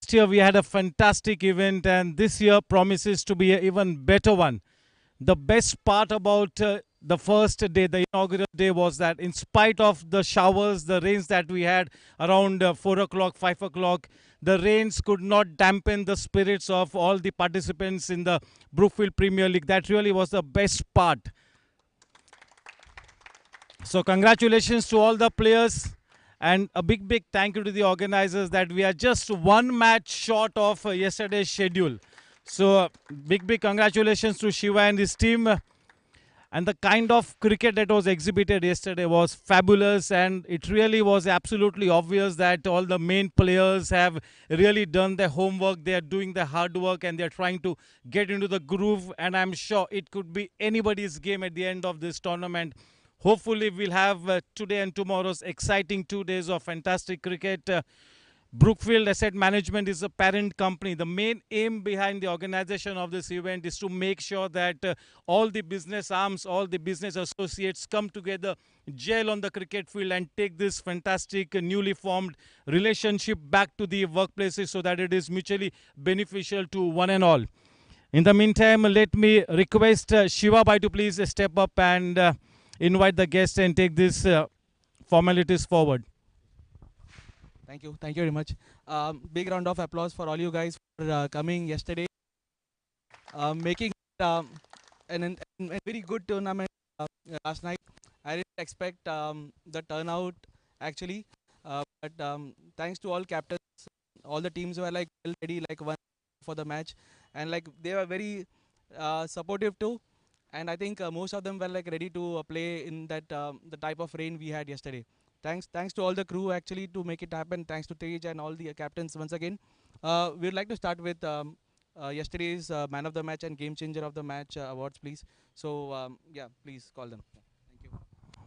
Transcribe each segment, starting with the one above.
Last year we had a fantastic event, and this year promises to be an even better one. The best part about the first day, the inaugural day, was that in spite of the showers, the rains that we had around 4 o'clock, 5 o'clock, the rains could not dampen the spirits of all the participants in the Brookfield Premier League. That really was the best part. So congratulations to all the players, and a big thank you to the organizers that we are just one match short of yesterday's schedule. So big congratulations to Shiva and his team. And the kind of cricket that was exhibited yesterday was fabulous, and it really was absolutely obvious that all the main players have really done their homework. They are doing the hard work and they are trying to get into the groove, and I'm sure it could be anybody's game at the end of this tournament. Hopefully we'll have today and tomorrow's exciting 2 days of fantastic cricket. Brookfield Asset Management is a parent company. The main aim behind the organization of this event is to make sure that all the business arms, all the business associates come together, gel on the cricket field, and take this fantastic newly formed relationship back to the workplaces so that it is mutually beneficial to one and all. In the meantime, let me request Shiva Bhai to please step up and invite the guests and take these formalities forward. Thank you very much. Big round of applause for all you guys for coming yesterday, making a very good tournament last night. I didn't expect the turnout actually, but thanks to all captains, all the teams were like well ready, like one for the match, and like they were very supportive too. And I think most of them were like ready to play in that the type of rain we had yesterday. Thanks to all the crew actually to make it happen. Thanks to Tej and all the captains once again. We'd like to start with yesterday's man of the match and game changer of the match awards, please. So yeah, please call them. Thank you.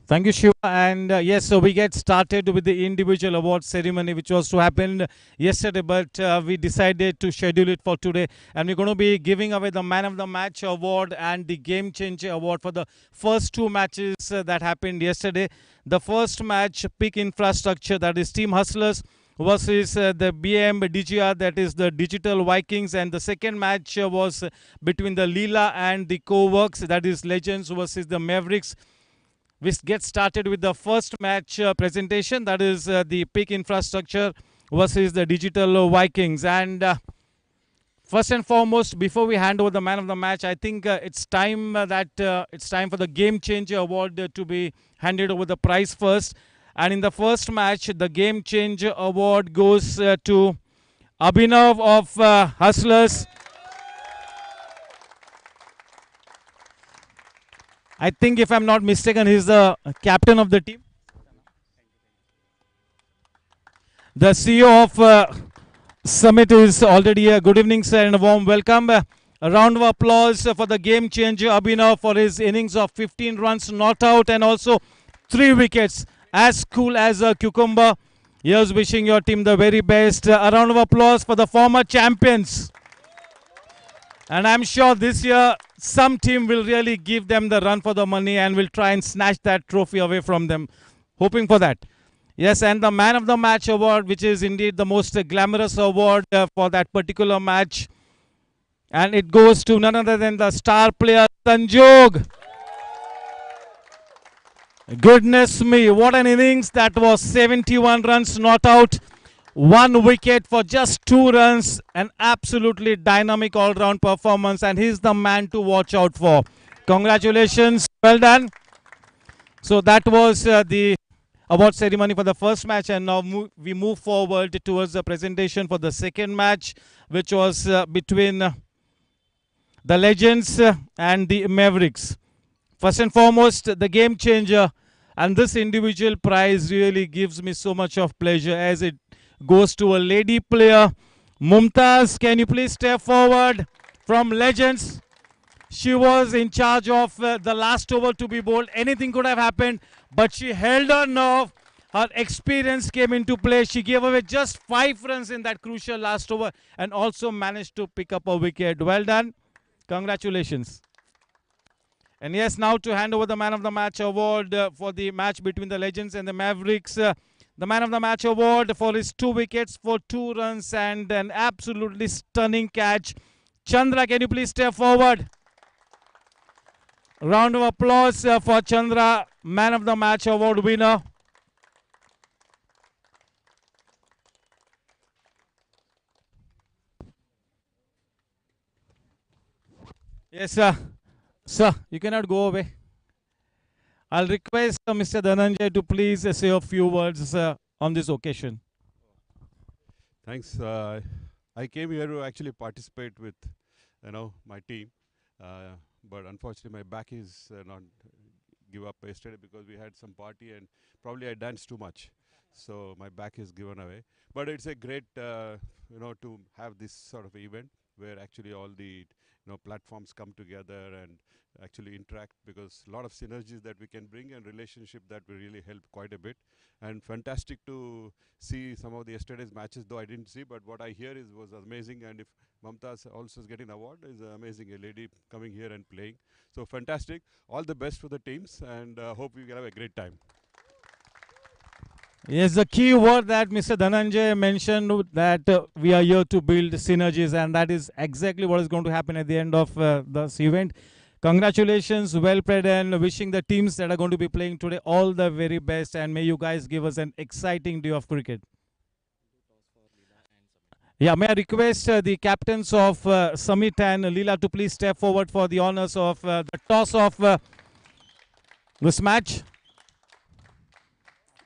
Thank you, Shiva. And yes, so we get started with the individual award ceremony, which was to happen yesterday, but we decided to schedule it for today. And we're going to be giving away the Man of the Match award and the Game Changer award for the first two matches that happened yesterday. The first match, Peak Infrastructure, that is Team Hustlers versus the BM DGR, that is the Digital Vikings. And the second match was between the Leela and the Co-Works, that is Legends versus the Mavericks. We get started with the first match presentation, that is the Peak Infrastructure versus the Digital Vikings. And first and foremost, before we hand over the man of the match, I think it's time it's time for the Game Changer award to be handed over the prize first. And in the first match, the Game Changer award goes to Abhinav of Hustlers. I think, if I'm not mistaken, he's the captain of the team. The CEO of Summit is already here. Good evening, sir, and a warm welcome. A round of applause for the game changer Abhinav for his innings of 15 runs, not out, and also 3 wickets. As cool as a cucumber. Here's wishing your team the very best. A round of applause for the former champions. And I'm sure this year some team will really give them the run for the money and will try and snatch that trophy away from them. Hoping for that. Yes, and the Man of the Match award, which is indeed the most glamorous award for that particular match. And it goes to none other than the star player, Sanjog. Goodness me, what an innings. That was 71 runs, not out. 1 wicket for just 2 runs. An absolutely dynamic all-round performance, and he's the man to watch out for. Congratulations. Well done. So that was the award ceremony for the first match, and now we move forward towards the presentation for the second match, which was between the Legends and the Mavericks. First and foremost, the game changer, and this individual prize really gives me so much of pleasure as it goes to a lady player. Mumtaz, can you please step forward from Legends? She was in charge of the last over to be bowled. Anything could have happened, but she held her nerve. Her experience came into play. She gave away just 5 runs in that crucial last over and also managed to pick up a wicket. Well done. Congratulations. And yes, now to hand over the Man of the Match award for the match between the Legends and the Mavericks. the man of the match award for his 2 wickets for 2 runs and an absolutely stunning catch. Chandra, can you please step forward? Round of applause for Chandra, man of the match award winner. Yes, sir. Sir, you cannot go away. I'll request Mr. Dhananjay to please say a few words on this occasion. Thanks. I came here to actually participate with, my team, uh, but unfortunately my back is not give up yesterday because we had some party and probably I danced too much, so my back is given away. But it's a great, to have this sort of event where actually all the platforms come together and actually interact, because a lot of synergies that we can bring and relationship that will really help quite a bit. And fantastic to see some of the yesterday's matches, though I didn't see, but what I hear is was amazing. And if Mamta also is getting an award, is amazing. A lady coming here and playing, so fantastic. All the best for the teams, and hope you can have a great time. Yes, the key word that Mr. Dhananjay mentioned, that we are here to build synergies, and that is exactly what is going to happen at the end of this event. Congratulations, well played, and wishing the teams that are going to be playing today all the very best, and may you guys give us an exciting day of cricket. Yeah, may I request the captains of Samit and Leela to please step forward for the honors of the toss of this match.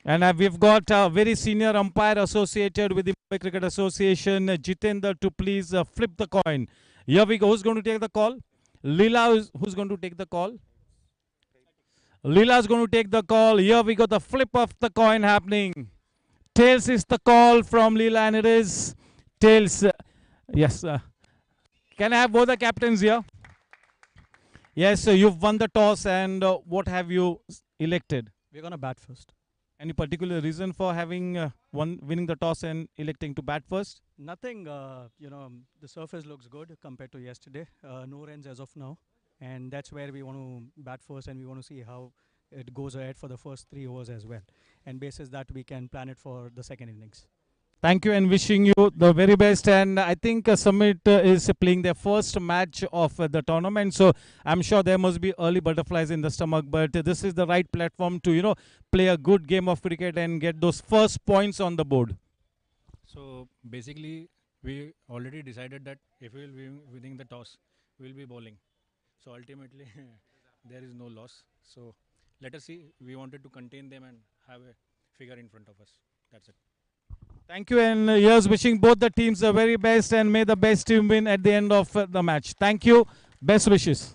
And we've got a very senior umpire associated with the Mumbai Cricket Association, Jitendra, to please flip the coin. Here we go. Who's going to take the call? Leela, who's going to take the call? Leela is going to take the call. Here we go. The flip of the coin happening. Tails is the call from Leela, and it is tails. Yes. Can I have both the captains here? Yes, you've won the toss, and what have you elected? We're gonna bat first. Any particular reason for having winning the toss and electing to bat first? Nothing. The surface looks good compared to yesterday. No runs as of now, and that's where we want to bat first, and we want to see how it goes ahead for the first 3 overs as well. And basis that, we can plan it for the second innings. Thank you, and wishing you the very best. And I think Summit is playing their first match of the tournament, so I'm sure there must be early butterflies in the stomach. But this is the right platform to play a good game of cricket and get those first points on the board. So basically, we already decided that if we will be winning the toss, we will be bowling. So ultimately, there is no loss. So let us see. We wanted to contain them and have a figure in front of us. That's it. Thank you, and here's wishing both the teams the very best, and may the best team win at the end of the match. Thank you. Best wishes.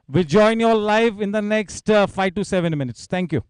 We join you all live in the next 5 to 7 minutes. Thank you.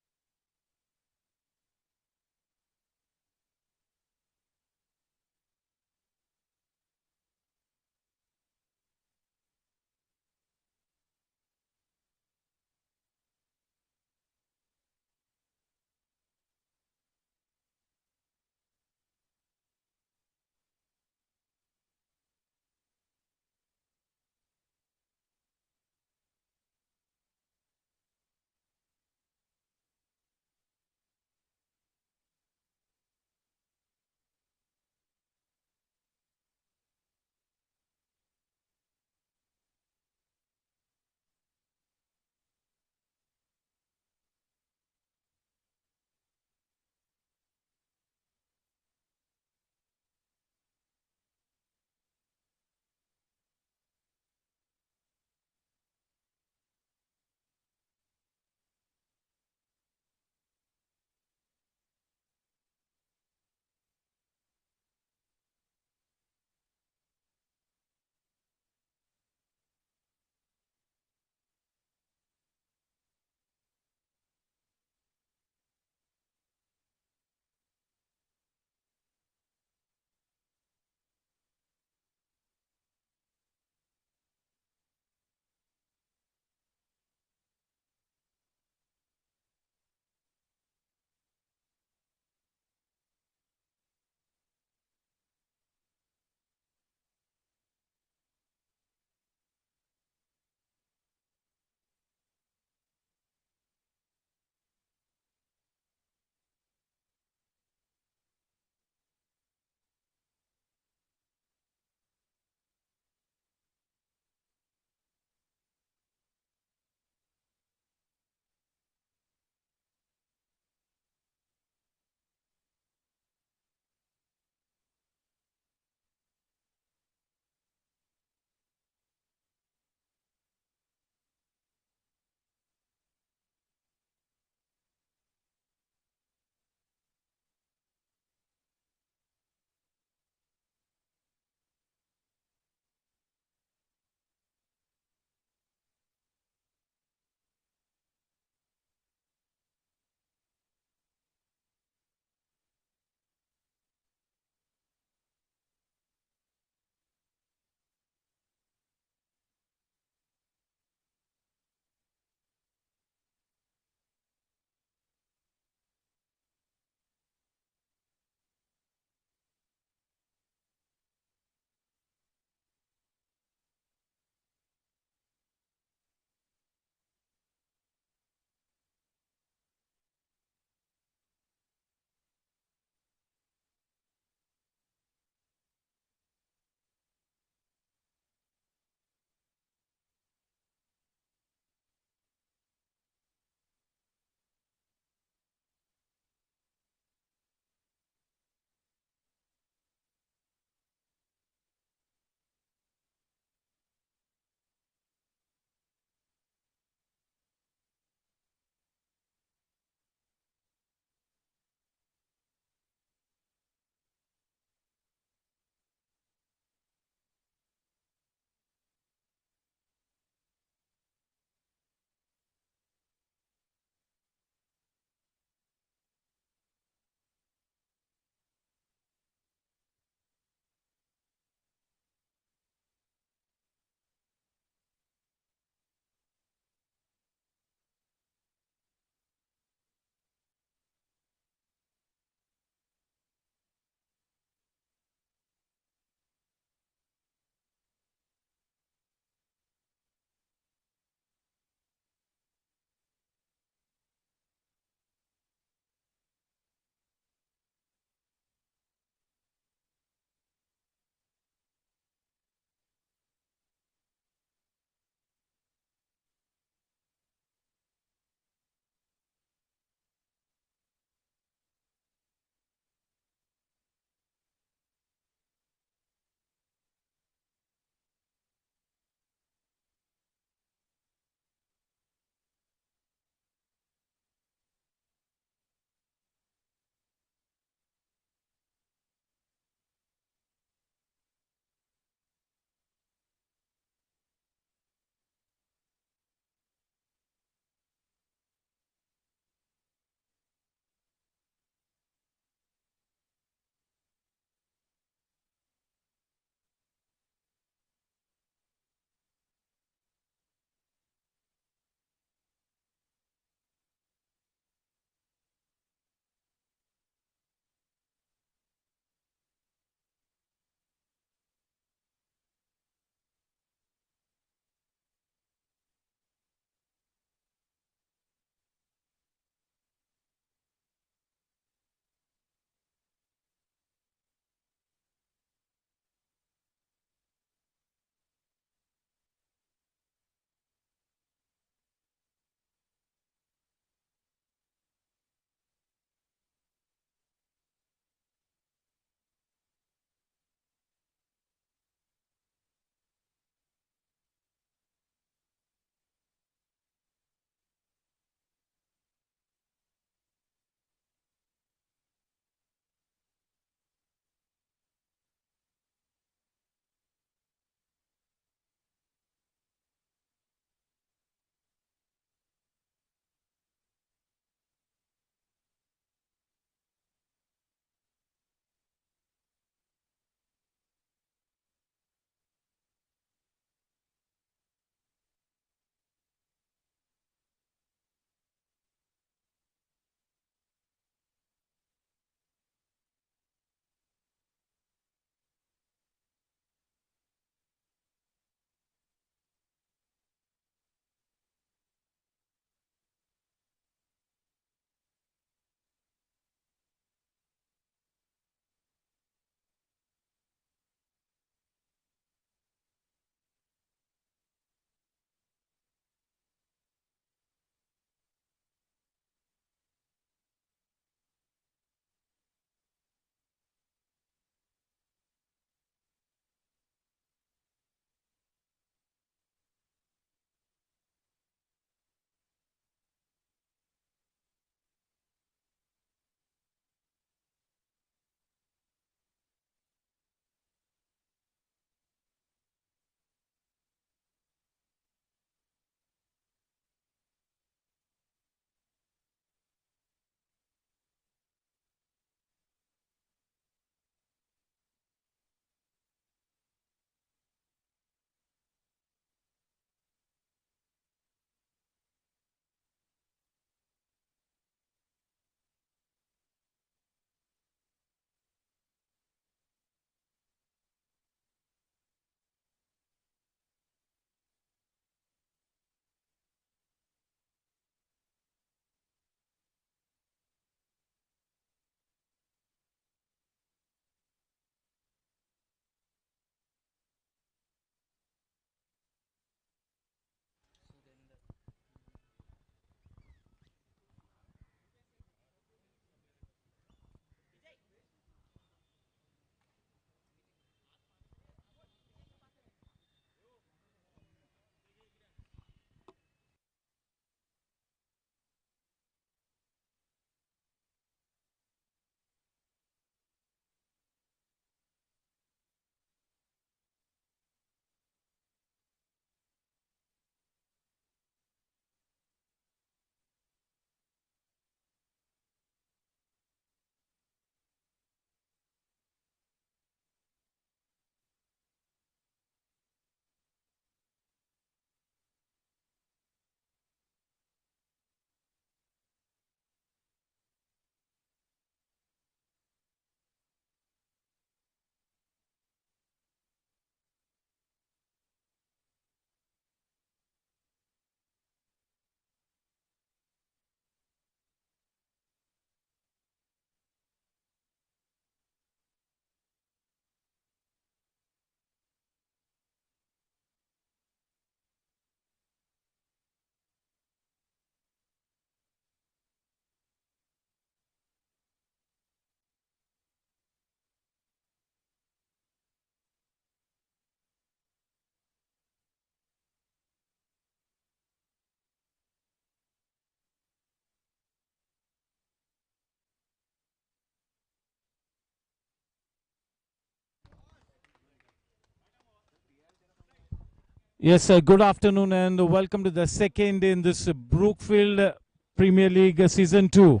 Yes, good afternoon and welcome to the second in this Brookfield Premier League Season 2.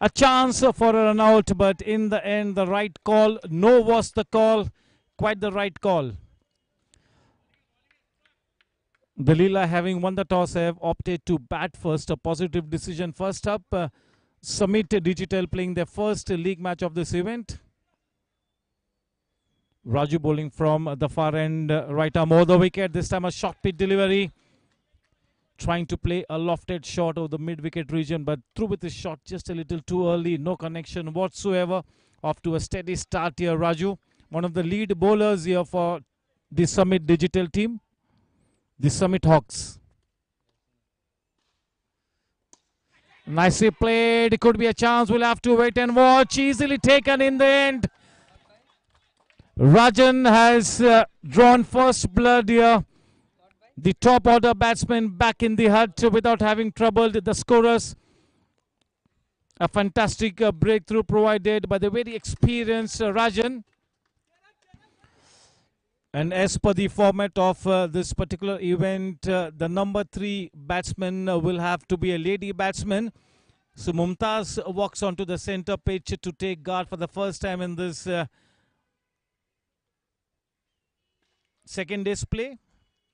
A chance for a run out, but in the end, the right call. No was the call, quite the right call. The Leela, having won the toss, have opted to bat first. A positive decision. First up, Summit Digital playing their first league match of this event. Raju bowling from the far end, right arm over the wicket. This time a short pitch delivery. Trying to play a lofted shot over the mid-wicket region, but through with his shot just a little too early. No connection whatsoever. Off to a steady start here, Raju. One of the lead bowlers here for the Summit Digital team, the Summit Hawks. Nicely played. Could be a chance. We'll have to wait and watch. Easily taken in the end. Rajan has drawn first blood here. The top order batsman back in the hut without having troubled the scorers. A fantastic breakthrough provided by the very experienced Rajan. And as per the format of this particular event, the number 3 batsman will have to be a lady batsman. So Mumtaz walks onto the center pitch to take guard for the first time in this second day's play.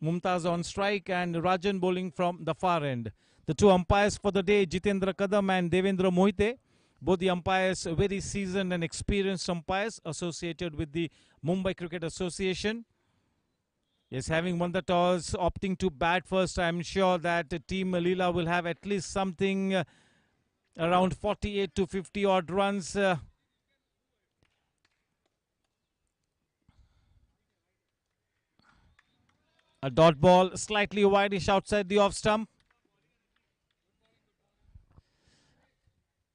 Mumtaz on strike and Rajan bowling from the far end. The two umpires for the day, Jitendra Kadam and Devendra Mohite. Both the umpires very seasoned and experienced umpires associated with the Mumbai Cricket Association. Yes, having won the toss, opting to bat first, I am sure that Team Leela will have at least something around 48 to 50 odd runs. A dot ball, slightly wideish outside the off stump.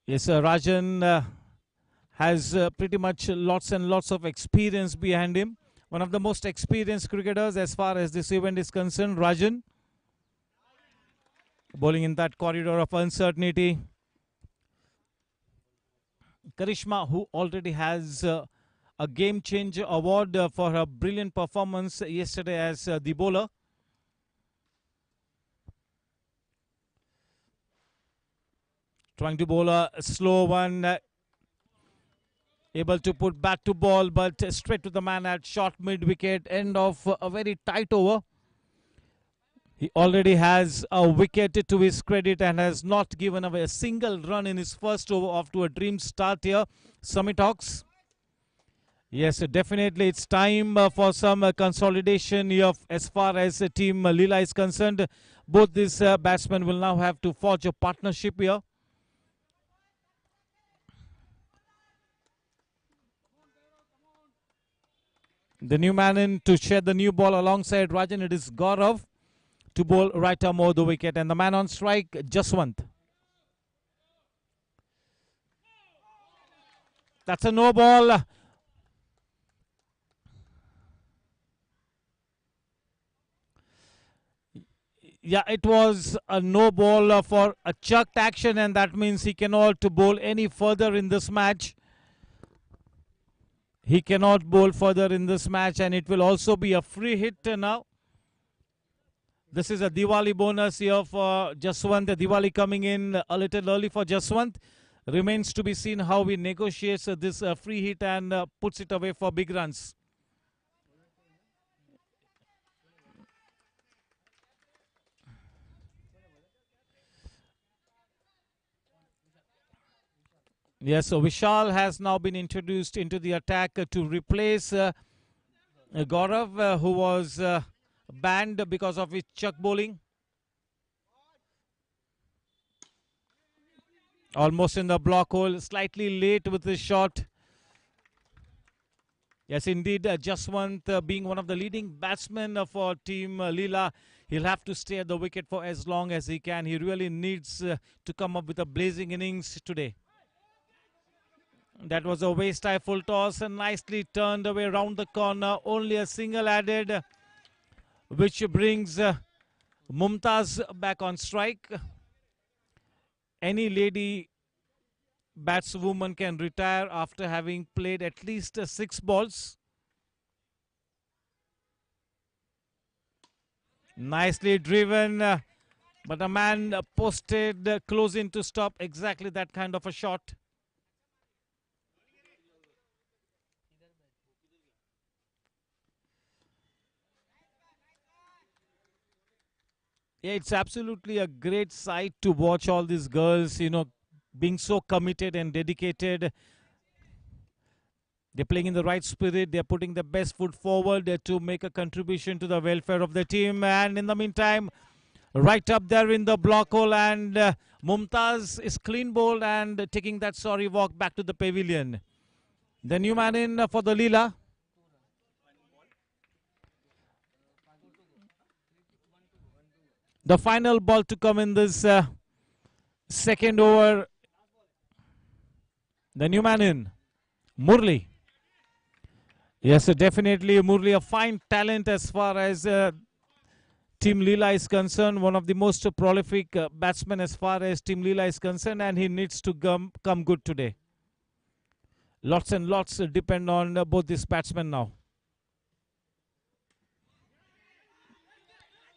Yes, Rajan has pretty much lots and lots of experience behind him. One of the most experienced cricketers as far as this event is concerned, Rajan. Bowling in that corridor of uncertainty. Karishma, who already has a game changer award for her brilliant performance yesterday as the bowler. Trying to bowl a slow one. Able to put bat to ball, but straight to the man at short mid-wicket. End of a very tight over. He already has a wicket to his credit and has not given away a single run in his first over. Off to a dream start here, Summit Hawks. Yes, definitely it's time for some consolidation here as far as Team Leela is concerned. Both these batsmen will now have to forge a partnership here. The new man in to share the new ball alongside Rajan. It is Gaurav to bowl right arm over the wicket. And the man on strike, Jaswant. That's a no ball. Yeah, it was a no ball for a chucked action, and that means he cannot bowl any further in this match. He cannot bowl further in this match, and it will also be a free hit now. This is a Diwali bonus here for Jaswant. The Diwali coming in a little early for Jaswant. Remains to be seen how he negotiates this free hit and puts it away for big runs. Yes, so Vishal has now been introduced into the attack to replace Gaurav, who was banned because of his chuck bowling. Almost in the block hole, slightly late with his shot. Yes, indeed, Jaswant being one of the leading batsmen for Team Leela, he'll have to stay at the wicket for as long as he can. He really needs to come up with a blazing innings today. That was a waist-high full toss and nicely turned away round the corner. Only a single added, which brings Mumtaz back on strike. Any lady batswoman can retire after having played at least 6 balls. Nicely driven, but a man posted close in to stop exactly that kind of a shot. Yeah, it's absolutely a great sight to watch all these girls, being so committed and dedicated. They're playing in the right spirit. They're putting the best foot forward to make a contribution to the welfare of the team. And in the meantime, right up there in the block hole, and Mumtaz is clean bowled and taking that sorry walk back to the pavilion. The new man in for the Leela. The final ball to come in this second over. The new man in, Murli. Yes, definitely Murli, a fine talent as far as Team Leela is concerned. One of the most prolific batsmen as far as Team Leela is concerned, and he needs to come good today. Lots and lots depend on both these batsmen now.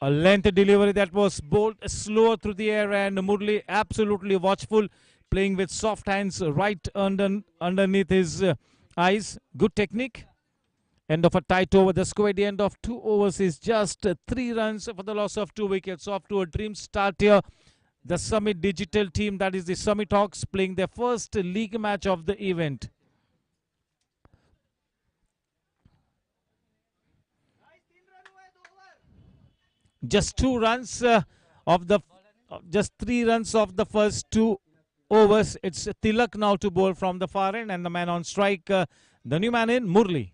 A length delivery that was bowled slower through the air, and Murli absolutely watchful, playing with soft hands right underneath his eyes. Good technique. End of a tight over. The score at the end of 2 overs is just 3 runs for the loss of 2 wickets. Off to a dream start here. The Summit Digital team, that is the Summit Hawks, playing their first league match of the event. Just 2 runs just 3 runs of the first 2 overs. It's Tilak now to bowl from the far end, and the man on strike, the new man in, Murli.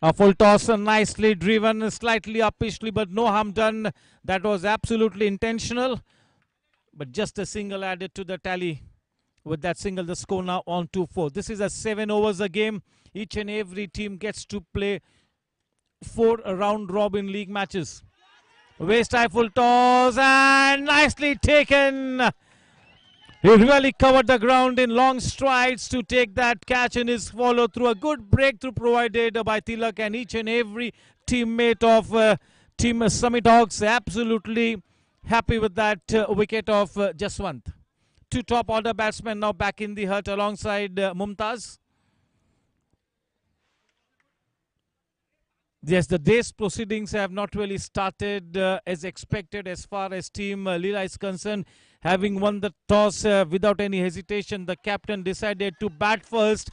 A full toss, nicely driven, slightly uppishly, but no harm done. That was absolutely intentional. But just a single added to the tally. With that single, the score now on 2-4. This is a 7 overs a game. Each and every team gets to play 4 round-robin league matches. Waist high full toss, and nicely taken. He really covered the ground in long strides to take that catch in his follow through. A good breakthrough provided by Tilak, and each and every teammate of Team Summit Hawks absolutely happy with that wicket of Jaswant. 2 top order batsmen now back in the hut alongside Mumtaz. Yes, the day's proceedings have not really started as expected as far as Team Leela is concerned. Having won the toss without any hesitation, the captain decided to bat first.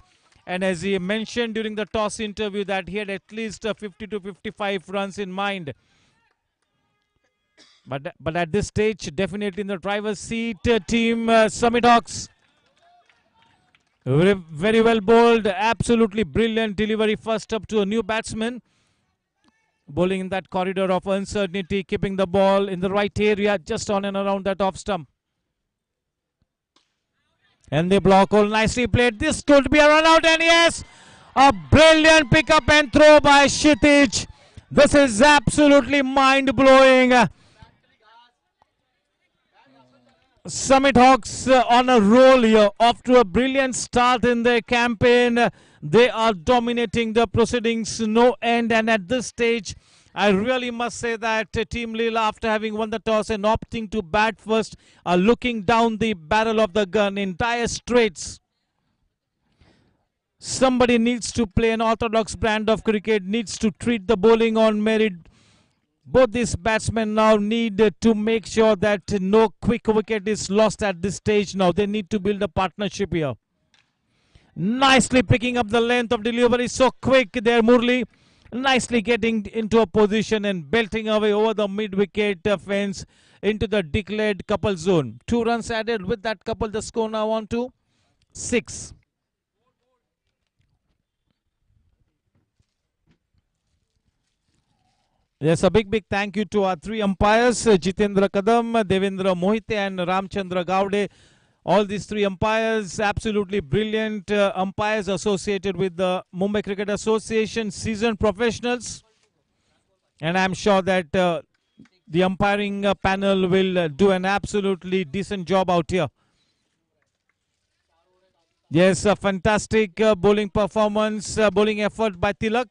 And as he mentioned during the toss interview that he had at least 50 to 55 runs in mind. But at this stage, definitely in the driver's seat, Team Summit Hawks. Very well bowled, absolutely brilliant delivery first up to a new batsman. Bowling in that corridor of uncertainty, keeping the ball in the right area, just on and around that off stump. And the block hole nicely played. This could be a run out, and yes, a brilliant pick up and throw by Kshitij. This is absolutely mind blowing. Summit Hawks on a roll here, off to a brilliant start in their campaign. They are dominating the proceedings, no end. And at this stage, I really must say that Team Leela, after having won the toss and opting to bat first, are looking down the barrel of the gun in dire straits. Somebody needs to play an orthodox brand of cricket, needs to treat the bowling on merit. Both these batsmen now need to make sure that no quick wicket is lost at this stage now. They need to build a partnership here. Nicely picking up the length of delivery. So quick there, Murli. Nicely getting into a position and belting away over the mid-wicket fence into the declared couple zone. 2 runs added with that couple. The score now on to 6. Yes, a big thank you to our 3 umpires, Jitendra Kadam, Devendra Mohite and Ramchandra Gowde. All these 3 umpires, absolutely brilliant umpires associated with the Mumbai Cricket Association, seasoned professionals. And I'm sure that the umpiring panel will do an absolutely decent job out here. Yes, a fantastic bowling performance, bowling effort by Tilak.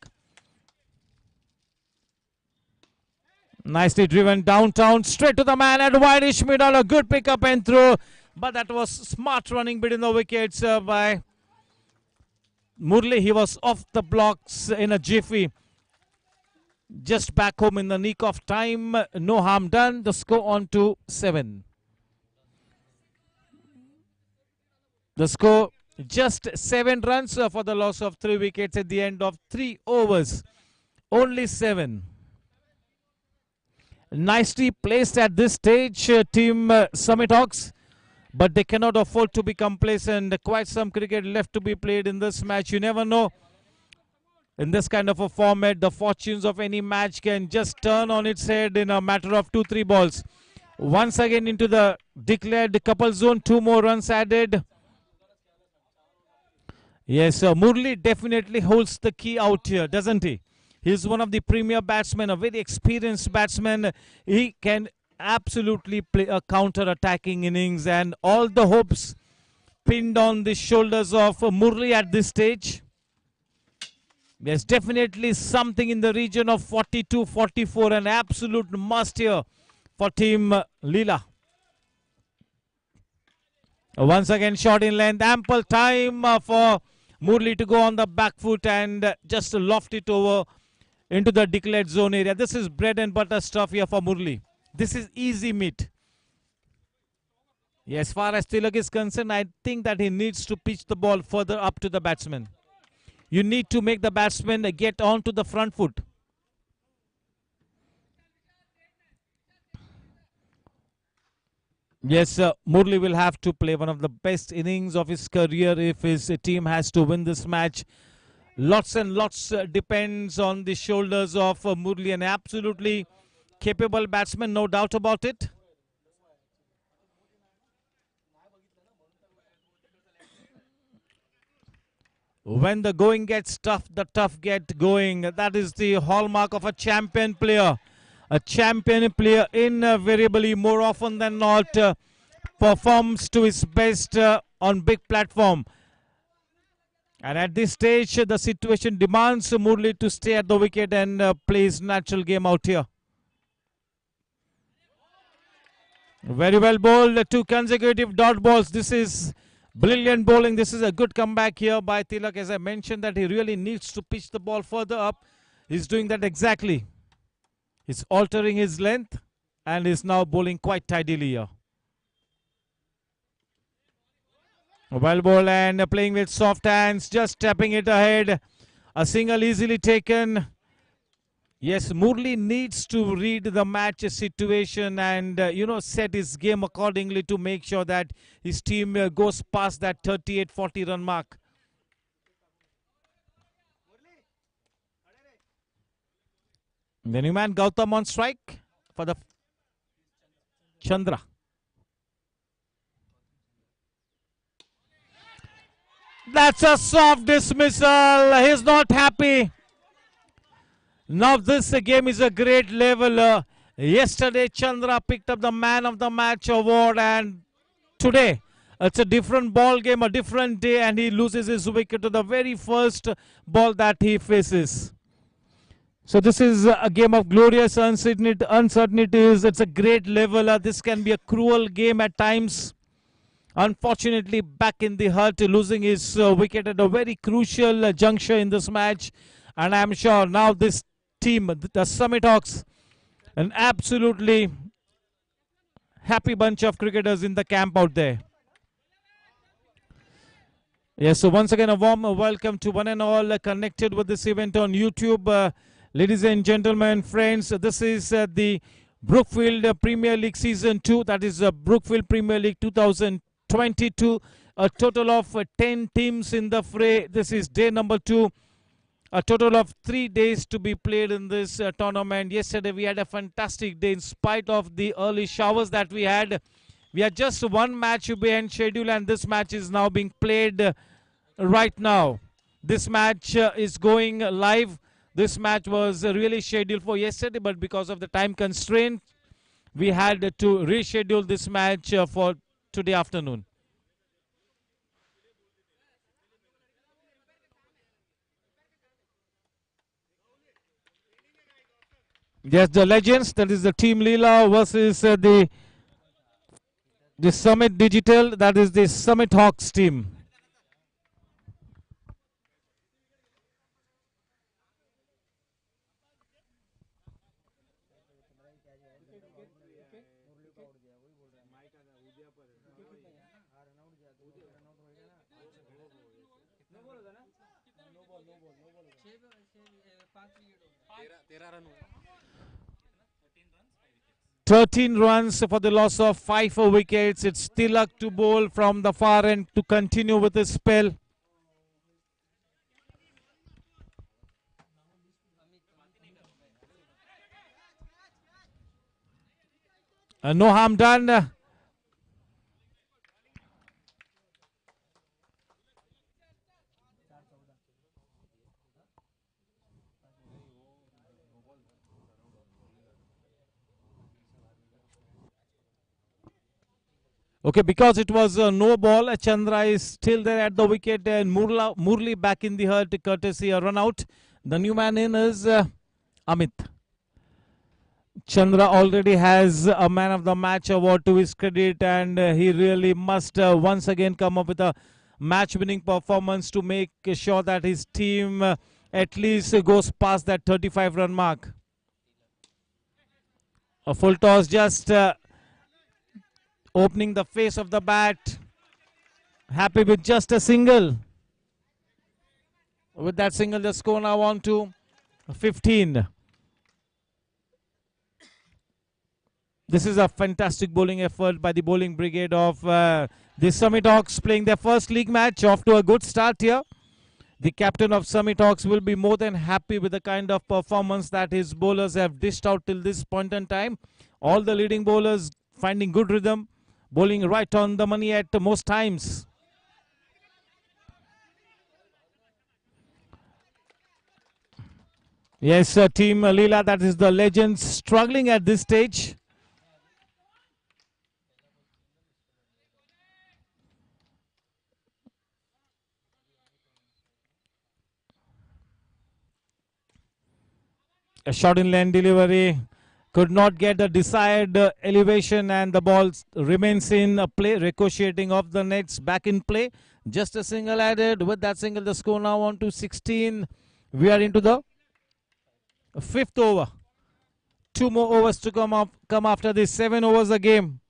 Nicely driven downtown, straight to the man at wide-ish middle. A good pickup and throw, but that was smart running between the wickets by Murli. He was off the blocks in a jiffy. Just back home in the nick of time. No harm done. The score on to 7. The score just 7 runs for the loss of 3 wickets at the end of 3 overs. Only 7. Nicely placed at this stage, team Summit Hawks. But they cannot afford to be complacent. Quite some cricket left to be played in this match. You never know. In this kind of a format, the fortunes of any match can just turn on its head in a matter of 2-3 balls. Once again into the declared couple zone. 2 more runs added. Yes, Murli definitely holds the key out here, doesn't he? He's one of the premier batsmen, a very experienced batsman. He can absolutely play a counter-attacking innings, and all the hopes pinned on the shoulders of Murli at this stage. There's definitely something in the region of 42-44, an absolute must here for team Leela. Once again, shot in length, ample time for Murli to go on the back foot and just loft it over into the declared zone area. This is bread and butter stuff here for Murli. This is easy meat. Yeah, as far as Tilak is concerned, I think that he needs to pitch the ball further up to the batsman. You need to make the batsman get onto the front foot. Yes, Murli will have to play one of the best innings of his career if his team has to win this match. Lots and lots depends on the shoulders of Murli, an absolutely capable batsman, no doubt about it. When the going gets tough, the tough get going. That is the hallmark of a champion player. A champion player invariably, more often than not, performs to his best on big platform. And at this stage, the situation demands Murli to stay at the wicket and play his natural game out here. Very well bowled. 2 consecutive dot balls. This is brilliant bowling. This is a good comeback here by Tilak. As I mentioned, that he really needs to pitch the ball further up. He's doing that exactly. He's altering his length and is now bowling quite tidily here. Well bowled and playing with soft hands, just tapping it ahead. A single easily taken. Yes, Murli needs to read the match situation and, set his game accordingly to make sure that his team goes past that 38-40 run mark. The new man Gautam on strike for the Chandra. That's a soft dismissal. He's not happy. Now this game is a great level. Yesterday Chandra picked up the man of the match award, and today it's a different ball game, a different day, and he loses his wicket to the very first ball that he faces. So this is a game of glorious uncertainties. It's a great level. This can be a cruel game at times. Unfortunately, back in the hurt, losing his wicket at a very crucial juncture in this match. And I'm sure now this team, the Summit Hawks, an absolutely happy bunch of cricketers in the camp out there. Yes, so once again, a warm welcome to one and all connected with this event on YouTube. Ladies and gentlemen, friends, this is the Brookfield Premier League Season 2. That is Brookfield Premier League 2022. A total of 10 teams in the fray. This is day number 2. A total of 3 days to be played in this tournament. Yesterday we had a fantastic day in spite of the early showers that we had. We are just 1 match behind schedule, and this match is now being played right now. This match is going live. This match was really scheduled for yesterday, but because of the time constraint, we had to reschedule this match for today afternoon. Yes, the Legends, that is the Team Leela versus the Summit Digital, that is the Summit Hawks team. Thirteen runs for the loss of 5 wickets. It's Tilak to bowl from the far end to continue with his spell. No harm done. Okay, because it was a no ball, Chandra is still there at the wicket and Murli back in the hurt courtesy a run out. The new man in is Amit. Chandra already has a man of the match award to his credit, and he really must once again come up with a match winning performance to make sure that his team at least goes past that 35 run mark. A full toss just opening the face of the bat. Happy with just a single. With that single, the score now on to 15. This is a fantastic bowling effort by the bowling brigade of the Summit Hawks, playing their first league match. Off to a good start here. The captain of Summit Hawks will be more than happy with the kind of performance that his bowlers have dished out till this point in time. All the leading bowlers finding good rhythm, bowling right on the money at most times. Yes, Team Leela, that is the Legends, struggling at this stage. A shot in lane delivery could not get the desired elevation, and the ball remains in play, ricocheting off the nets, back in play. Just a single added. With that single, the score now on to 16. We are into the fifth over. 2 more overs to come after this. 7 overs a game.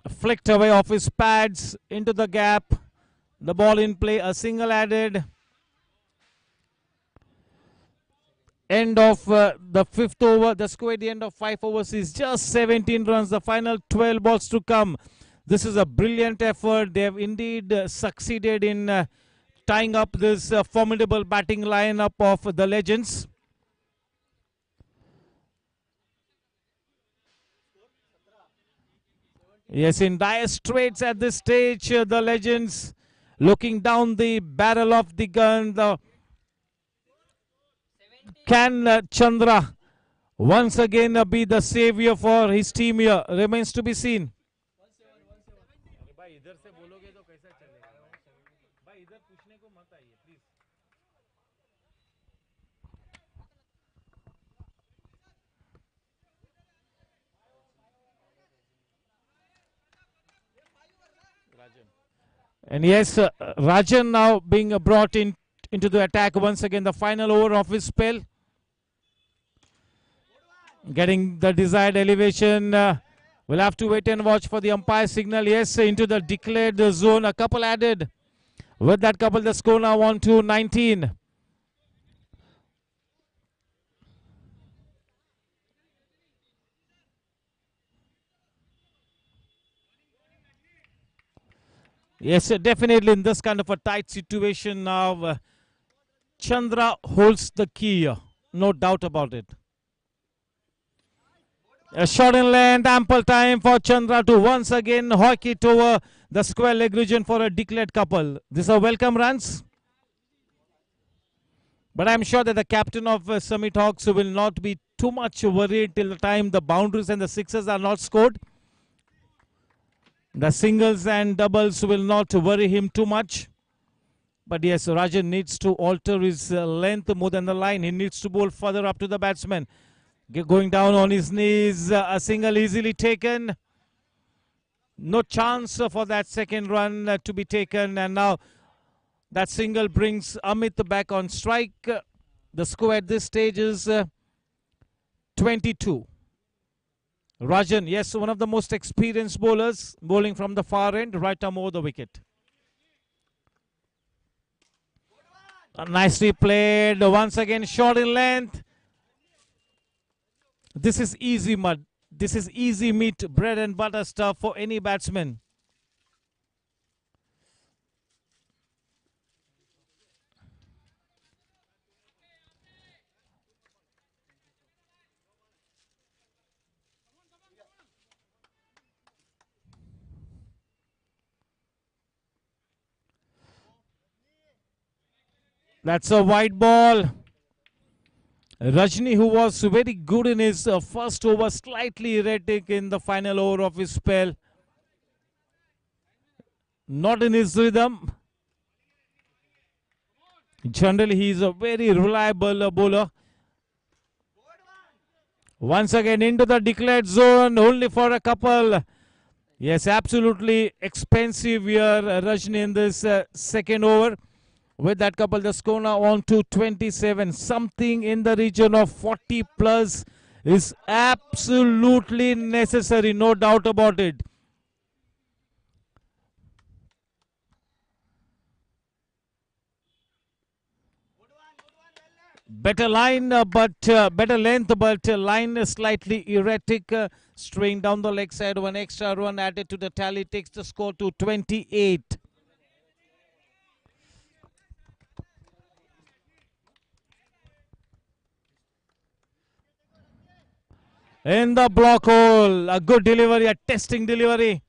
Flicked away off his pads into the gap. The ball in play, a single added. End of the fifth over. The score at the end of 5 overs is just 17 runs. The final 12 balls to come. This is a brilliant effort. They have indeed succeeded in tying up this formidable batting lineup of the Legends. Yes, in dire straits at this stage, the Legends looking down the barrel of the gun. Can Chandra once again be the savior for his team here? Remains to be seen. And yes, Rajan now being brought into the attack once again. The final over of his spell. Getting the desired elevation. We'll have to wait and watch for the umpire signal. Yes, into the declared zone. A couple added. With that couple, the score now on to 19. Yes, definitely in this kind of a tight situation now, Chandra holds the key, no doubt about it. A shot in length, ample time for Chandra to once again hoik it over the square leg region for a declared couple. These are welcome runs. But I'm sure that the captain of Summit Hawks will not be too much worried till the time the boundaries and the sixes are not scored. The singles and doubles will not worry him too much. But yes, Rajan needs to alter his length more than the line. He needs to bowl further up to the batsman. Going down on his knees, a single easily taken. No chance for that second run to be taken. And now that single brings Amit back on strike. The score at this stage is 22. Rajan, yes, one of the most experienced bowlers, bowling from the far end, right arm over the wicket. Nicely played. Once again, short in length. This is easy mud. This is easy meat, bread and butter stuff for any batsman. That's a wide ball. Rajni, who was very good in his first over, slightly erratic in the final over of his spell. Not in his rhythm. Generally, he is a very reliable bowler. Once again into the declared zone, only for a couple. Yes, absolutely expensive here, Rajni, in this second over. With that couple, the score now on to 27. Something in the region of 40 plus is absolutely necessary, no doubt about it. Better line, better length, but line is slightly erratic. Straying down the leg side, one extra run added to the tally takes the score to 28. In the block hole, a good delivery, a testing delivery.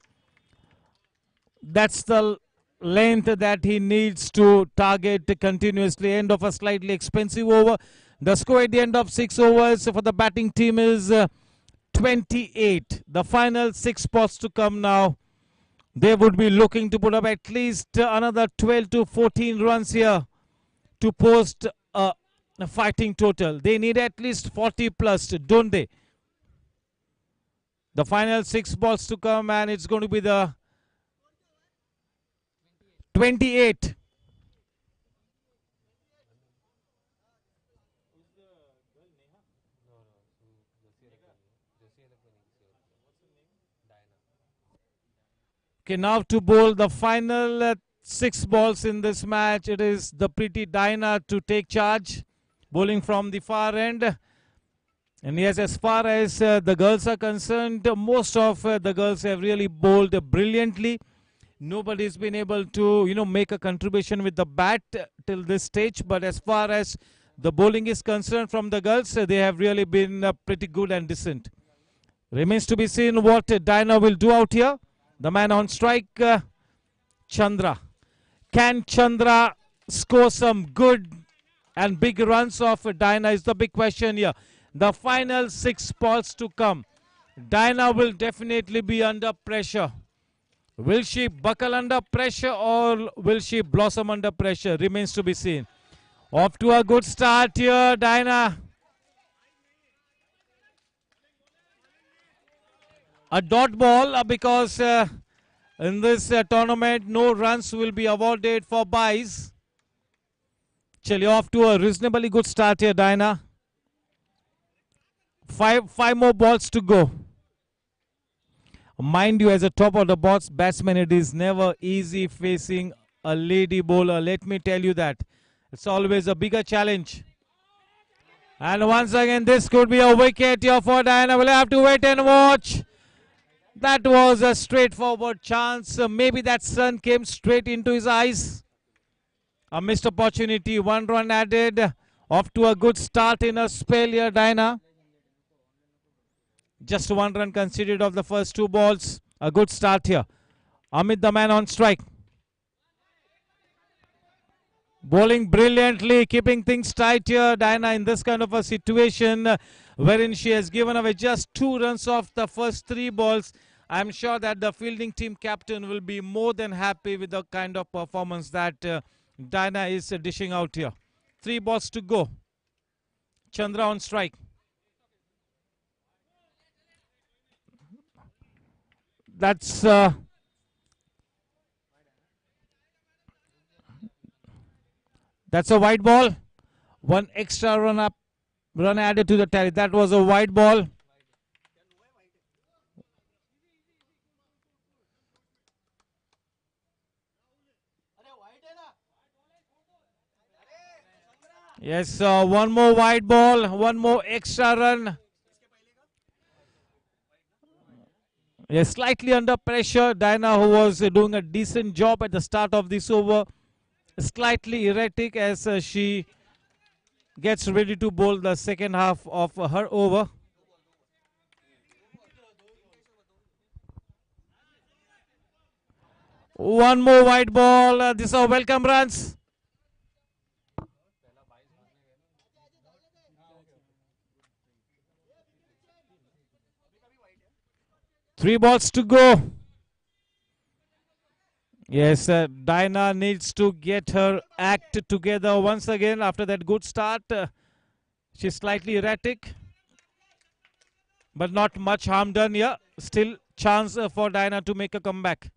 That's the length that he needs to target continuously. End of a slightly expensive over. The score at the end of 6 overs for the batting team is 28. The final 6 spots to come now. They would be looking to put up at least another 12 to 14 runs here to post a fighting total. They need at least 40 plus, don't they? The final 6 balls to come, and it's going to be the 28. Okay, now to bowl the final 6 balls in this match. It is the pretty Dinah to take charge, bowling from the far end. And yes, as far as the girls are concerned, most of the girls have really bowled brilliantly. Nobody's been able to, make a contribution with the bat till this stage. But as far as the bowling is concerned from the girls, they have really been pretty good and decent. Remains to be seen what Dinah will do out here. The man on strike, Chandra. Can Chandra score some good and big runs off Dinah is the big question here. The final 6 balls to come. Dinah will definitely be under pressure. Will she buckle under pressure or will she blossom under pressure? Remains to be seen. Off to a good start here, Dinah. A dot ball because in this tournament no runs will be awarded for byes. Chally off to a reasonably good start here, Dinah. Five more balls to go. Mind you, as a top of the box batsman, it is never easy facing a lady bowler. Let me tell you that. It's always a bigger challenge. And once again, this could be a wicket here for Diana. We'll have to wait and watch. That was a straightforward chance. Maybe that sun came straight into his eyes. A missed opportunity. 1 run added. Off to a good start in a spell here, Diana. Just 1 run conceded of the first 2 balls. A good start here. Amit the man on strike. Bowling brilliantly, keeping things tight here. Diana in this kind of a situation wherein she has given away just 2 runs off the first 3 balls. I'm sure that the fielding team captain will be more than happy with the kind of performance that Diana is dishing out here. 3 balls to go. Chandra on strike. That's that's a white ball. One extra run added to the tally. That was a white ball. Yes, one more white ball, one more extra run. Yes, slightly under pressure. Diana, who was doing a decent job at the start of this over, slightly erratic as she gets ready to bowl the second half of her over. One more white ball. These are welcome runs. Three balls to go. Yes, Diana needs to get her act together once again after that good start. She's slightly erratic, but not much harm done here. Still chance for Diana to make a comeback.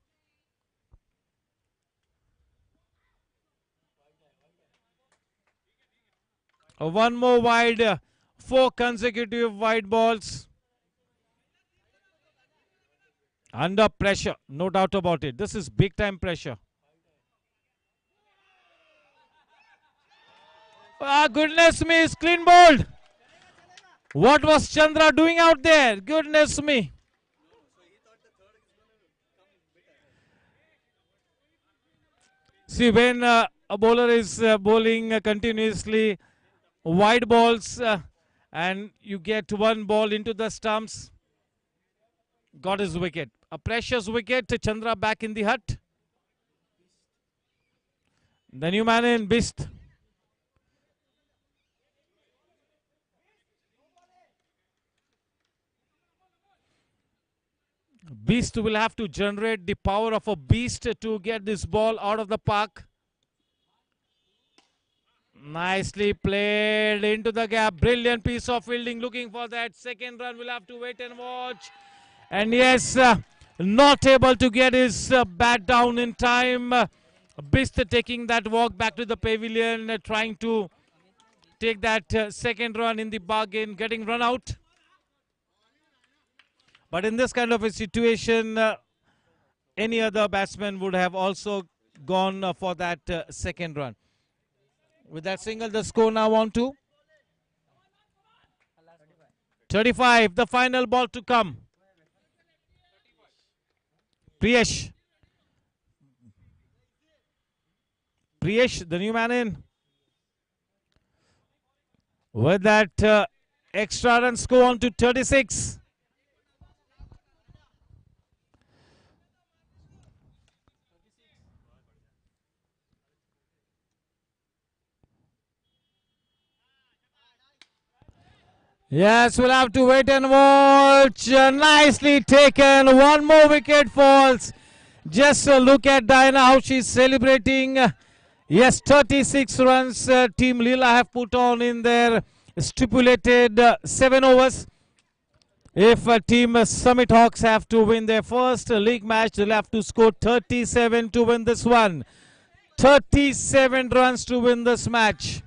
One more wide, 4 consecutive wide balls. Under pressure, no doubt about it. This is big time pressure. Ah, goodness me, it's clean bowled. What was Chandra doing out there? Goodness me. See, when a bowler is bowling continuously wide balls and you get one ball into the stumps, got his wicket. A precious wicket. Chandra back in the hut. The new man in Bist. Beast will have to generate the power of a beast to get this ball out of the park. Nicely played into the gap. Brilliant piece of fielding. Looking for that second run. We'll have to wait and watch. And yes, not able to get his bat down in time. Beast taking that walk back to the pavilion, trying to take that second run in the bargain, getting run out. But in this kind of a situation, any other batsman would have also gone for that second run. With that single, the score now on to 35. The final ball to come. Priyesh. Priyesh, the new man in. With that extra run score on to 36. Yes, we'll have to wait and watch. Nicely taken. One more wicket falls. Just look at Diana, how she's celebrating. Yes, 36 runs Team Leela have put on in their stipulated 7 overs. If Team Summit Hawks have to win their first league match, they'll have to score 37 to win this one. 37 runs to win this match.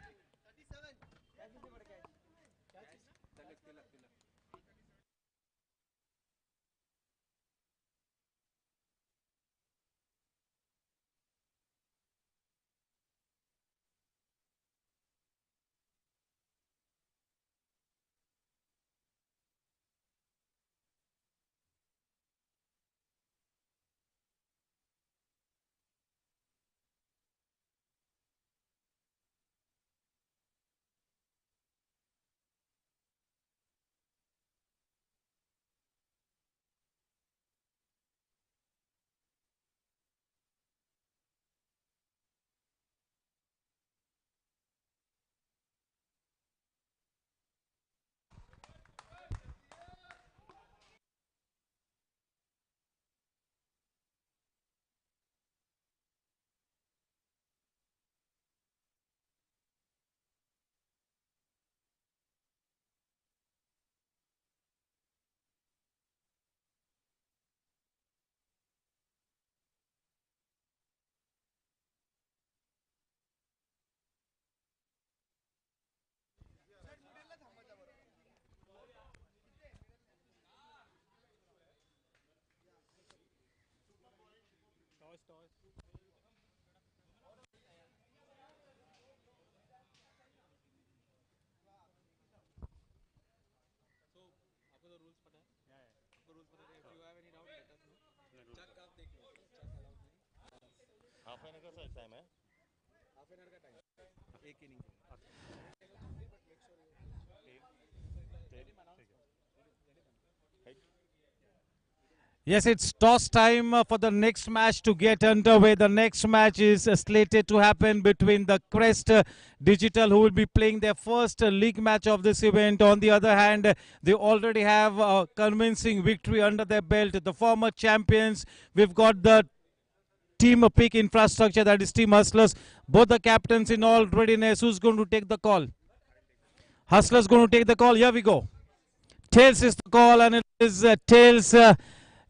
Yes, it's toss time for the next match to get underway. The next match is slated to happen between the Crest Digital, who will be playing their first league match of this event. On the other hand, they already have a convincing victory under their belt. The former champions, we've got the team peak infrastructure, that is Team Hustlers. Both the captains in all readiness. Who's going to take the call? Hustlers going to take the call. Here we go. Tails is the call, and it is Tails.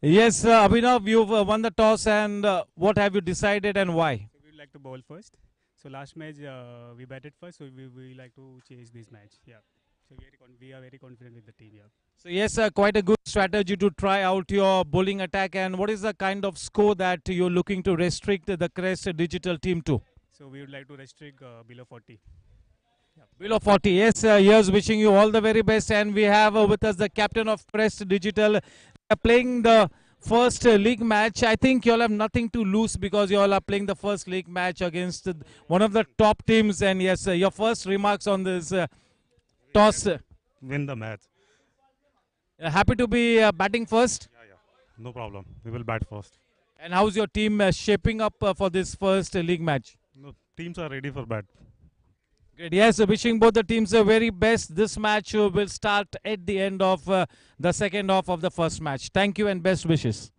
Yes, Abhinav, you've won the toss, and what have you decided and why? So we would like to bowl first. So last match we batted first, so we like to change this match. Yeah. So we are very confident with the team. Yeah. So yes, quite a good strategy to try out your bowling attack. And what is the kind of score that you're looking to restrict the Crest Digital team to? So we would like to restrict below 40. Below 40. Yes, here's wishing you all the very best. And we have with us the captain of Crest Digital playing the first league match. I think you all have nothing to lose because you all are playing the first league match against one of the top teams. And yes, your first remarks on this toss. Win the match. Happy to be batting first. Yeah. No problem. We will bat first. And how's your team shaping up for this first league match? No, teams are ready for bat. Great. Yes, wishing both the teams the very best. This match will start at the end of the second half of the first match. Thank you and best wishes.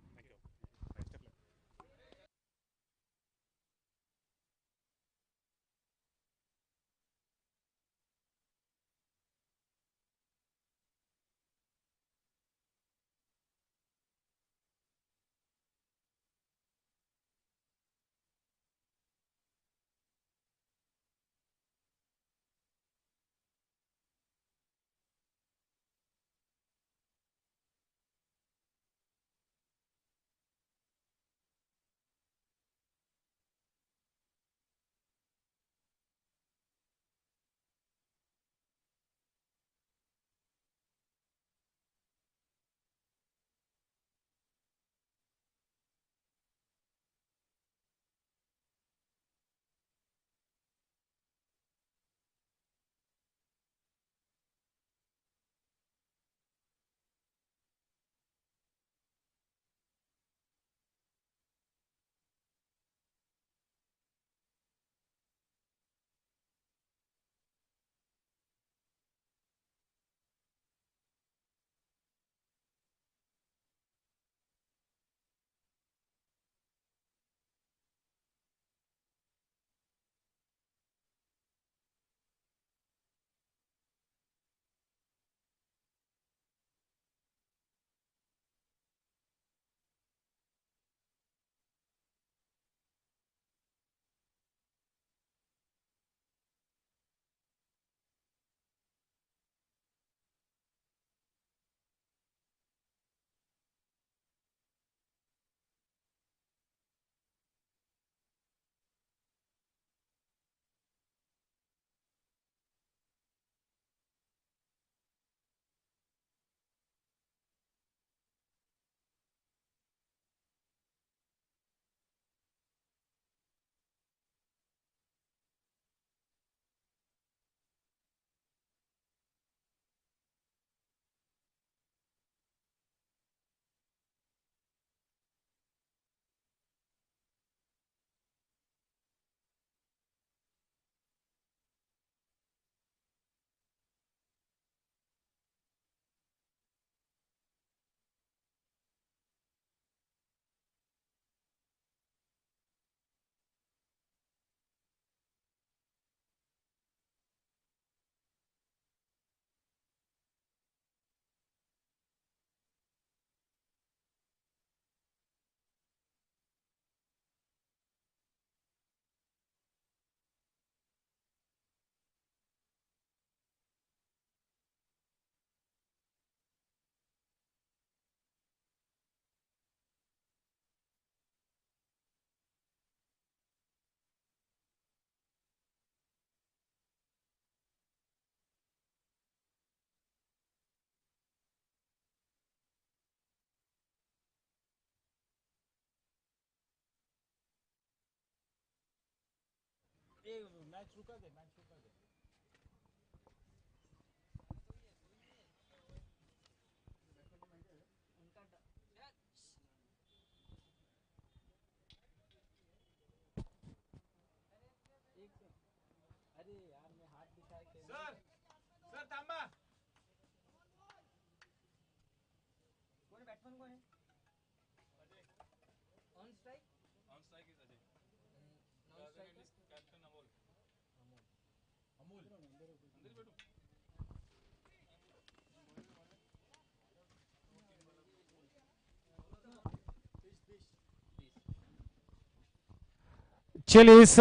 चलिए इस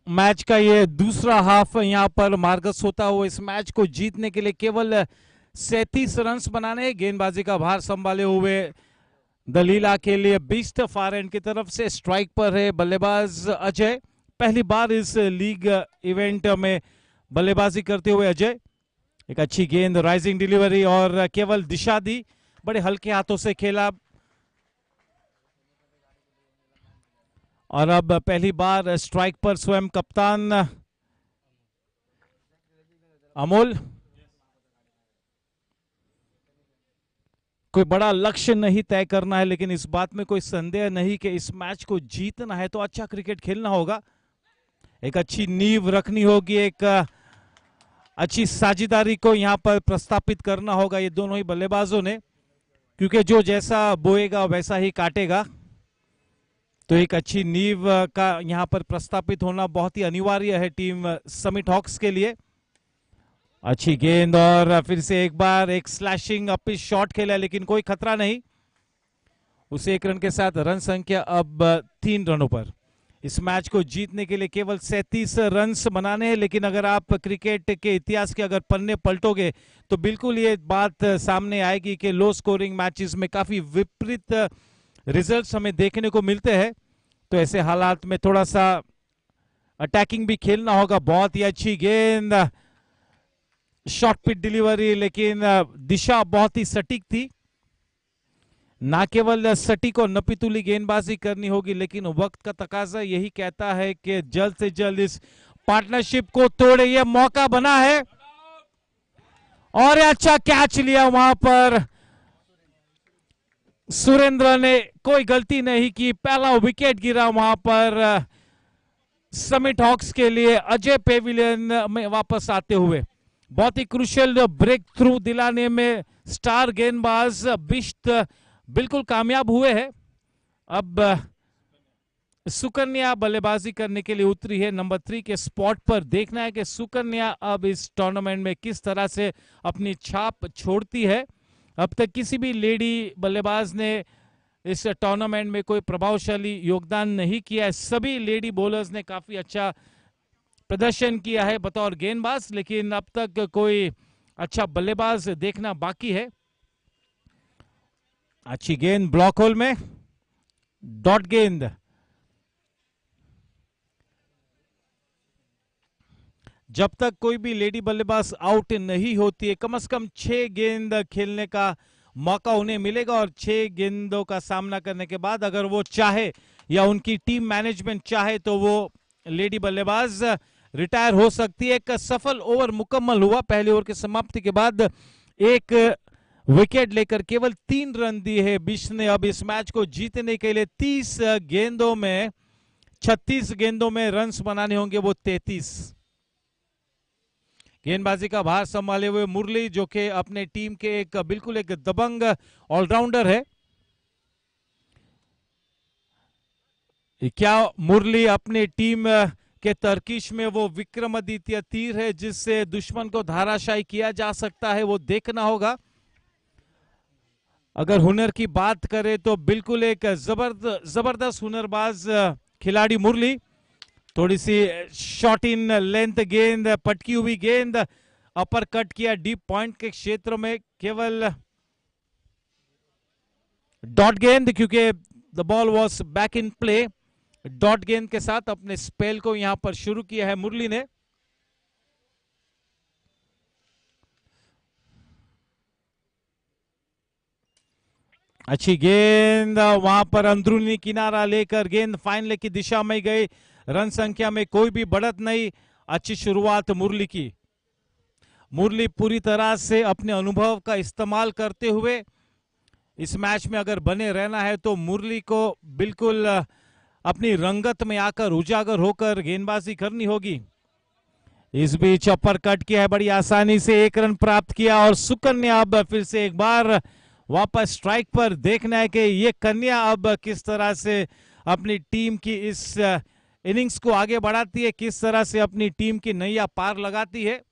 match का ये दूसरा half यहाँ पर Marcus होता हुआ इस मैच को जीतने के लिए केवल 37 रन बनाने, गेंदबाजी का भार संभाले हुए दलीला के लिए बिस्ट फार एंड की तरफ से स्ट्राइक पर है बल्लेबाज अजय। पहली बार इस लीग इवेंट में बल्लेबाजी करते हुए अजय। एक अच्छी गेंद, राइजिंग डिलीवरी और केवल दिशा दी, बड़े हल्के हाथों से खेला। और अब पहली बार स्ट्राइक पर स्वयं कप्तान अमोल। कोई बड़ा लक्ष्य नहीं तय करना है, लेकिन इस बात में कोई संदेह नहीं कि इस मैच को जीतना है तो अच्छा क्रिकेट खेलना होगा। एक अच्छी नींव रखनी होगी, एक अच्छी साझेदारी को यहां पर प्रस्तापित करना होगा ये दोनों ही बल्लेबाजों ने, क्योंकि जो जैसा बोएगा वैसा ही काटेगा। तो एक अच्छी नींव का यहां पर प्रस्तापित होना बहुत ही अनिवार्य है टीम समिट हॉक्स के लिए। अच्छी गेंद और फिर से एक बार एक स्लैशिंग अपिच शॉट खेला, लेकिन कोई खतरा नहीं। उसे 1 रन के साथ रन संख्या अब 3 रनों पर। इस मैच को जीतने के लिए केवल 37 रन बनाने हैं, लेकिन अगर आप क्रिकेट के इतिहास के अगर पन्ने पलटोगे तो बिल्कुल ये बात सामने आएगी कि लो स्कोरिंग मैचेस में काफी विपरीत रिजल्ट्स हमें देखने को मिलते हैं। तो ऐसे हालात में थोड़ा सा अटैकिंग भी खेलना होगा। बहुत ही अच्छी गेंद, शॉर्ट पिच डिलीवरी, लेकिन दिशा बहुत ही सटीक थी। ना केवल सटीक और नपीतुली गेंदबाजी करनी होगी, लेकिन वक्त का तकाजा यही कहता है कि जल्द से जल्द इस पार्टनरशिप को तोड़े। ये मौका बना है और अच्छा कैच लिया वहां पर सुरेंद्र ने, कोई गलती नहीं की। पहला विकेट गिरा वहां पर समिट हॉक्स के लिए अजय पेविलियन में वापस आते हुए। बहुत ही क्रूशियल ब्रेक थ्रू दिलाने में स्टार गेंदबाज बिष्ट बिल्कुल कामयाब हुए हैं। अब सुकन्या बल्लेबाजी करने के लिए उतरी है नंबर 3 के स्पॉट पर। देखना है कि सुकन्या अब इस टूर्नामेंट में किस तरह से अपनी छाप छोड़ती है। अब तक किसी भी लेडी बल्लेबाज ने इस टूर्नामेंट में कोई प्रभावशाली योगदान नहीं किया है। सभी लेडी बॉलर्स ने काफी अच्छा प्रदर्शन किया है बतौर गेंदबाज, लेकिन अब तक कोई अच्छा बल्लेबाज देखना बाकी है। अच्छी गेंद ब्लॉक होल में, डॉट गेंद। जब तक कोई भी लेडी बल्लेबाज आउट नहीं होती है, कम से कम 6 गेंद खेलने का मौका उन्हें मिलेगा। और 6 गेंदों का सामना करने के बाद अगर वो चाहे या उनकी टीम मैनेजमेंट चाहे तो वो लेडी बल्लेबाज रिटायर हो सकती है। एक सफल ओवर मुकम्मल हुआ। पहले ओवर की समाप्ति के बाद एक विकेट लेकर केवल 3 रन दिए हैं बिष्ट ने। अब इस मैच को जीतने के लिए 30 गेंदों में 36 गेंदों में रन्स बनाने होंगे, वो 33। गेंदबाजी का भार संभाले हुए मुरली, जो कि अपने टीम के एक बिल्कुल एक दबंग ऑलराउंडर है। क्या मुरली अपने टीम के तरकीश में वो विक्रमादित्य तीर है जिससे दुश्मन को धाराशायी किया जा सकता है, वो देखना होगा। अगर हुनर की बात करें तो बिल्कुल एक जबरदस्त हुनरबाज खिलाड़ी मुरली। थोड़ी सी शॉट इन लेंथ गेंद, पटकी हुई गेंद, अपर कट किया डीप पॉइंट के क्षेत्र में, केवल डॉट गेंद क्योंकि the ball was back in play. Dot गेंद के साथ अपने स्पेल को यहां पर शुरू किया है मुरली ने। अच्छी गेंद वहां पर अंदरूनी किनारा लेकर गेंद फाइन लेग की दिशा में गई। रन संख्या में कोई भी बढ़त नहीं। अच्छी शुरुआत मुरली की। मुरली पूरी तरह से अपने अनुभव का इस्तेमाल करते हुए इस मैच में अगर बने रहना है तो मुरली को बिल्कुल अपनी रंगत में आकर उजागर होकर गेंदबाजी करनी होगी। इस बीच अपर कट किया है, बड़ी आसानी से 1 रन प्राप्त किया और सुकन्या अब फिर से एक बार वापस स्ट्राइक पर। देखना है कि ये कन्या अब किस तरह से अपनी टीम की इस इनिंग्स को आगे बढ़ाती है, किस तरह से अपनी टीम की नैया पार लगाती है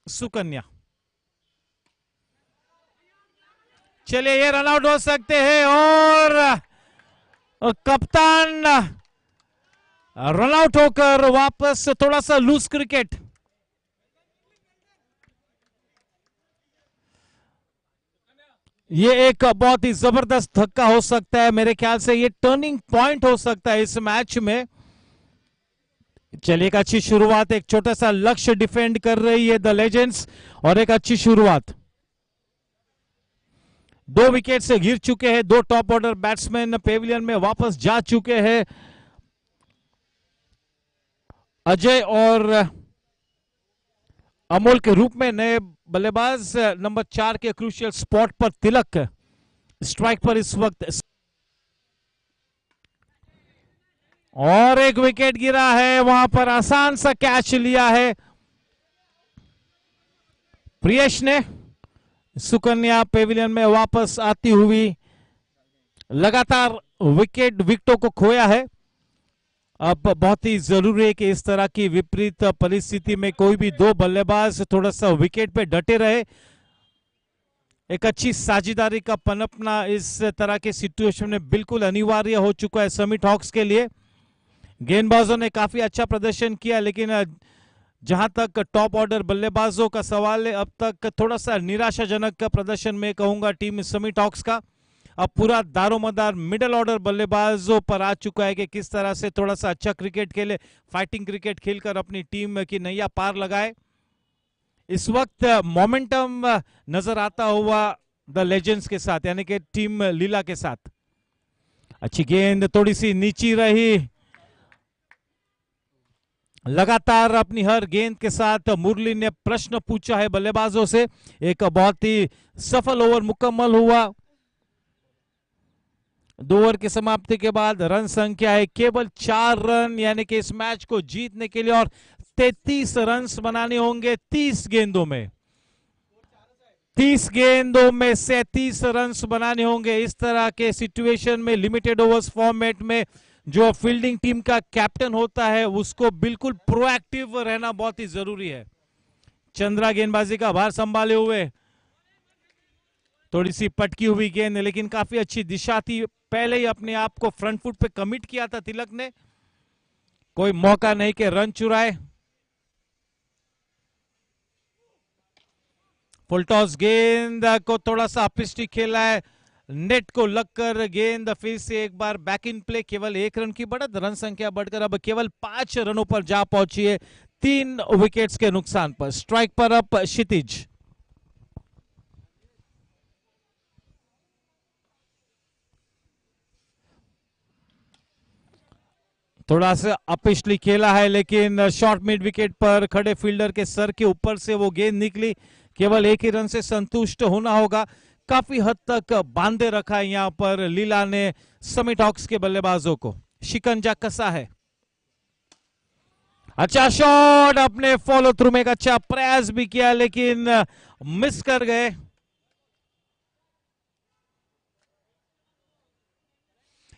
सुकन्या। चलिए ये रन आउट हो सकते हैं और कप्तान रन आउट होकर वापस थोड़ा सा लूज क्रिकेट। ये एक बहुत ही जबरदस्त धक्का हो सकता है, मेरे ख्याल से ये टर्निंग पॉइंट हो सकता है इस मैच में। चलिए एक अच्छी शुरुआत, एक छोटा सा लक्ष्य डिफेंड कर रही है द लेजेंड्स और एक अच्छी शुरुआत। 2 विकेट से गिर चुके हैं, 2 टॉप ऑर्डर बैट्समैन पेविलियन में वापस जा चुके हैं। अजय और अमोल के रूप में नए बल्लेबाज नंबर 4 के क्रूशियल स्पॉट पर तिलक स्ट्राइक पर इस वक्त। और एक विकेट गिरा है, वहां पर आसान सा कैच लिया है प्रियेश ने। सुकन्या पेविलियन में वापस आती हुई लगातार विकेटों को खोया है। अब बहुत ही जरूरी है कि इस तरह की विपरीत परिस्थिति में कोई भी 2 बल्लेबाज थोड़ा सा विकेट पे डटे रहे। एक अच्छी साझेदारी का पनपना इस तरह के सिचुएशन में बिल्कुल अनिवार्य हो चुका है समिट हॉक्स के लिए। गेंदबाजों ने काफी अच्छा प्रदर्शन किया, लेकिन जहां तक टॉप ऑर्डर बल्लेबाजों का सवाल है, अब तक थोड़ा सा निराशाजनक का प्रदर्शन मैं कहूंगा टीम समिट हॉक्स का। अब पूरा दारोमदार मिडिल ऑर्डर बल्लेबाजों पर आ चुका है कि किस तरह से थोड़ा सा अच्छा क्रिकेट खेले, फाइटिंग क्रिकेट खेलकर अपनी टीम की नैया पार लगाए। इस वक्त मोमेंटम नजर आता हुआ द लेजेंड्स के साथ, यानी कि टीम लीला के साथ। अच्छी गेंद थोड़ी सी नीची रही, लगातार अपनी हर गेंद के साथ मुरली ने प्रश्न पूछा है बल्लेबाजों से। एक बहुत ही सफल ओवर मुकम्मल हुआ। 2 ओवर की समाप्ति के बाद रन संख्या है केवल 4 रन, यानी कि इस मैच को जीतने के लिए और 33 रन बनाने होंगे 30 गेंदों में। 30 गेंदों में 37 रन बनाने होंगे। इस तरह के सिचुएशन में लिमिटेड ओवर्स फॉर्मेट में जो फील्डिंग टीम का कैप्टन होता है उसको बिल्कुल प्रोएक्टिव रहना बहुत ही जरूरी है। चंद्रा गेंदबाजी का भार संभाले हुए, थोड़ी सी पटकी हुई गेंद, लेकिन काफी अच्छी दिशा थी। पहले ही अपने आप को फ्रंट फुट पे कमिट किया था तिलक ने, कोई मौका नहीं कि रन चुराए। फुल टॉस गेंद को थोड़ा सा अपिस्टिक खेला है, नेट को लगकर गेंद फिर से एक बार बैक इन प्ले। केवल 1 रन की बढ़त, रन संख्या बढ़कर अब केवल 5 रनों पर जा पहुंची है 3 विकेट्स के नुकसान पर। स्ट्राइक पर अब क्षितिज। थोड़ा सा अपिस्टली खेला है, लेकिन शॉर्ट मिड विकेट पर खड़े फील्डर के सर के ऊपर से वो गेंद निकली। केवल 1 ही रन से संतुष्ट होना होगा। काफी हद तक बांधे रखा है यहां पर लीला ने समिट हॉक्स के बल्लेबाजों को। शिकंजा कसा है। अच्छा शॉट, अपने फॉलो थ्रू में एक अच्छा प्रयास भी किया, लेकिन मिस कर गए।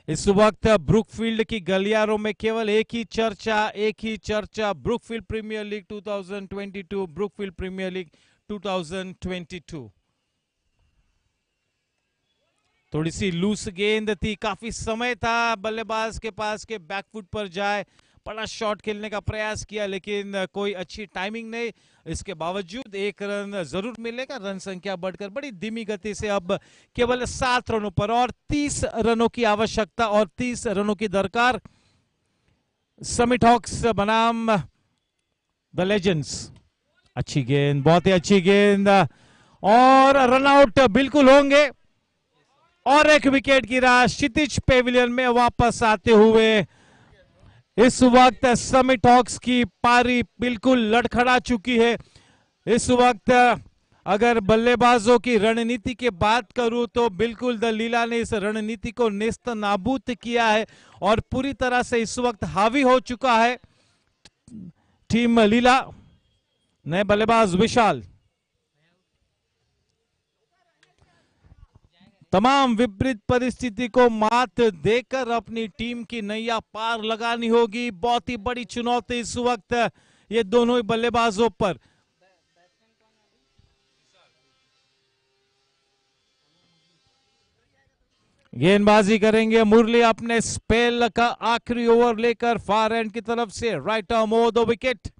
इस वक्त ब्रुकफील्ड की गलियारों में केवल एक ही चर्चा, Brookfield premiere league 2022, Brookfield premiere league 2022। थोड़ी सी लूज गेंद थी, काफी समय था बल्लेबाज के पास के बैकफुट पर जाए, बड़ा शॉट खेलने का प्रयास किया, लेकिन कोई अच्छी टाइमिंग नहीं। इसके बावजूद 1 रन जरूर मिलेगा। रन संख्या बढ़कर बड़ी धीमी गति से अब केवल 7 रनों पर, और 30 रनों की आवश्यकता और 30 रनों की दरकार समिट हॉक्स बनाम द लेजेंड्स। अच्छी गेंद, बहुत ही अच्छी गेंद, और रन आउट बिल्कुल होंगे। और एक विकेट गिरा। क्षितिज पेविलियन में वापस आते हुए इस वक्त समिट हॉक्स की पारी बिल्कुल लड़खड़ा चुकी है। इस वक्त अगर बल्लेबाजों की रणनीति की बात करूं तो बिल्कुल द लीला ने इस रणनीति को नेस्त नाबूद किया है और पूरी तरह से इस वक्त हावी हो चुका है टीम लीला। नए बल्लेबाज विशाल, तमाम विपरीत परिस्थिति को मात देकर अपनी टीम की नैया पार लगानी होगी। बहुत ही बड़ी चुनौती इस वक्त ये दोनों ही बल्लेबाजों पर। गेंदबाजी करेंगे मुरली अपने स्पेल का आखिरी ओवर लेकर फार एंड की तरफ से right arm over the wicket.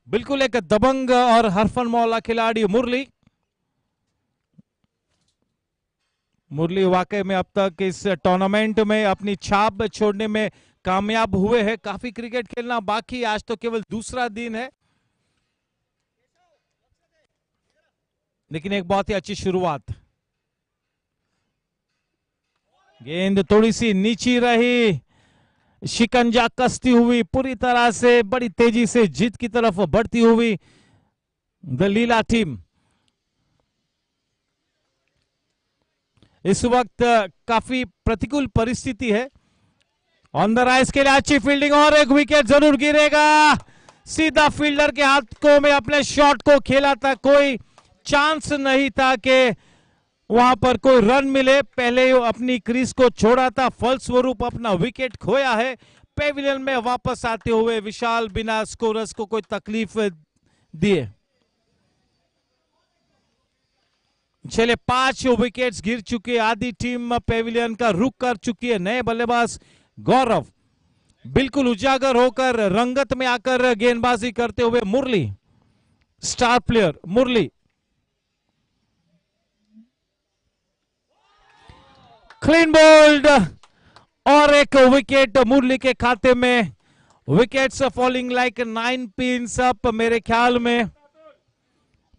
बिल्कुल एक दबंग और हरफन मौला खिलाड़ी मुरली। मुरली वाकई में अब तक इस टूर्नामेंट में अपनी छाप छोड़ने में कामयाब हुए हैं। काफी क्रिकेट खेलना बाकी, आज तो केवल दूसरा दिन है, लेकिन एक बहुत ही अच्छी शुरुआत। गेंद थोड़ी सी नीची रही, शिकंजा कसती हुई पूरी तरह से बड़ी तेजी से जीत की तरफ बढ़ती हुई द लीला टीम। इस वक्त काफी प्रतिकूल परिस्थिति है। ऑन द राइज के लिए अच्छी फील्डिंग और एक विकेट जरूर गिरेगा। सीधा फील्डर के हाथों में अपने शॉट को खेला था, कोई चांस नहीं था कि वहां पर कोई रन मिले। पहले अपनी क्रीज को छोड़ा था, फलस्वरूप अपना विकेट खोया है। पेविलियन में वापस आते हुए विशाल बिना स्कोरर्स को कोई तकलीफ दिए। चले 5 विकेट्स गिर चुके, आधी टीम पेविलियन का रुख कर चुकी है। नए बल्लेबाज गौरव बिल्कुल उजागर होकर रंगत में आकर गेंदबाजी करते हुए मुरली, स्टार प्लेयर मुरली। क्लीन बोल्ड और एक विकेट मुरली के खाते में। Wickets falling like 9 pins up. मेरे ख्याल में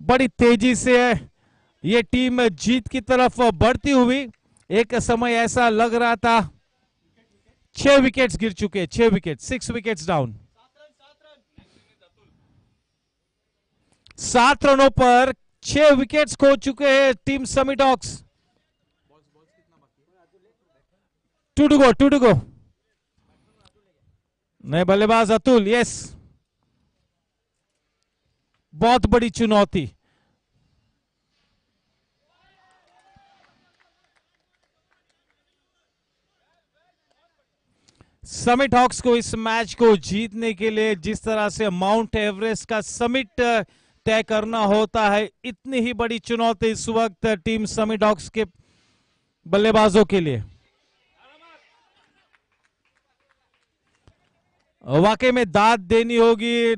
बड़ी तेजी से ये टीम जीत की तरफ बढ़ती हुई। एक समय ऐसा लग रहा था 6 विकेट्स गिर चुके, 6 विकेट, 6 विकेट्स डाउन। 7 रनों पर 6 विकेट्स खो चुके हैं team summit hawks. 2 to go, 2 to go. नए बल्लेबाज अतुल, यस, बहुत बड़ी चुनौती। समिट हॉक्स को इस मैच को जीतने के लिए जिस तरह से माउंट एवरेस्ट का समिट तय करना होता है, इतनी ही बड़ी चुनौती इस वक्त टीम समिट हॉक्स के बल्लेबाजों के लिए। वाकई में दाद देनी होगी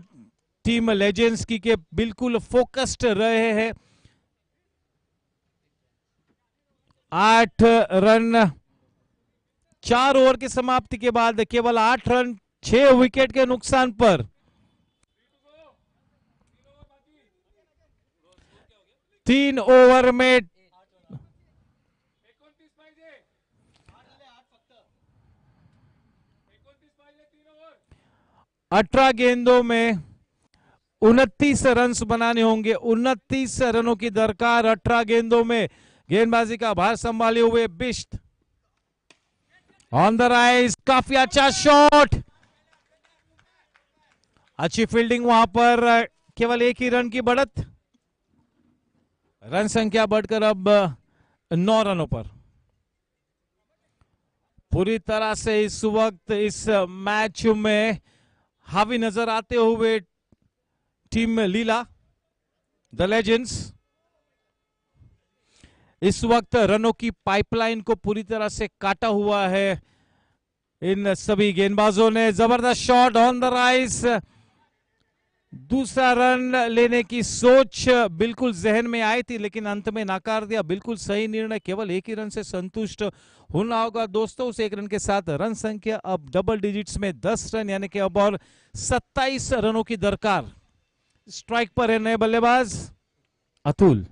टीम लेजेंड्स की के बिल्कुल फोकस्ड रहे हैं। 8 रन 4 ओवर की समाप्ति के बाद केवल 8 रन 6 विकेट के नुकसान पर। तीन ओवर में 18 गेंदों में 29 रन बनाने होंगे। 29 रनों की दरकार 18 गेंदों में। गेंदबाजी का भार संभाले हुए बिष्ट ऑन द राइज, काफी अच्छा शॉट, अच्छी फील्डिंग। वहां पर केवल एक ही रन की बढ़त, रन संख्या बढ़कर अब 9 रनों पर। पूरी तरह से इस वक्त इस मैच में हावी नजर आते हुए टीम लीला द लेजेंड्स। इस वक्त रनों की पाइपलाइन को पूरी तरह से काटा हुआ है इन सभी गेंदबाजों ने। जबरदस्त शॉट ऑन द राइज, दूसरा रन लेने की सोच बिल्कुल जहन में आई थी, लेकिन अंत में नाकार दिया। बिल्कुल सही निर्णय, केवल एक ही रन से संतुष्ट होना होगा दोस्तों। उस एक रन के साथ रन संख्या अब डबल डिजिट्स में 10 रन, यानी कि अब और 27 रनों की दरकार। स्ट्राइक पर है नए बल्लेबाज अतुल।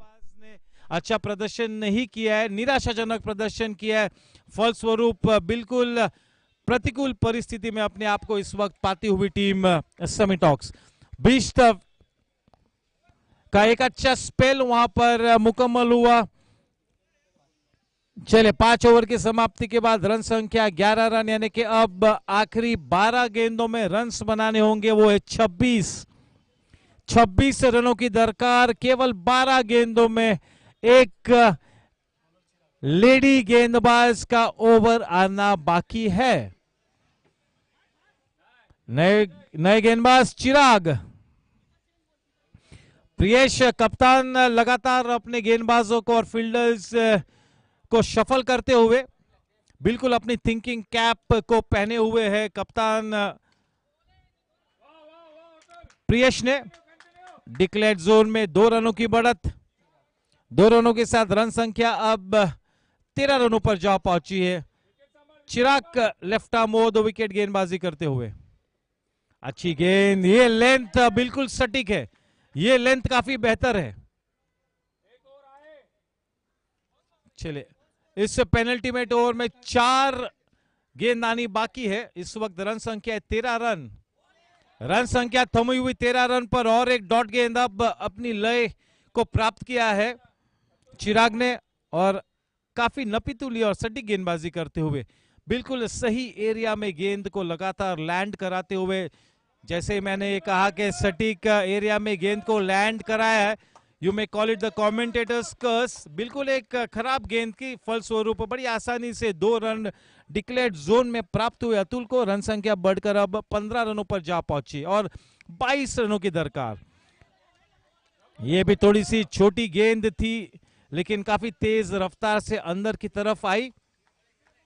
गेंदबाज ने अच्छा प्रदर्शन नहीं किया है, निराशाजनक प्रदर्शन किया है। फलस्वरूप बिल्कुल प्रतिकूल परिस्थिति में अपने आप को इस वक्त पाती हुई टीम समिट हॉक्स। बिष्ट का एक अच्छा स्पेल वहां पर मुकम्मल हुआ। चले 5 ओवर की समाप्ति के बाद रन संख्या 11 रन, यानी कि अब आखिरी 12 गेंदों में रन्स बनाने होंगे, वो है 26 रनों की दरकार। केवल 12 गेंदों में एक लेडी गेंदबाज का ओवर आना बाकी है। नए गेंदबाज चिराग। प्रियेश कप्तान लगातार अपने गेंदबाजों को और फील्डर्स को शफल करते हुए बिल्कुल अपनी थिंकिंग कैप को पहने हुए है कप्तान प्रियेश ने। डिक्लेयर्ड जोन में 2 रनों की बढ़त, 2 रनों के साथ रन संख्या अब 13 रनों पर जा पहुंची है। Chirag left arm over the wicket गेंदबाजी करते हुए। अच्छी गेंद, ये लेंथ बिल्कुल सटीक है, ये लेंथ काफी बेहतर है। चले इस पेनल्टीमेट ओवर में 4 गेंद आनी बाकी है। इस वक्त रन संख्या 13 रन, रन संख्या थमी हुई 13 रन पर, और एक डॉट गेंद अब अपनी लय को प्राप्त किया है चिराग ने, और काफी नपीतुली और सटीक गेंदबाजी करते हुए बिल्कुल सही एरिया में गेंद को लगातार लैंड कराते हुए, जैसे मैंने ये कहा कि सटीक एरिया में गेंद को लैंड कराया है, you may call it the commentators curse. बिल्कुल एक खराब गेंद की फलस्वरूप बड़ी आसानी से 2 रन डिक्लेयर्ड जोन में प्राप्त हुए अतुल को। रन संख्या बढ़कर अब 15 रनों पर जा पहुंची और 22 रनों की दरकार। ये भी थोड़ी सी छोटी गेंद थी, लेकिन काफी तेज रफ्तार से अंदर की तरफ आई।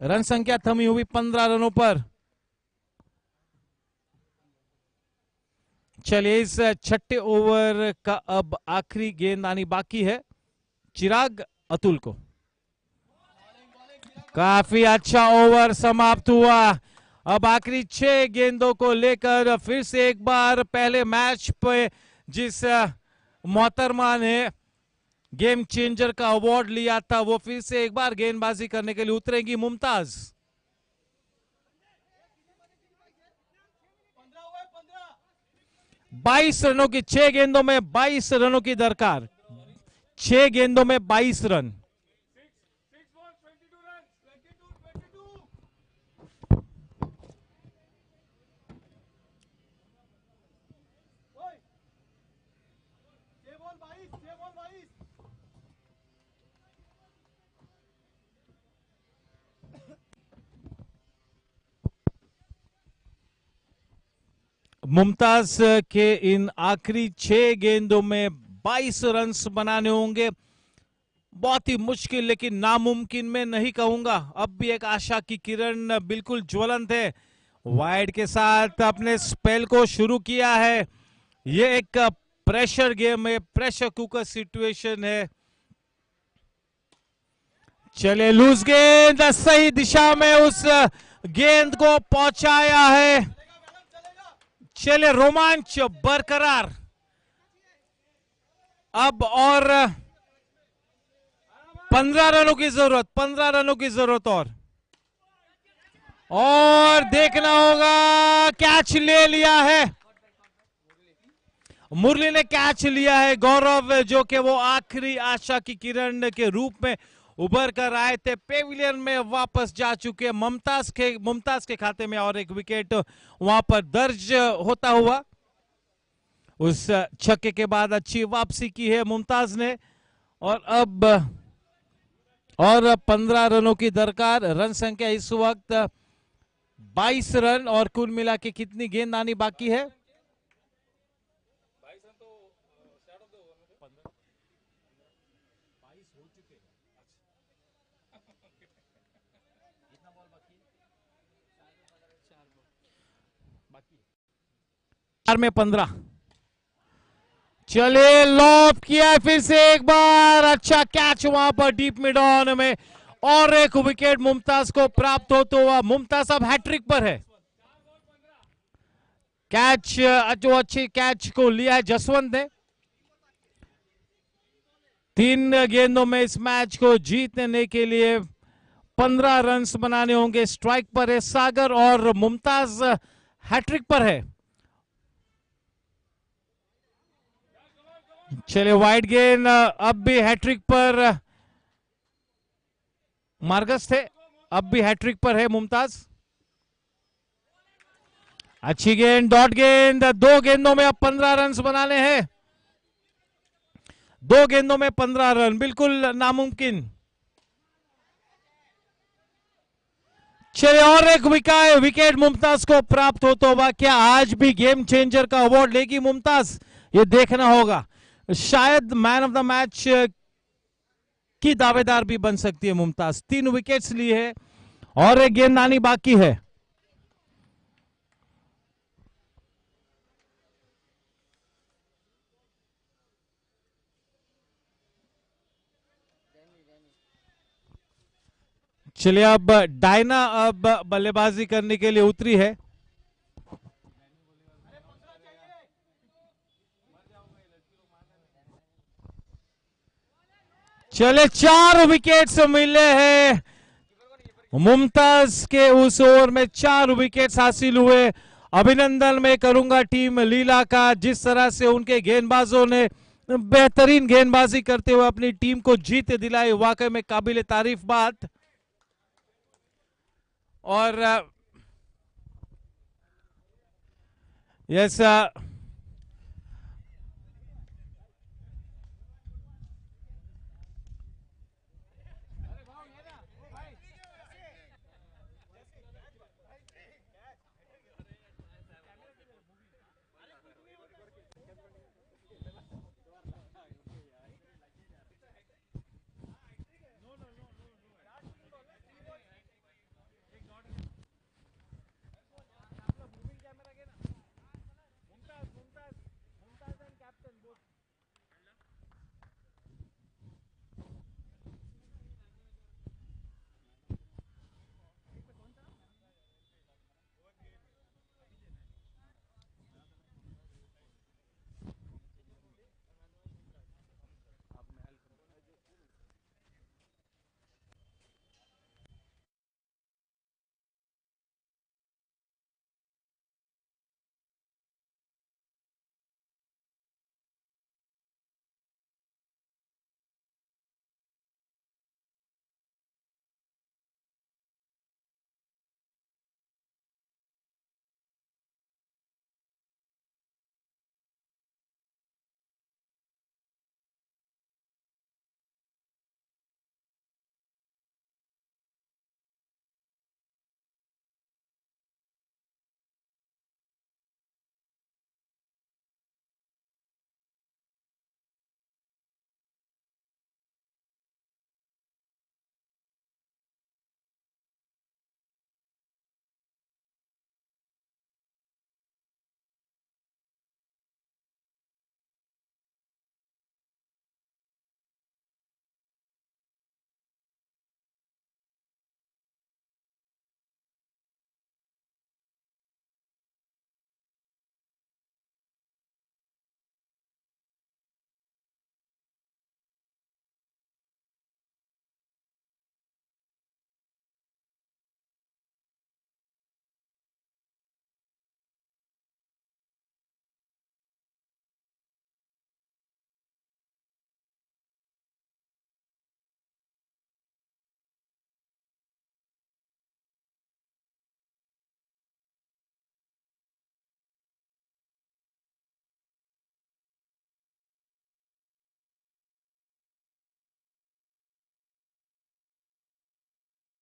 रन संख्या थमी हुई 15 रनों पर। चलिए इस 6ठे ओवर का अब आखिरी गेंद आनी बाकी है चिराग अतुल को। काफी अच्छा ओवर समाप्त हुआ। अब आखिरी 6 गेंदों को लेकर फिर से एक बार पहले मैच पे जिस मोहतरमा ने गेम चेंजर का अवार्ड लिया था, वो फिर से एक बार गेंदबाजी करने के लिए उतरेंगी मुमताज। 22 रनों की 6 गेंदों में 22 रनों की दरकार। 6 गेंदों में 22 रन। मुमताज के इन आखिरी 6 गेंदों में 22 रन बनाने होंगे। बहुत ही मुश्किल लेकिन नामुमकिन में नहीं कहूंगा। अब भी एक आशा की किरण बिल्कुल ज्वलंत है। वाइड के साथ अपने स्पेल को शुरू किया है। ये एक प्रेशर गेम है, प्रेशर कुकर सिचुएशन है। चले लूज गेंद, सही दिशा में उस गेंद को पहुंचाया है। चले रोमांच बरकरार। अब और 15 रनों की जरूरत, 15 रनों की जरूरत और देखना होगा। कैच ले लिया है मुरली ने, कैच लिया है गौरव, जो कि वो आखिरी आशा की किरण के रूप में उभर कर आए थे, पेविलियन में वापस जा चुके। मुमताज के खाते में और एक विकेट वहां पर दर्ज होता हुआ। उस छक्के के बाद अच्छी वापसी की है मुमताज ने, और अब और 15 रनों की दरकार। रन संख्या इस वक्त 22 रन, और कुल मिला के कितनी गेंद आनी बाकी है? 4 में 15। चले लॉब किया फिर से एक बार, अच्छा कैच वहां पर डीप मिड ऑन में, और एक विकेट मुमताज को प्राप्त होता हुआ। मुमताज अब हैट्रिक पर है। कैच, जो अच्छी कैच को लिया है जसवंत ने। 3 गेंदों में इस मैच को जीतने के लिए 15 रन्स बनाने होंगे। स्ट्राइक पर है सागर और मुमताज हैट्रिक पर है। चले वाइड गेंद, अब भी हैट्रिक पर मार्गस थे, अब भी हैट्रिक पर है मुमताज। अच्छी गेंद, डॉट गेंद। 2 गेंदों में अब 15 रन्स बनाने हैं। 2 गेंदों में 15 रन, बिल्कुल नामुमकिन। चले और एक विकेट मुमताज को प्राप्त हो तो क्या आज भी गेम चेंजर का अवार्ड लेगी मुमताज? ये देखना होगा। शायद मैन ऑफ द मैच की दावेदार भी बन सकती है मुमताज। 3 विकेट्स लिए है और एक गेंद आनी बाकी है। चलिए अब डायना अब बल्लेबाजी करने के लिए उतरी है। चले 4 विकेट्स मिले हैं मुमताज के। उस ओवर में 4 विकेट्स हासिल हुए। अभिनंदन मैं करूंगा टीम लीला का, जिस तरह से उनके गेंदबाजों ने बेहतरीन गेंदबाजी करते हुए अपनी टीम को जीत दिलाई। वाकई में काबिल तारीफ बात। और yes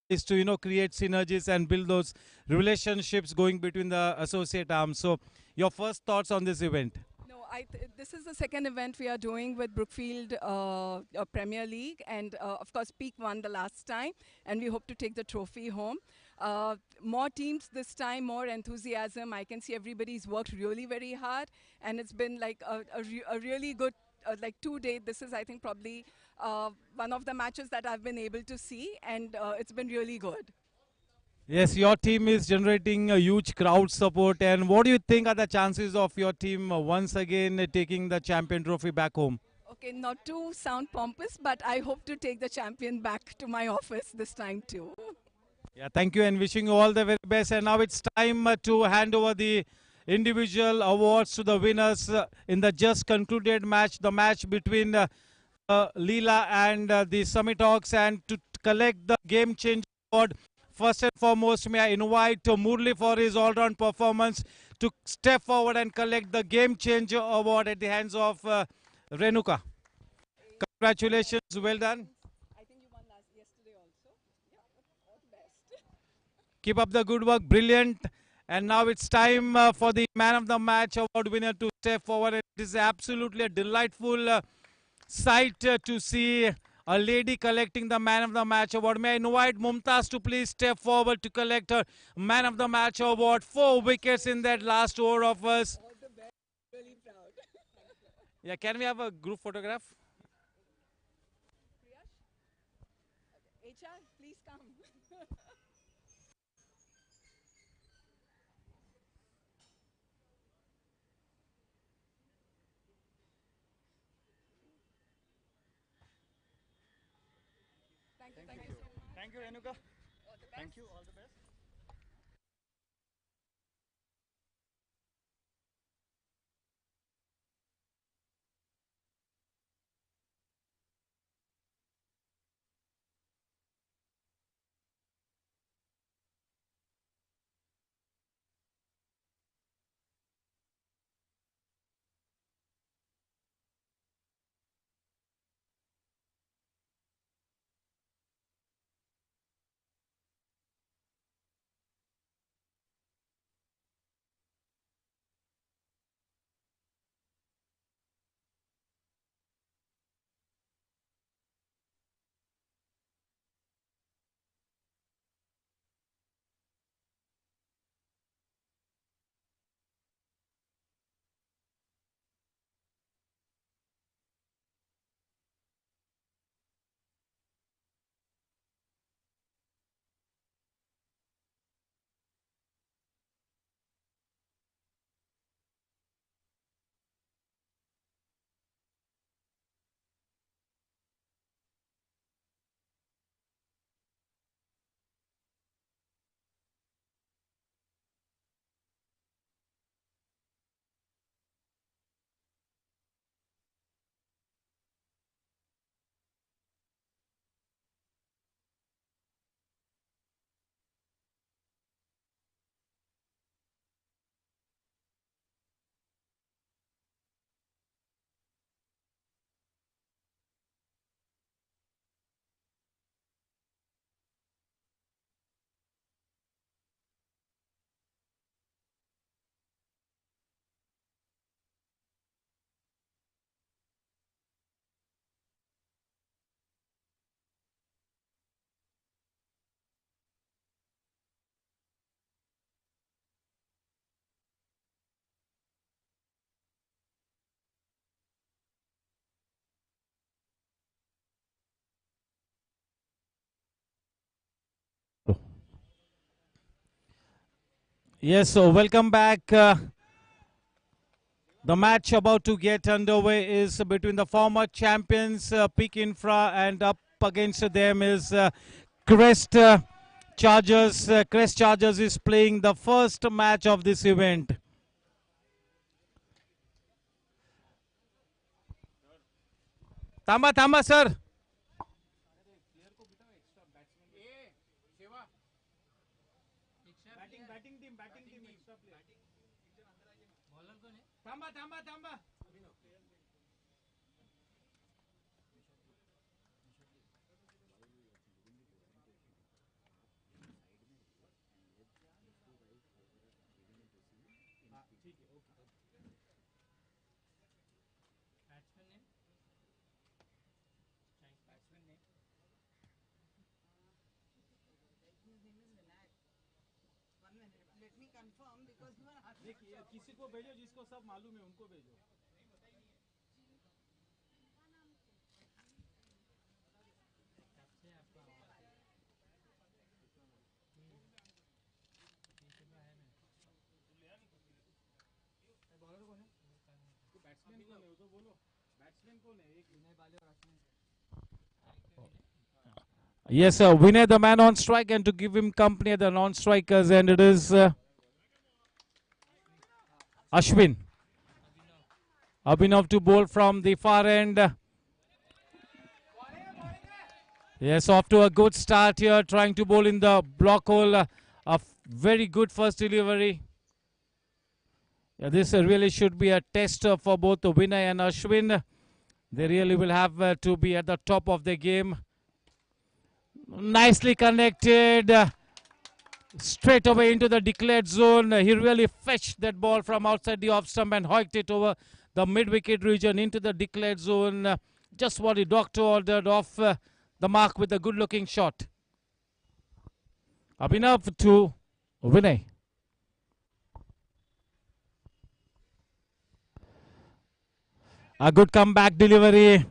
is to create synergies and build those relationships going between the associate arms. So your first thoughts on this event? No, this is the second event we are doing with Brookfield Premier League, and of course Peak won the last time, and we hope to take the trophy home. More teams this time, more enthusiasm. I can see everybody's worked really very hard, and it's been like a really good like 2 days. This is, I think, probably one of the matches that I've been able to see, and it's been really good. Yes, your team is generating a huge crowd support. And what do you think are the chances of your team once again taking the champion trophy back home? Okay, not to sound pompous, but I hope to take the champion back to my office this time too. Yeah, thank you and wishing you all the very best. And now it's time to hand over the individual awards to the winners in the just concluded match, the match between Leela and the Summit Hawks. And to collect the game changer award, first and foremost, may I invite Murli for his all-round performance to step forward and collect the game changer award at the hands of Renuka. Congratulations, well done. I think you won yesterday also. Yeah, all the best. Keep up the good work, brilliant. And now it's time for the Man of the Match award winner to step forward. It is absolutely a delightful sight to see a lady collecting the Man of the Match award. May I invite Mumtaz to please step forward to collect her Man of the Match award. 4 wickets in that last over of us. All the best. Really proud. Yeah, can we have a group photograph? Priyash? HR, please come. Thank you. Thank you so much. Thank you, Renuka. All the best. Thank you. All the best. Yes, so welcome back. The match about to get underway is between the former champions Peak Infra, and up against them is Crest Chargers. Crest Chargers is playing the first match of this event. Tamba, Tamba, sir. Tamba, Tamba, Tamba. किसी को भेजो जिसको सब मालूम है उनको भेजो. Batsman कौन है वो तो बोलो. Batsman Yes, Vinay, the man on strike, and to give him company at the non-strikers, and it is Ashwin. Abhinav to bowl from the far end. Yes, off to a good start here, trying to bowl in the block hole. A very good first delivery. Yeah, this really should be a test for both Vinay and Ashwin. They really will have to be at the top of the game. Nicely connected. Straight away into the declared zone. He really fetched that ball from outside the off stump and hoiked it over the mid-wicket region into the declared zone. Just what the doctor ordered, off the mark with a good-looking shot. Abhinav to Vinay. A good comeback delivery.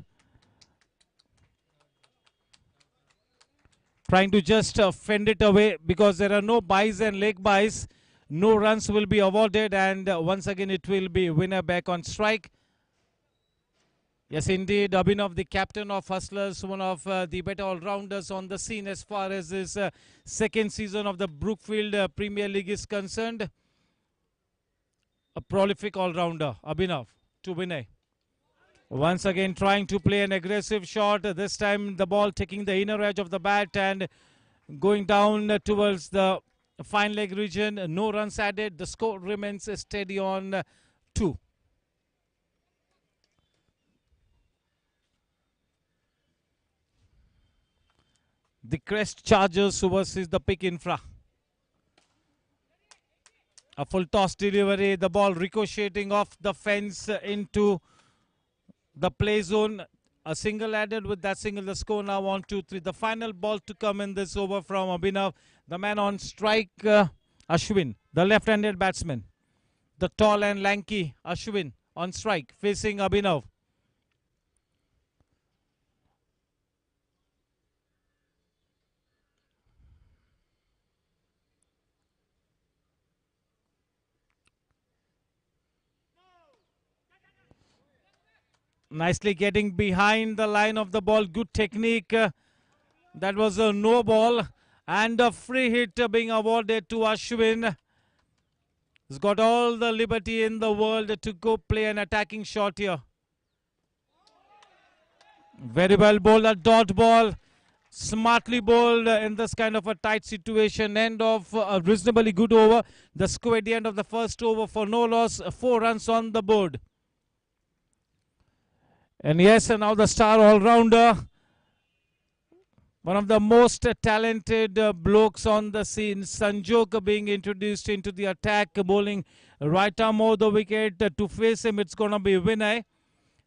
Trying to just fend it away because there are no byes and leg byes. No runs will be awarded, and once again it will be winner back on strike. Yes, indeed, Abhinav, the captain of Hustlers, one of the better all-rounders on the scene as far as his second season of the Brookfield Premier League is concerned. A prolific all-rounder, Abhinav, to Vinay. Once again trying to play an aggressive shot. This time the ball taking the inner edge of the bat and going down towards the fine leg region. No runs added. The score remains steady on 2. The Crest Chargers versus the Pick Infra. A full toss delivery. The ball ricocheting off the fence into the play zone. A single added. With that single, the score now on 2-3. The final ball to come in this over from Abhinav. The man on strike, Ashwin, the left-handed batsman. The tall and lanky Ashwin on strike, facing Abhinav. Nicely getting behind the line of the ball. Good technique. That was a no ball. And a free hit being awarded to Ashwin. He's got all the liberty in the world to go play an attacking shot here. Very well bowled, a dot ball. Smartly bowled in this kind of a tight situation. End of a reasonably good over. The score at the end of the first over for no loss. 4 runs on the board. And yes, and now the star all-rounder. One of the most talented blokes on the scene. Sanjok being introduced into the attack. Bowling right arm over the wicket. To face him, it's going to be Vinay.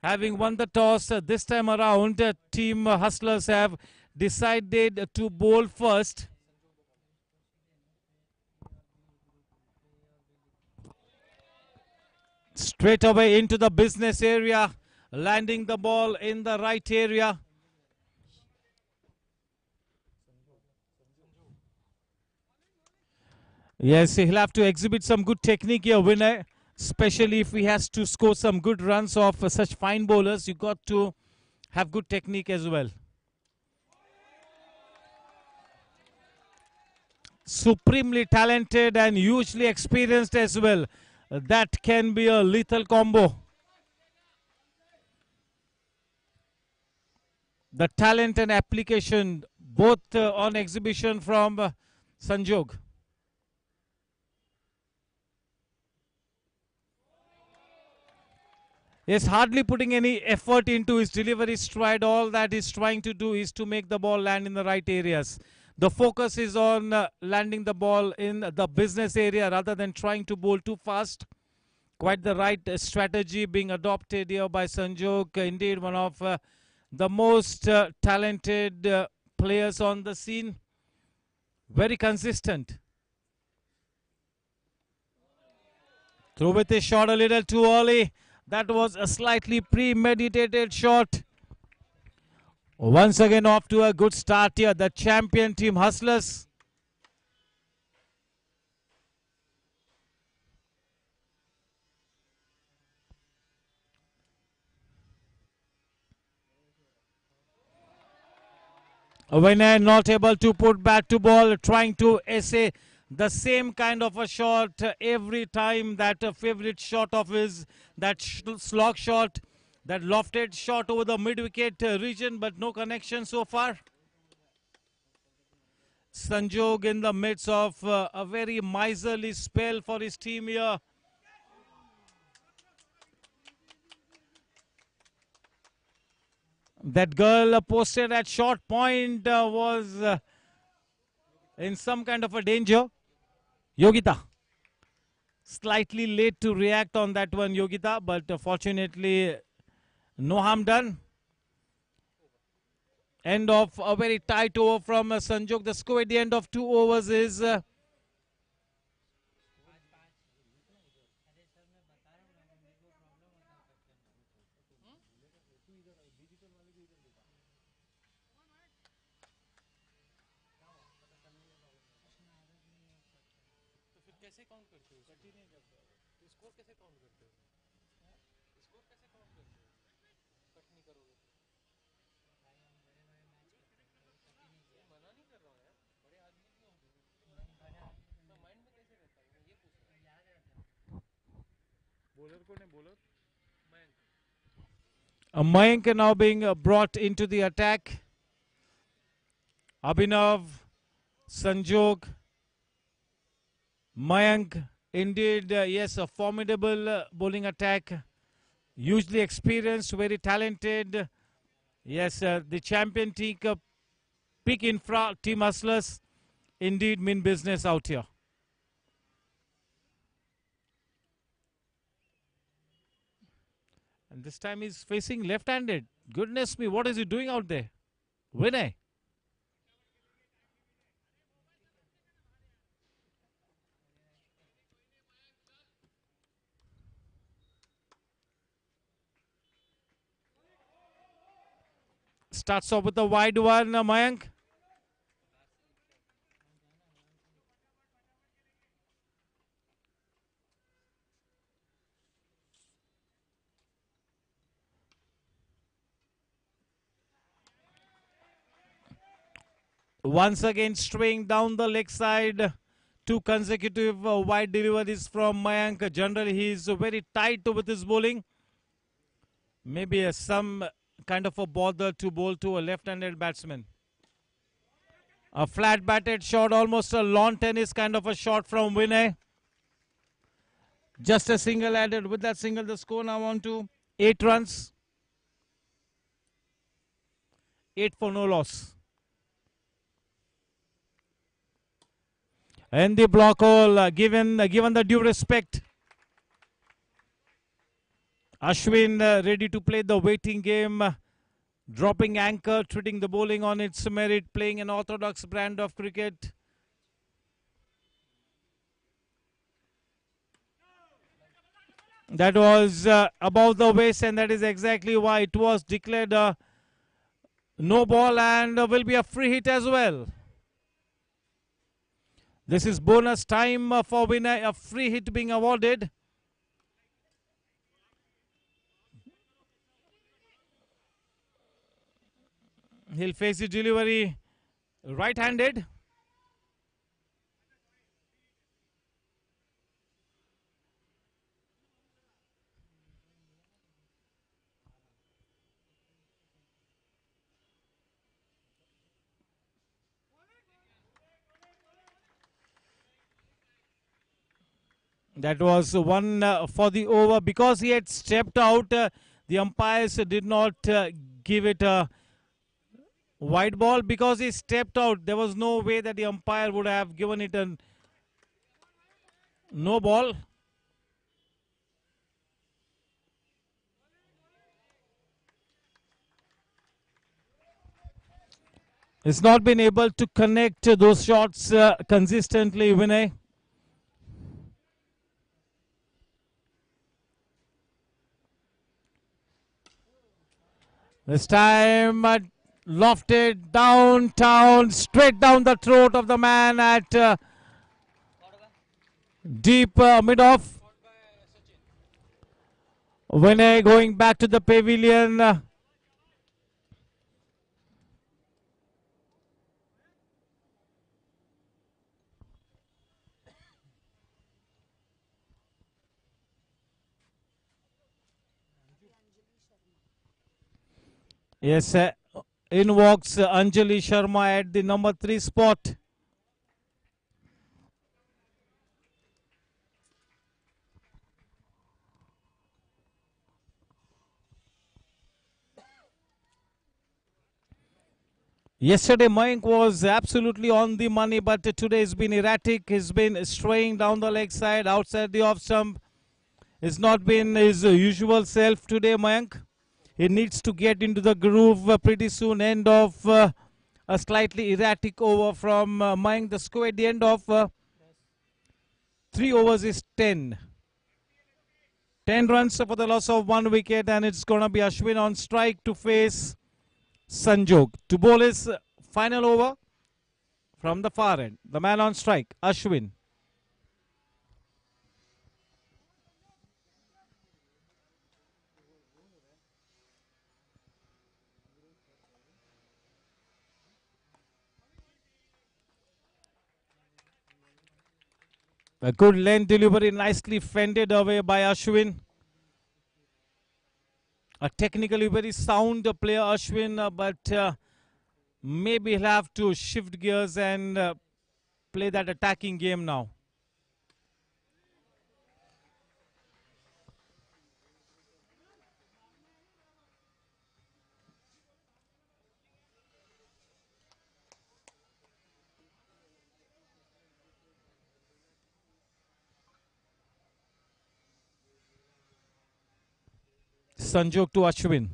Having won the toss this time around, Team Hustlers have decided to bowl first. Straight away into the business area. Landing the ball in the right area. Yes, he'll have to exhibit some good technique here, Vinay. Especially if he has to score some good runs off such fine bowlers. You got to have good technique as well. Supremely talented and hugely experienced as well. That can be a lethal combo. The talent and application both on exhibition from Sanjog. He's hardly putting any effort into his delivery stride. All that he's trying to do is to make the ball land in the right areas. The focus is on landing the ball in the business area rather than trying to bowl too fast. Quite the right strategy being adopted here by Sanjog. Indeed, one of the most talented players on the scene. Very consistent. Through with a shot a little too early. That was a slightly premeditated shot. Once again off to a good start here. The champion Team Hustlers. Vinay not able to put back to ball, trying to essay the same kind of a shot every time. That favorite shot of his, that slog shot, that lofted shot over the mid-wicket region, but no connection so far. Sanjog in the midst of a very miserly spell for his team here. That girl posted at short point was in some kind of a danger. Yogita. Slightly late to react on that one, Yogita, but fortunately, no harm done. End of a very tight over from Sanjog. The score at the end of 2 overs is Mayank now being brought into the attack. Abhinav, Sanjog, Mayank, indeed, yes, a formidable bowling attack. Hugely experienced, very talented. Yes, the champion team, peak infra, team hustlers, indeed mean business out here. And this time he's facing left-handed. Goodness me, what is he doing out there? Vinay. Starts off with a wide one, Mayank. Once again straying down the leg side. 2 consecutive wide deliveries from Mayank. Generally, he is very tight with his bowling. Maybe some kind of a bother to bowl to a left-handed batsman. A flat-batted shot, almost a lawn tennis kind of a shot from Vinay. Just a single added. With that single, the score now on to 8 runs. 8 for no loss. And the block hole, given the due respect. Ashwin ready to play the waiting game. Dropping anchor, treating the bowling on its merit, playing an orthodox brand of cricket. That was above the waist, and that is exactly why it was declared no ball, and will be a free hit as well. This is bonus time for Vinay, a free hit being awarded. He'll face the delivery right-handed. That was one for the over. Because he had stepped out, the umpires did not give it a wide ball. Because he stepped out, there was no way that the umpire would have given it a no ball. He's not been able to connect those shots consistently, Vinay. This time lofted downtown, straight down the throat of the man at deep mid-off. Vinay going back to the pavilion. Yes, in walks Anjali Sharma at the number 3 spot. Yesterday, Mayank was absolutely on the money, but today he's been erratic. He's been straying down the leg side, outside the off stump. It's not been his usual self today, Mayank. He needs to get into the groove pretty soon. End of a slightly erratic over from Mayank. The score at the end of 3 overs is 10. 10 runs for the loss of 1 wicket, and it's going to be Ashwin on strike to face Sanjog. To bowl his final over from the far end. The man on strike, Ashwin. A good length delivery, nicely fended away by Ashwin. A technically very sound player, Ashwin, but maybe he'll have to shift gears and play that attacking game now. Sanjog to Ashwin.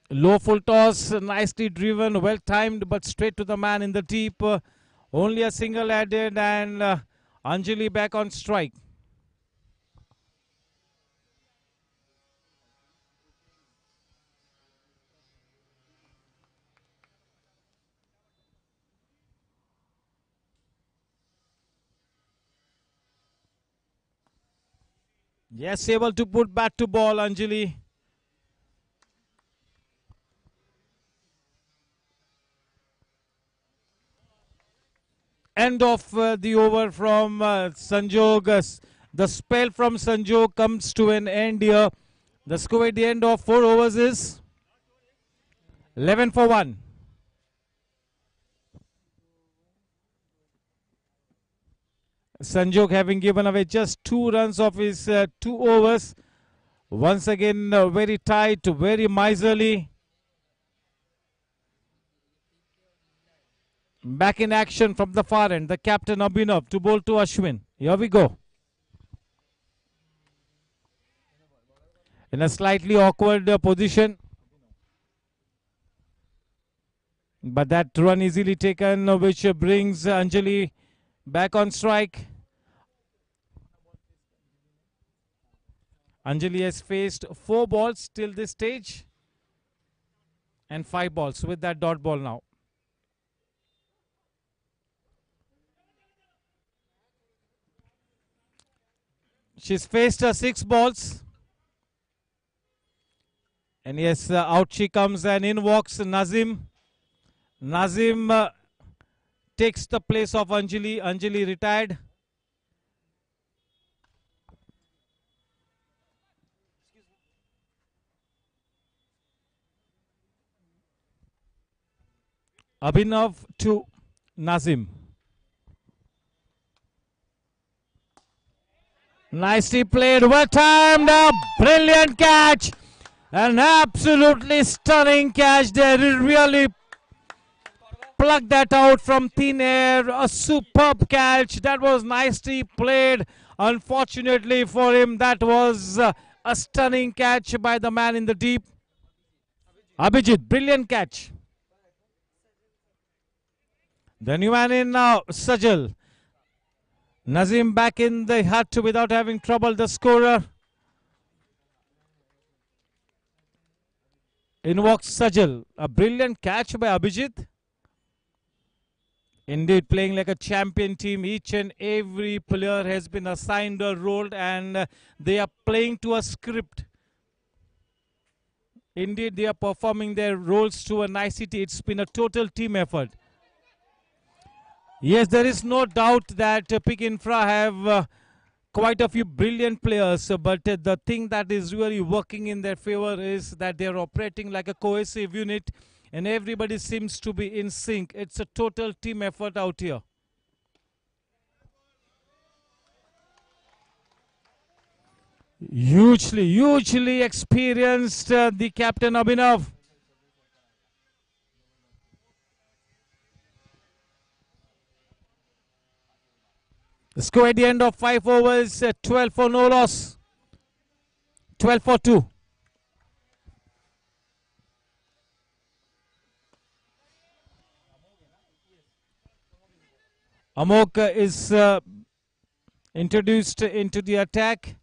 Low full toss, nicely driven, well timed, but straight to the man in the deep. Only a single added, and Anjali back on strike. Yes, able to put bat to ball, Anjali. End of the over from Sanjog. The spell from Sanjog comes to an end here. The score at the end of 4 overs is 11 for 1. Sanjog having given away just 2 runs of his 2 overs. Once again, very tight, very miserly. Back in action from the far end, the captain Abhinav to bowl to Ashwin. Here we go. In a slightly awkward position. But that run easily taken, which brings Anjali back on strike. Anjali has faced 4 balls till this stage. And 5 balls with that dot ball now. She's faced 6 balls. And yes, out she comes and in walks Nazim. Nazim takes the place of Anjali. Anjali retired. Abhinav to Nazim. Nicely played, well timed, a brilliant catch. An absolutely stunning catch there. He really plucked that out from thin air. A superb catch. That was nicely played. Unfortunately for him, that was a stunning catch by the man in the deep. Abhijit, brilliant catch. The new man in now, Sajal. Nazim back in the hut without having trouble, the scorer. In walks Sajal. A brilliant catch by Abhijit. Indeed, playing like a champion team. Each and every player has been assigned a role and they are playing to a script. Indeed, they are performing their roles to a nicety. It's been a total team effort. Yes, there is no doubt that Pick Infra have quite a few brilliant players, but the thing that is really working in their favor is that they're operating like a cohesive unit and everybody seems to be in sync. It's a total team effort out here. Hugely experienced, the captain Abhinav. The score at the end of 5 overs, 12 for no loss, 12 for 2. Amok is introduced into the attack.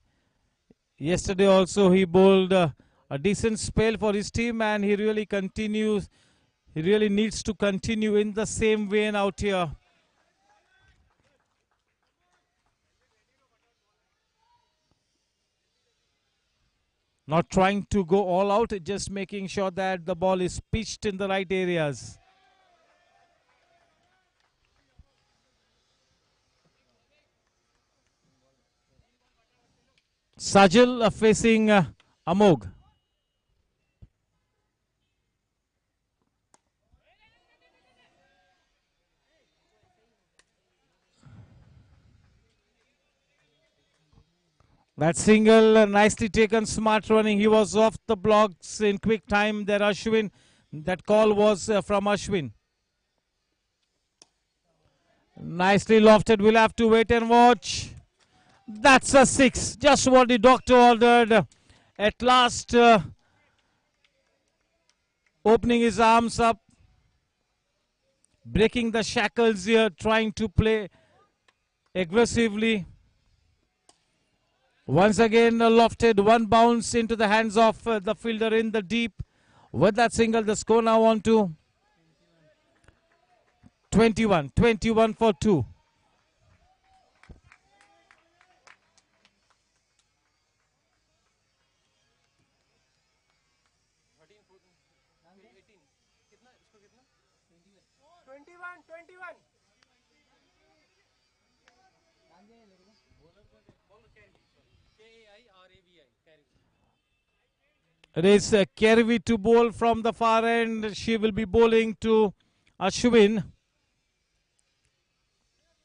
Yesterday also he bowled a decent spell for his team and he really continues. He really needs to continue in the same vein out here. Not trying to go all out, just making sure that the ball is pitched in the right areas. Sajil facing Amog. That single nicely taken, smart running. He was off the blocks in quick time there, Ashwin. That call was from Ashwin. Nicely lofted. We'll have to wait and watch. That's a 6. Just what the doctor ordered. At last, opening his arms up. Breaking the shackles here. Trying to play aggressively. Once again lofted, one bounce into the hands of the fielder in the deep. With that single, the score now on to 21 for 2. It is Kervi to bowl from the far end. She will be bowling to Ashwin.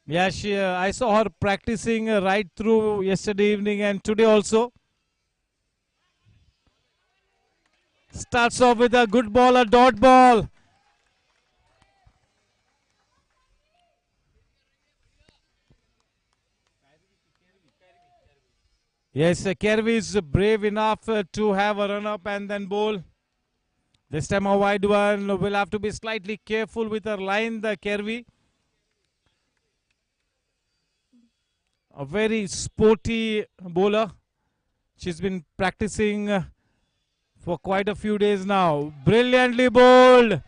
Yeah, I saw her practicing right through yesterday evening and today also. Starts off with a good ball, a dot ball. Yes, Kervi is brave enough to have a run up and then bowl. This time a wide one. Will have to be slightly careful with her line, the Kervi. A very sporty bowler. She's been practicing for quite a few days now. Brilliantly bowled.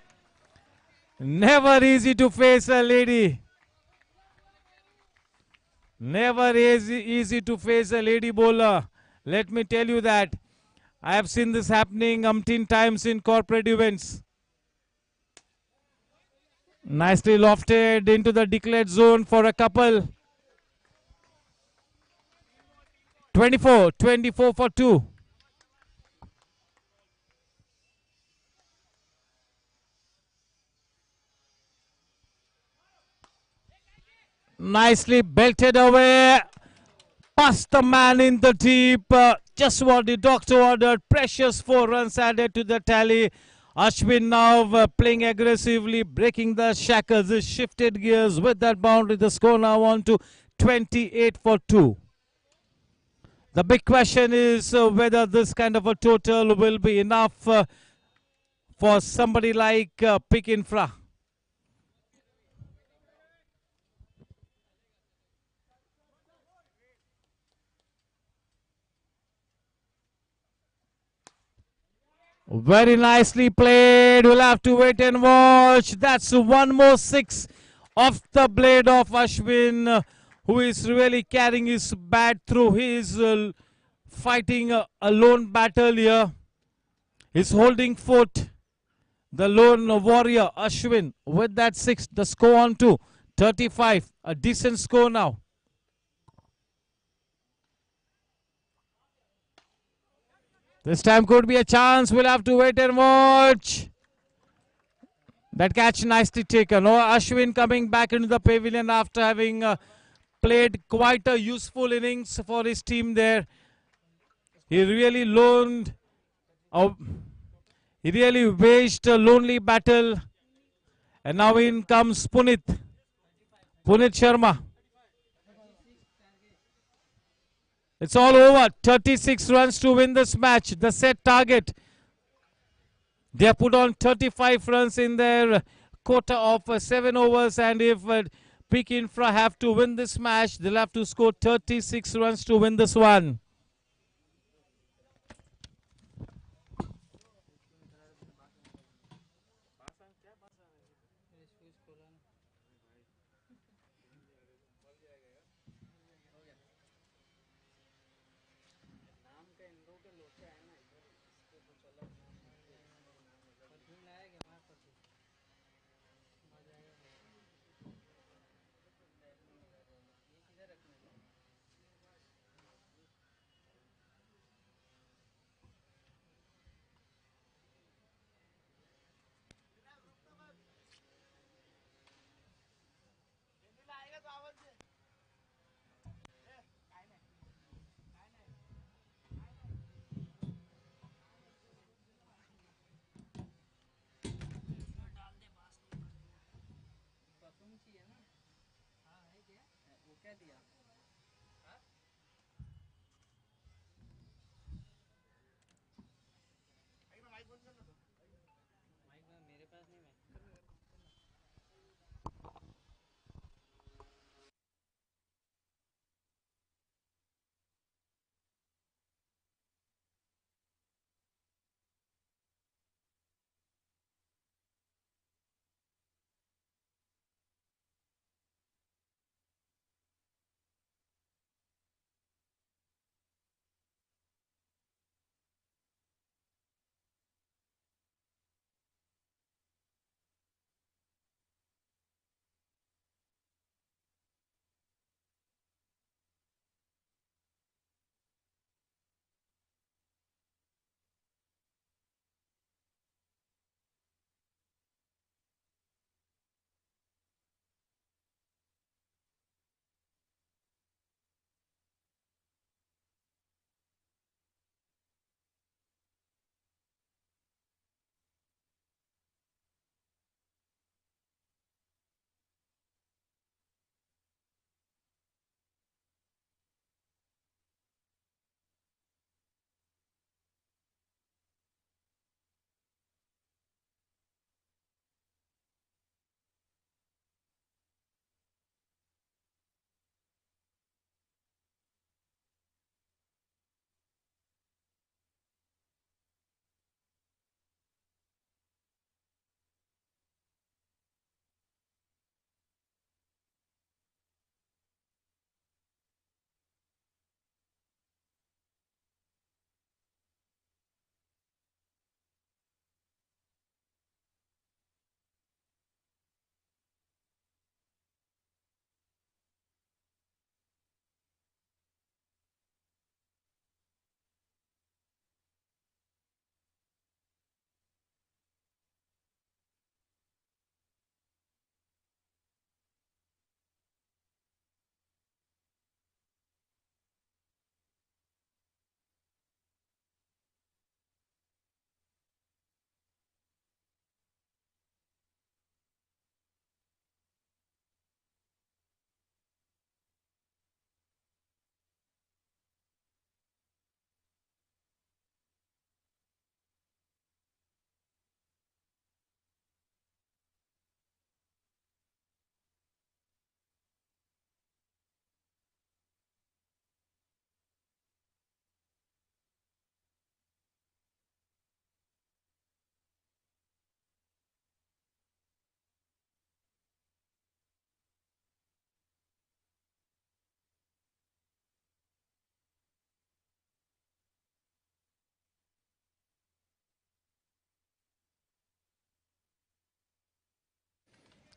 Never easy to face a lady. Never easy to face a lady bowler. Let me tell you that. I have seen this happening umpteen times in corporate events. Nicely lofted into the declared zone for a couple. 24 for 2. Nicely belted away. Past the man in the deep. Just what the doctor ordered. Precious 4 runs added to the tally. Ashwin now playing aggressively, breaking the shackles. He shifted gears with that boundary. The score now on to 28 for 2. The big question is whether this kind of a total will be enough for somebody like Pick Infra. Very nicely played. We'll have to wait and watch. That's one more 6 off the blade of Ashwin, who is really carrying his bat through. He is fighting a lone battle here. He's holding fort. The lone warrior, Ashwin, with that 6. The score on to 35. A decent score now. This time could be a chance. We'll have to wait and watch. That catch nicely taken. Oh, Ashwin coming back into the pavilion after having played quite a useful innings for his team there. He really loaned, uh, he really waged a lonely battle. And now in comes Punit Sharma. It's all over. 36 runs to win this match. The set target. They have put on 35 runs in their quota of 7 overs, and if Peak Infra have to win this match, they'll have to score 36 runs to win this one.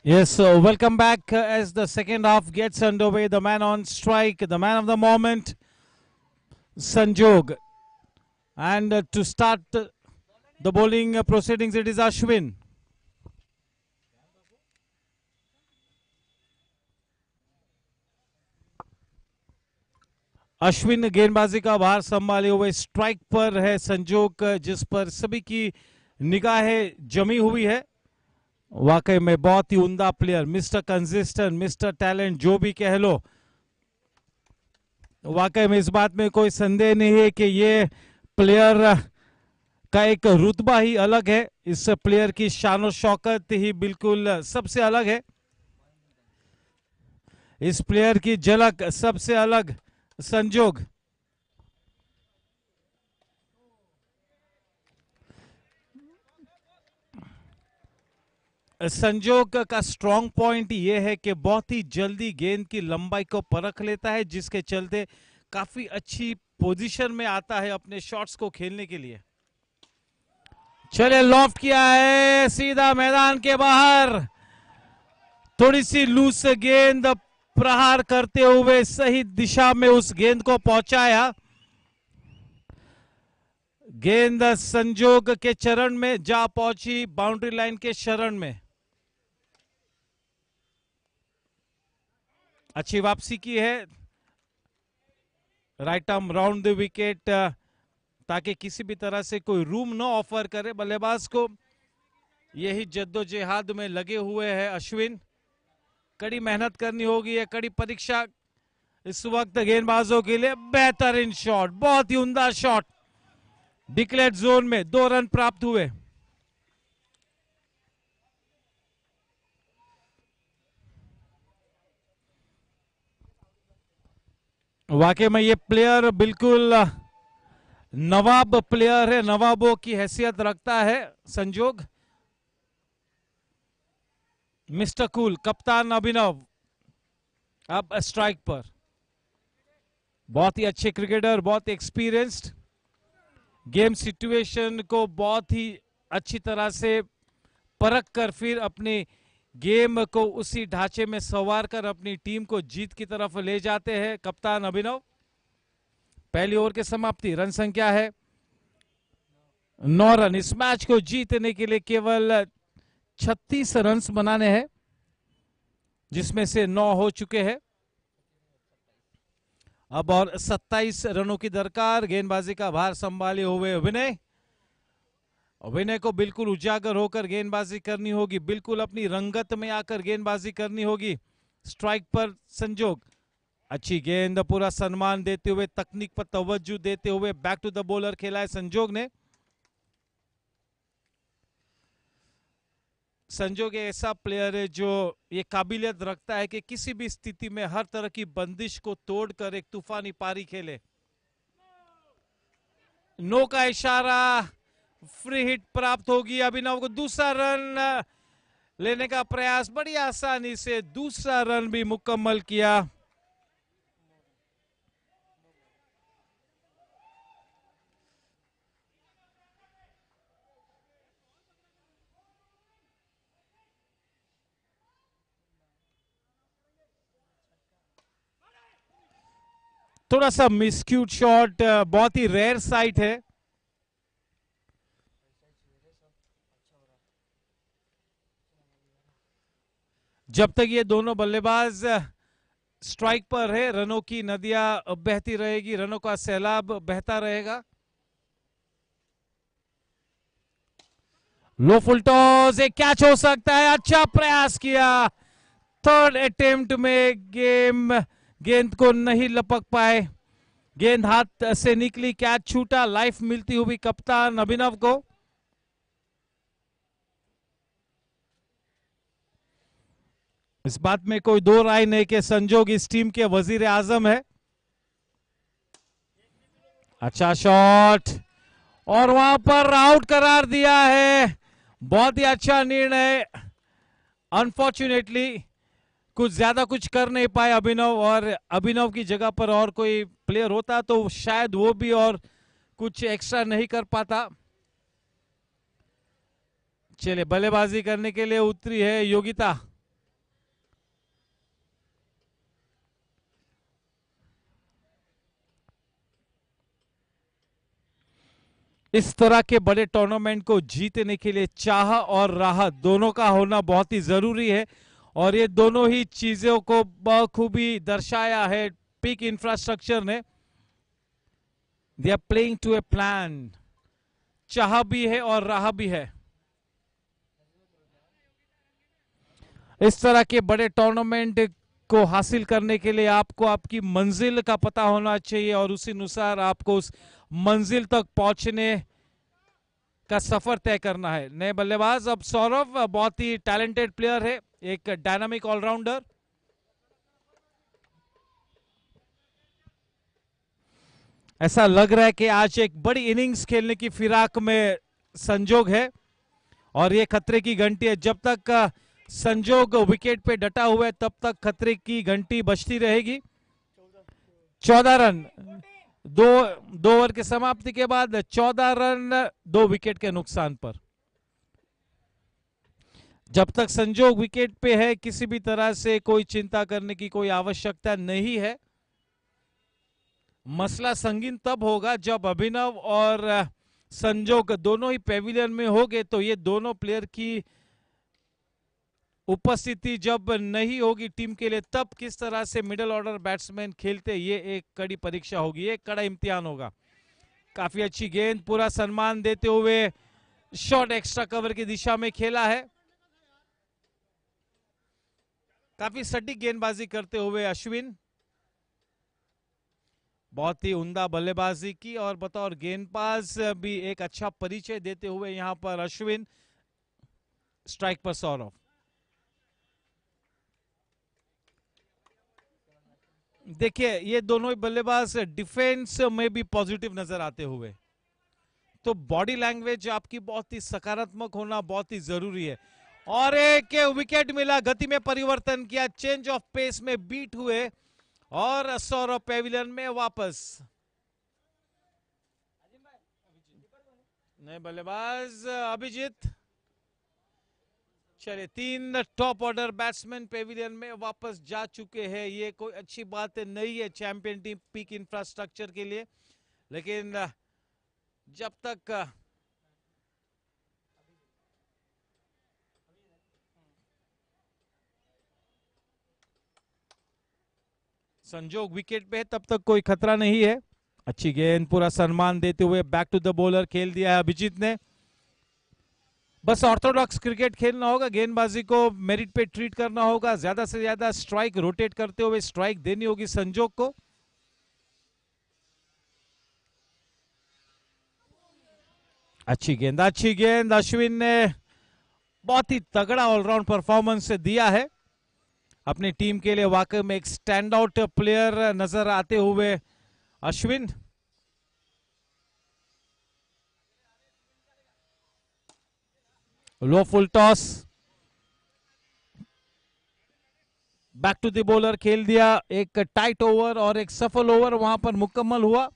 Yes, so welcome back as the second half gets underway. The man on strike, the man of the moment, Sanjog. And to start the bowling proceedings, it is Ashwin. Ashwin गेंदबाजी का भार संभाले हुए strike पर है संजोग, जिस पर सभी की निगाहें जमी हुई है। वाकई में बहुत ही उम्दा player, mister consistent, mister talent, जो भी कह लो। वाकई में इस बात में कोई संदेह नहीं है कि ये प्लेयर का एक रुतबा ही अलग है। इस प्लेयर की शान शौकत ही बिल्कुल सबसे अलग है। इस प्लेयर की झलक सबसे अलग। संजोग संजोग का स्ट्रॉन्ग पॉइंट यह है कि बहुत ही जल्दी गेंद की लंबाई को परख लेता है, जिसके चलते काफी अच्छी पोजीशन में आता है अपने शॉट्स को खेलने के लिए। चले, लॉफ्ट किया है सीधा मैदान के बाहर। थोड़ी सी लूज गेंद प्रहार करते हुए सही दिशा में उस गेंद को पहुंचाया। गेंद संजोग के चरण में जा पहुंची, बाउंड्री लाइन के शरण में। अच्छी वापसी की है, right arm round the wicket, ताकि किसी भी तरह से कोई रूम न ऑफर करे बल्लेबाज को। यही जद्दोजहद में लगे हुए हैं अश्विन। कड़ी मेहनत करनी होगी, है कड़ी परीक्षा इस वक्त गेंदबाजों के लिए। बेहतरीन शॉट, बहुत ही उम्दा शॉट। डिक्लेयर्ड जोन में 2 रन प्राप्त हुए। वाकई में ये प्लेयर बिल्कुल नवाब प्लेयर है, नवाबों की हैसियत रखता है संजोग। मिस्टर कूल, कप्तान अभिनव अब स्ट्राइक पर। बहुत ही अच्छे क्रिकेटर, बहुत एक्सपीरियंस्ड, गेम सिचुएशन को बहुत ही अच्छी तरह से परख कर फिर अपनी गेम को उसी ढांचे में संवार कर अपनी टीम को जीत की तरफ ले जाते हैं कप्तान अभिनव। पहली ओवर की समाप्ति, रन संख्या है 9 रन। इस मैच को जीतने के लिए केवल 36 रन बनाने हैं, जिसमें से 9 हो चुके हैं। अब और 27 रनों की दरकार। गेंदबाजी का भार संभाले हुए विनय। विनय को बिल्कुल उजागर होकर गेंदबाजी करनी होगी, बिल्कुल अपनी रंगत में आकर गेंदबाजी करनी होगी। स्ट्राइक पर संजोग, अच्छी गेंद, पूरा सम्मान देते हुए, तकनीक पर तवज्जो देते हुए बैक टू द बॉलर खेला है संजोग ने। संजोग ऐसा प्लेयर है जो ये काबिलियत रखता है कि किसी भी स्थिति में हर तरह की बंदिश को तोड़कर एक तूफानी पारी खेले। नो का इशारा, फ्री हिट प्राप्त होगी। अभिनव को दूसरा रन लेने का प्रयास, बड़ी आसानी से दूसरा रन भी मुकम्मल किया। थोड़ा सा मिसक्यूट शॉट, बहुत ही रेयर साइट है। जब तक ये दोनों बल्लेबाज स्ट्राइक पर है, रनों की नदियां बहती रहेगी, रनों का सैलाब बहता रहेगा। लो फुल टॉस, एक कैच हो सकता है। अच्छा प्रयास किया, थर्ड अटेम्प्ट में गेंद को नहीं लपक पाए, गेंद हाथ से निकली, कैच छूटा। लाइफ मिलती हुई कप्तान अभिनव को। इस बात में कोई दो राय नहीं कि संजोग इस टीम के वजीर आजम है। अच्छा शॉट, और वहां पर आउट करार दिया है। बहुत ही अच्छा निर्णय। अनफॉर्चुनेटली कुछ ज्यादा कुछ कर नहीं पाए अभिनव, और अभिनव की जगह पर और कोई प्लेयर होता तो शायद वो भी और कुछ एक्स्ट्रा नहीं कर पाता। चले, बल्लेबाजी करने के लिए उतरी है योगिता। इस तरह के बड़े टूर्नामेंट को जीतने के लिए चाह और राह दोनों का होना बहुत ही जरूरी है, और ये दोनों ही चीजों को बखूबी दर्शाया है पीक इंफ्रास्ट्रक्चर ने। They are playing to a plan, चाह भी है और राह भी है। इस तरह के बड़े टूर्नामेंट को हासिल करने के लिए आपको आपकी मंजिल का पता होना चाहिए, और उसी अनुसार आपको उस मंजिल तक पहुंचने का सफर तय करना है। नए बल्लेबाज अब सौरभ, बहुत ही टैलेंटेड प्लेयर है, एक डायनामिक ऑलराउंडर। ऐसा लग रहा है कि आज एक बड़ी इनिंग्स खेलने की फिराक में संजोग है, और ये खतरे की घंटी है। जब तक संजोग विकेट पे डटा हुआ है तब तक खतरे की घंटी बजती रहेगी। 14 रन, दो ओवर की समाप्ति के बाद 14 रन 2 विकेट के नुकसान पर। जब तक संजोग विकेट पे है किसी भी तरह से कोई चिंता करने की कोई आवश्यकता नहीं है। मसला संगीन तब होगा जब अभिनव और संजोग दोनों ही पेविलियन में होंगे, तो ये दोनों प्लेयर की उपस्थिति जब नहीं होगी टीम के लिए, तब किस तरह से मिडिल ऑर्डर बैट्समैन खेलते, ये एक कड़ी परीक्षा होगी, एक कड़ा इम्तिहान होगा। काफी अच्छी गेंद, पूरा सम्मान देते हुए शॉट एक्स्ट्रा कवर की दिशा में खेला है। काफी सटीक गेंदबाजी करते हुए अश्विन, बहुत ही उम्दा बल्लेबाजी की, और बतौर गेंदबाज भी एक अच्छा परिचय देते हुए यहां पर अश्विन। स्ट्राइक पर सौरभ। देखिए ये दोनों ही बल्लेबाज डिफेंस में भी पॉजिटिव नजर आते हुए, तो बॉडी लैंग्वेज आपकी बहुत ही सकारात्मक होना बहुत ही जरूरी है। और एक विकेट मिला, गति में परिवर्तन किया, चेंज ऑफ पेस में बीट हुए, और सौरभ पेविलियन में वापस। नए बल्लेबाज अभिजीत। चलिए, 3 टॉप ऑर्डर बैट्समैन पेविलियन में वापस जा चुके हैं। ये कोई अच्छी बात नहीं है चैंपियन टीम पीक इंफ्रास्ट्रक्चर के लिए, लेकिन जब तक संजोग विकेट पे है तब तक कोई खतरा नहीं है। अच्छी गेंद, पूरा सम्मान देते हुए बैक टू द बॉलर खेल दिया है अभिजीत ने। बस ऑर्थोडॉक्स क्रिकेट खेलना होगा, गेंदबाजी को मेरिट पे ट्रीट करना होगा, ज्यादा से ज्यादा स्ट्राइक रोटेट करते हुए स्ट्राइक देनी होगी संजोग को। अच्छी गेंद अश्विन ने बहुत ही तगड़ा ऑलराउंड परफॉर्मेंस दिया है अपनी टीम के लिए। वाकई में एक स्टैंड आउट प्लेयर नजर आते हुए Ashwin. Low full toss, back to the bowler खेल दिया। एक टाइट ओवर और एक सफल ओवर वहां पर मुकम्मल हुआ।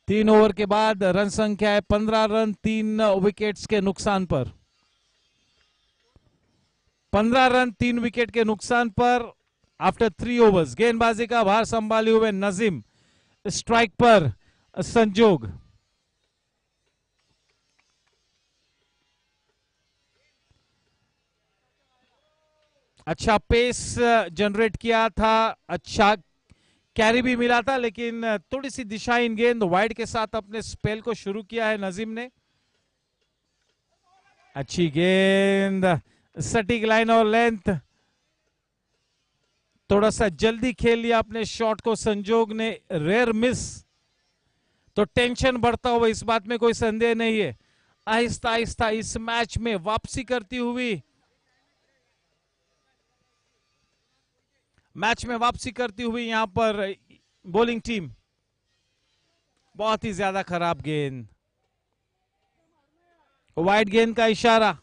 3 ओवर के बाद रन संख्या है 15 रन 3 विकेट्स के नुकसान पर। 15 रन 3 विकेट के नुकसान पर आफ्टर 3 ओवर्स। गेंदबाजी का भार संभाले हुए नजीम, स्ट्राइक पर संजोग। अच्छा पेस जनरेट किया था, अच्छा कैरी भी मिला था, लेकिन थोड़ी सी दिशाहीन गेंद वाइड के साथ अपने स्पेल को शुरू किया है नजीम ने। अच्छी गेंद, सटीक लाइन और लेंथ, थोड़ा सा जल्दी खेल लिया अपने शॉट को संजोग ने, रेयर मिस। तो टेंशन बढ़ता हुआ इस बात में कोई संदेह नहीं है। आहिस्ता आहिस्ता इस मैच में वापसी करती हुई, यहां पर बॉलिंग टीम। बहुत ही ज्यादा खराब गेंद, वाइड गेंद का इशारा।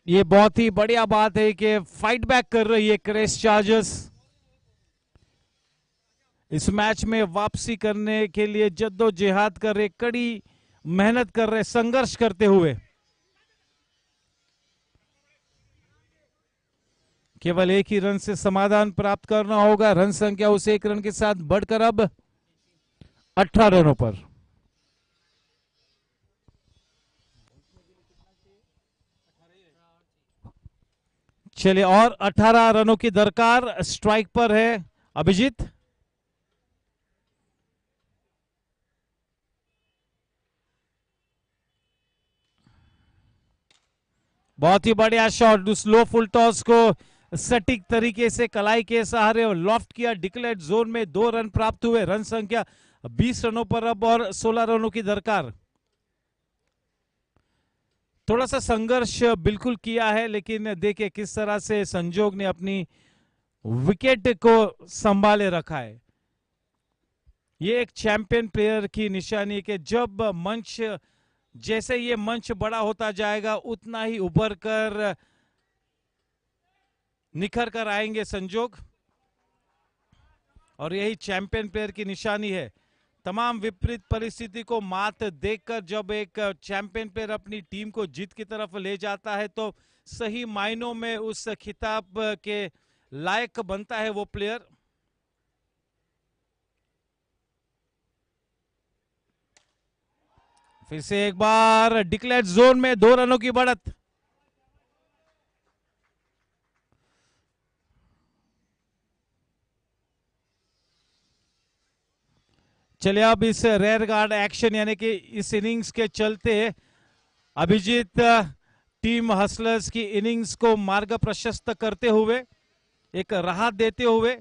ये बहुत ही बढ़िया बात है कि फाइट बैक कर रही है क्रेस चार्जर्स। इस मैच में वापसी करने के लिए जद्दोजहद कर रहे, कड़ी मेहनत कर रहे, संघर्ष करते हुए। केवल एक ही रन से समाधान प्राप्त करना होगा। रन संख्या उस एक रन के साथ बढ़कर अब 18 रनों पर। चलिए, और 18 रनों की दरकार। स्ट्राइक पर है अभिजीत। बहुत ही बढ़िया शॉट, उस लो फुल टॉस को सटीक तरीके से कलाई के सहारे लॉफ्ट किया। डिक्लेयर्ड जोन में 2 रन प्राप्त हुए। रन संख्या 20 रनों पर अब और 16 रनों की दरकार। थोड़ा सा संघर्ष बिल्कुल किया है, लेकिन देखिए किस तरह से संजोग ने अपनी विकेट को संभाले रखा है। ये एक चैंपियन प्लेयर की निशानी कि जब मंच, जैसे ये मंच बड़ा होता जाएगा उतना ही उभर कर निखर कर आएंगे संजोग, और यही चैंपियन प्लेयर की निशानी है। तमाम विपरीत परिस्थिति को मात देखकर जब एक चैंपियन प्लेयर अपनी टीम को जीत की तरफ ले जाता है तो सही मायनों में उस खिताब के लायक बनता है वो प्लेयर। फिर से एक बार डिक्लेयर्ड जोन में 2 रनों की बढ़त। चलिए, अब इस रेयर गार्ड एक्शन यानी कि इस इनिंग्स के चलते अभिजीत टीम हसलर्स की इनिंग्स को मार्ग प्रशस्त करते हुए, एक राहत देते हुए,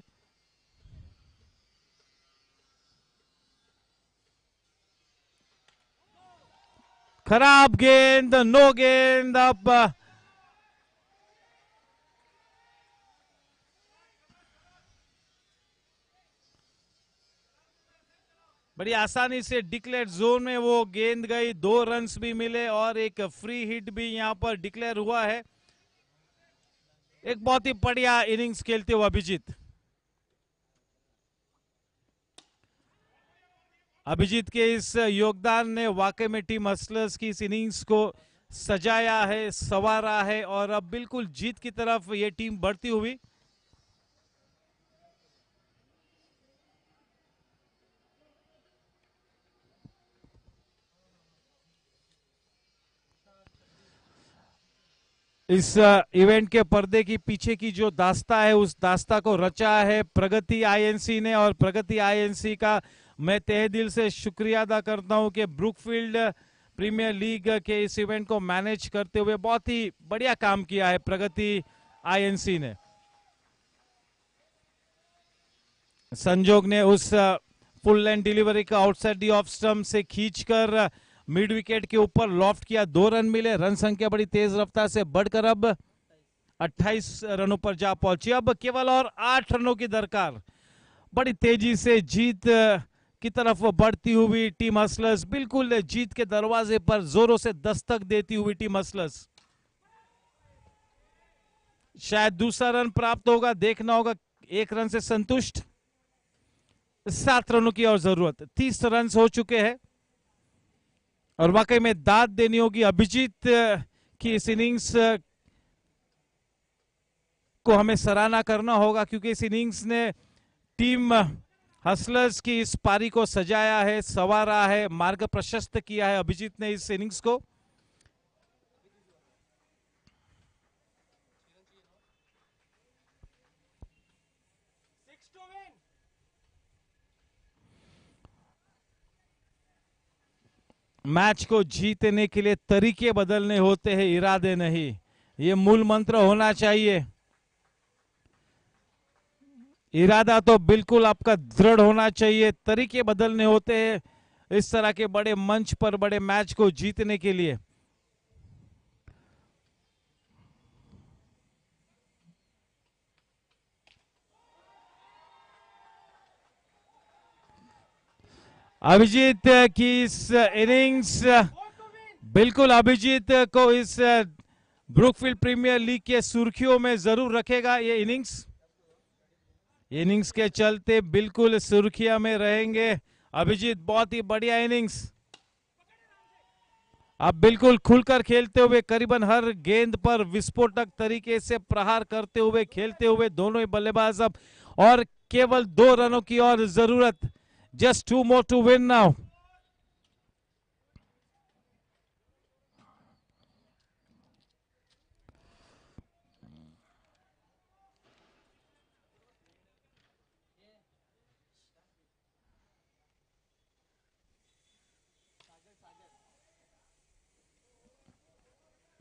खराब गेंद, नो गेंद। अब बड़ी आसानी से डिक्लेयर जोन में वो गेंद गई। 2 रन्स भी मिले और एक फ्री हिट भी यहां पर डिक्लेयर हुआ है। एक बहुत ही बढ़िया इनिंग्स खेलते हुए अभिजीत के इस योगदान ने वाकई में टीम हसलर्स की इस इनिंग्स को सजाया है, संवारा है, और अब बिल्कुल जीत की तरफ ये टीम बढ़ती हुई। इस इवेंट के पर्दे की पीछे की जो दास्ता है, उस दास्ता को रचा है प्रगति आईएनसी ने, और प्रगति आईएनसी का मैं तहे दिल से शुक्रिया अदा करता हूं कि ब्रुकफील्ड प्रीमियर लीग के इस इवेंट को मैनेज करते हुए बहुत ही बढ़िया काम किया है प्रगति आईएनसी ने। संजोग ने उस फुल लेंथ डिलीवरी का आउटसाइड दी ऑफ स्टंप से खींचकर मिड विकेट के ऊपर लॉफ्ट किया। 2 रन मिले। रन संख्या बड़ी तेज रफ्तार से बढ़कर अब 28 रनों पर जा पहुंची। अब केवल और 8 रनों की दरकार। बड़ी तेजी से जीत की तरफ बढ़ती हुई टीम हसलर्स, बिल्कुल जीत के दरवाजे पर जोरों से दस्तक देती हुई टीम हसलर्स। शायद दूसरा रन प्राप्त होगा, देखना होगा। 1 रन से संतुष्ट। 7 रनों की और जरूरत। 30 रन हो चुके हैं और वाकई में दाद देनी होगी अभिजीत की इस इनिंग्स को हमें सराहना करना होगा, क्योंकि इस इनिंग्स ने टीम हसलर्स की इस पारी को सजाया है, संवारा है, मार्ग प्रशस्त किया है अभिजीत ने इस इनिंग्स को। मैच को जीतने के लिए तरीके बदलने होते हैं, इरादे नहीं। ये मूल मंत्र होना चाहिए। इरादा तो बिल्कुल आपका दृढ़ होना चाहिए, तरीके बदलने होते हैं इस तरह के बड़े मंच पर बड़े मैच को जीतने के लिए। अभिजीत की इस इनिंग्स बिल्कुल अभिजीत को इस ब्रुकफील्ड प्रीमियर लीग के सुर्खियों में जरूर रखेगा ये इनिंग्स। इनिंग्स के चलते बिल्कुल सुर्खिया में रहेंगे। अभिजीत बहुत ही बढ़िया इनिंग्स, अब बिल्कुल खुलकर खेलते हुए करीबन हर गेंद पर विस्फोटक तरीके से प्रहार करते हुए खेलते हुए दोनों ही बल्लेबाज अब, और केवल 2 रनों की और जरूरत। Just 2 more to win now.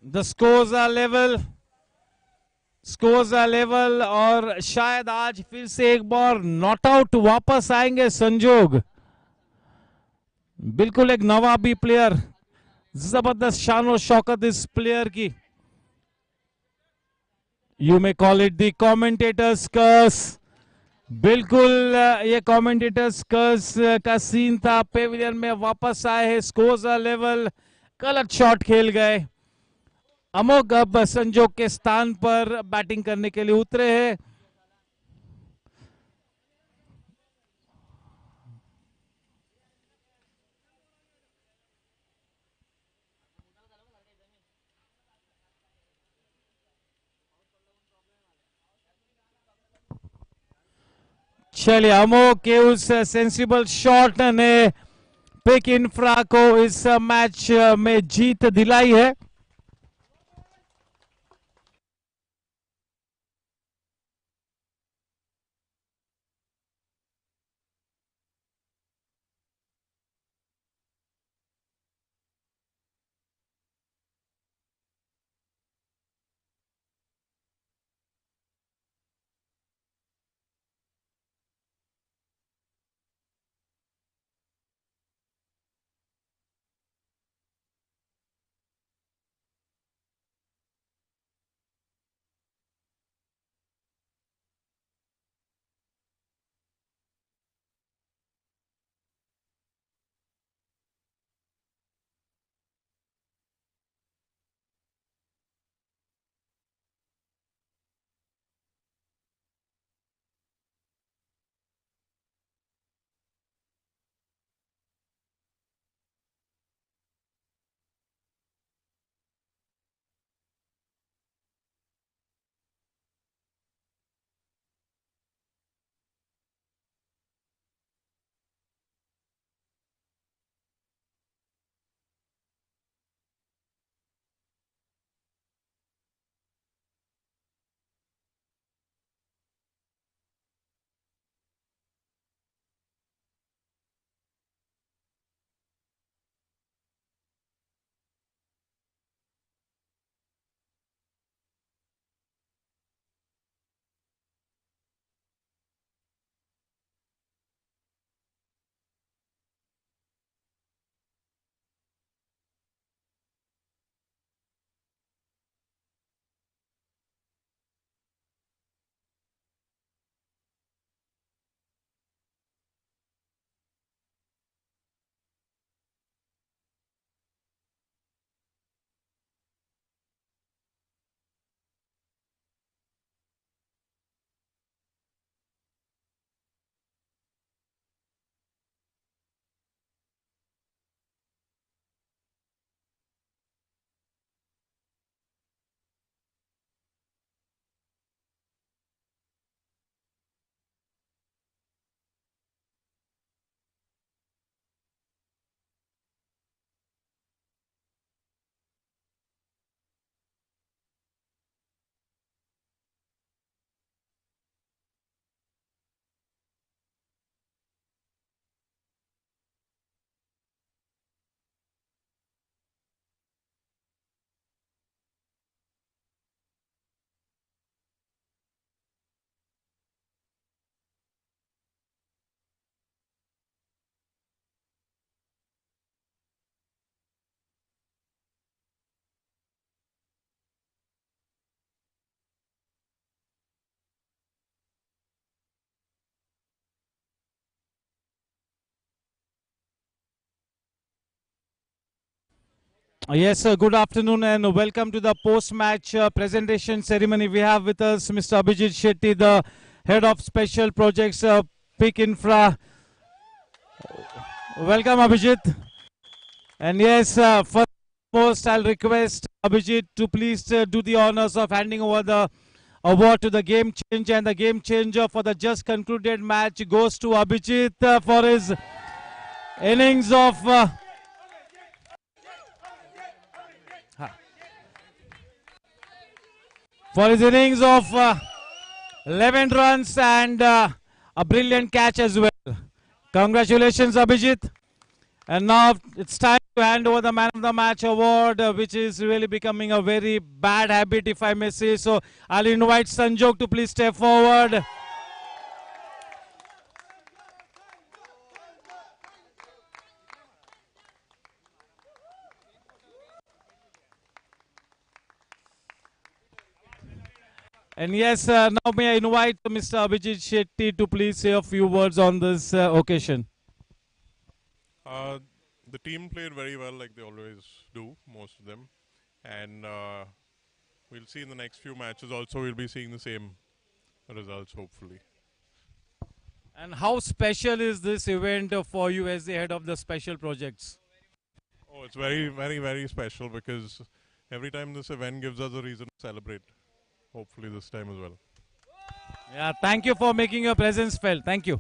The scores are level, scores are level, और शायद आज फिर से एक बार नॉट आउट वापस आएंगे संजोग। बिल्कुल एक नवाबी प्लेयर, जबरदस्त शान और शौकत इस प्लेयर की। You may call it the commentators curse. बिल्कुल ये कमेंटेटर्स कर्स का सीन था। पेविलियन में वापस आए हैं, स्कोर्स आर लेवल, गलत शॉट खेल गए। अमोघ अब संजोग के स्थान पर बैटिंग करने के लिए उतरे हैं। चलिए, अमोघ के उस सेंसिबल शॉट ने पिक इंफ्रा को इस मैच में जीत दिलाई है। Yes, sir. Good afternoon and welcome to the post-match presentation ceremony. We have with us Mr. Abhijit Shetty, the Head of Special Projects, Peak Infra. Welcome, Abhijit. And yes, first I'll request Abhijit to please do the honors of handing over the award to the game changer, and the game changer for the just concluded match goes to Abhijit for his innings of for his innings of 11 runs and a brilliant catch as well. Congratulations, Abhijit. And now it's time to hand over the Man of the Match award, which is really becoming a very bad habit, if I may say. So I'll invite Sanjog to please step forward. And yes, now may I invite Mr. Abhijit Shetty to please say a few words on this occasion. The team played very well, like they always do, most of them. And we'll see in the next few matches also, we'll be seeing the same results, hopefully. And how special is this event for you as the head of the special projects? Oh, it's very, very, very special because every time this event gives us a reason to celebrate. Hopefully this time as well. Yeah, thank you for making your presence felt. Thank you.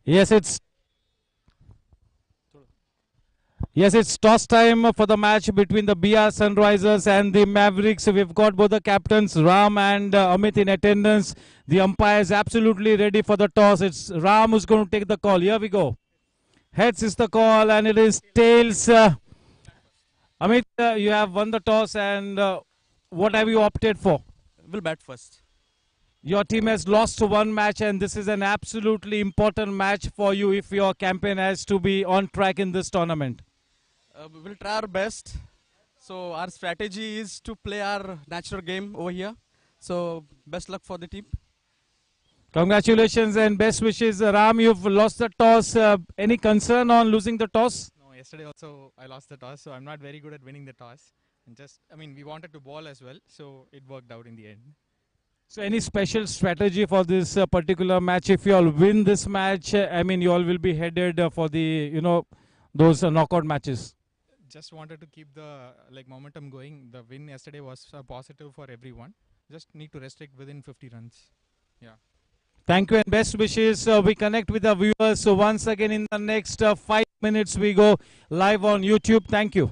Yes, it's toss time for the match between the BR Sunrisers and the Mavericks. We've got both the captains Ram and Amit in attendance. The umpire is absolutely ready for the toss. It's Ram who's going to take the call. Here we go. Heads is the call, and it is tails. Amit, you have won the toss, and what have you opted for? We'll bat first. Your team has lost one match, and this is an absolutely important match for you if your campaign has to be on track in this tournament. We will try our best. So our strategy is to play our natural game over here. So best luck for the team. Congratulations and best wishes. Ram, you've lost the toss. Any concern on losing the toss? No, yesterday also I lost the toss, so I'm not very good at winning the toss. And we wanted to ball as well, so it worked out in the end. So any special strategy for this particular match? If you all win this match, you all will be headed for the, those knockout matches. Just wanted to keep the momentum going. The win yesterday was positive for everyone. Just need to restrict within 50 runs. Yeah. Thank you and best wishes. We connect with the viewers. So once again, in the next 5 minutes, we go live on YouTube. Thank you.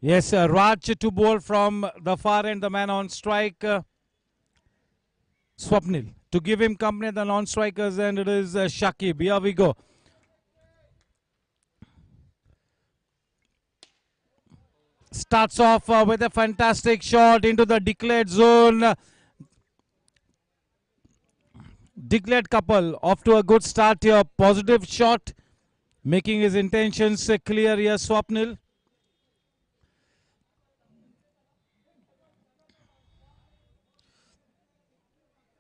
Yes, Raj to bowl from the far end, the man on strike, Swapnil. To give him company, the non-strikers, and it is Shakib. Here we go. Starts off with a fantastic shot into the declared zone. Declared couple off to a good start here. Positive shot, making his intentions clear here, Swapnil.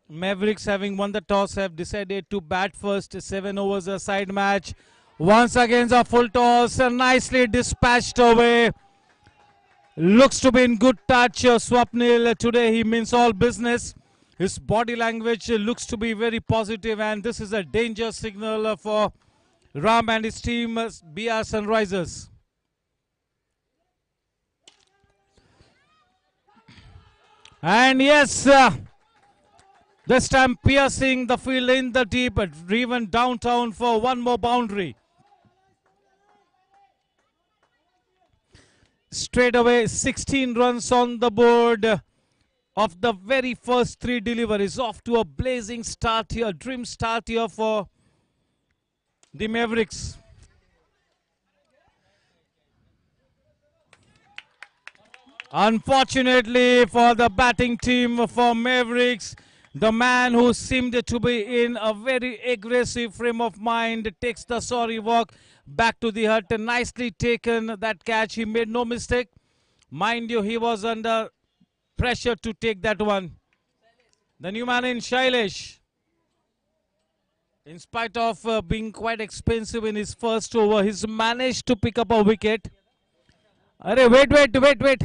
Mavericks, having won the toss, have decided to bat first. 7 overs a side match. Once again a full toss, nicely dispatched away. Looks to be in good touch. Swapnil today, he means all business. His body language looks to be very positive, and this is a danger signal for Ram and his team, BR Sunrisers. And yes, this time piercing the field in the deep, driven downtown for one more boundary. Straight away, 16 runs on the board of the very first 3 deliveries. Off to a blazing start here, dream start here for the Mavericks. Unfortunately for the batting team for Mavericks, the man who seemed to be in a very aggressive frame of mind takes the sorry walk back to the hut. Nicely taken that catch. He made no mistake. Mind you, he was under pressure to take that one. The new man in Shailesh, in spite of being quite expensive in his first over, he's managed to pick up a wicket. Arey, wait.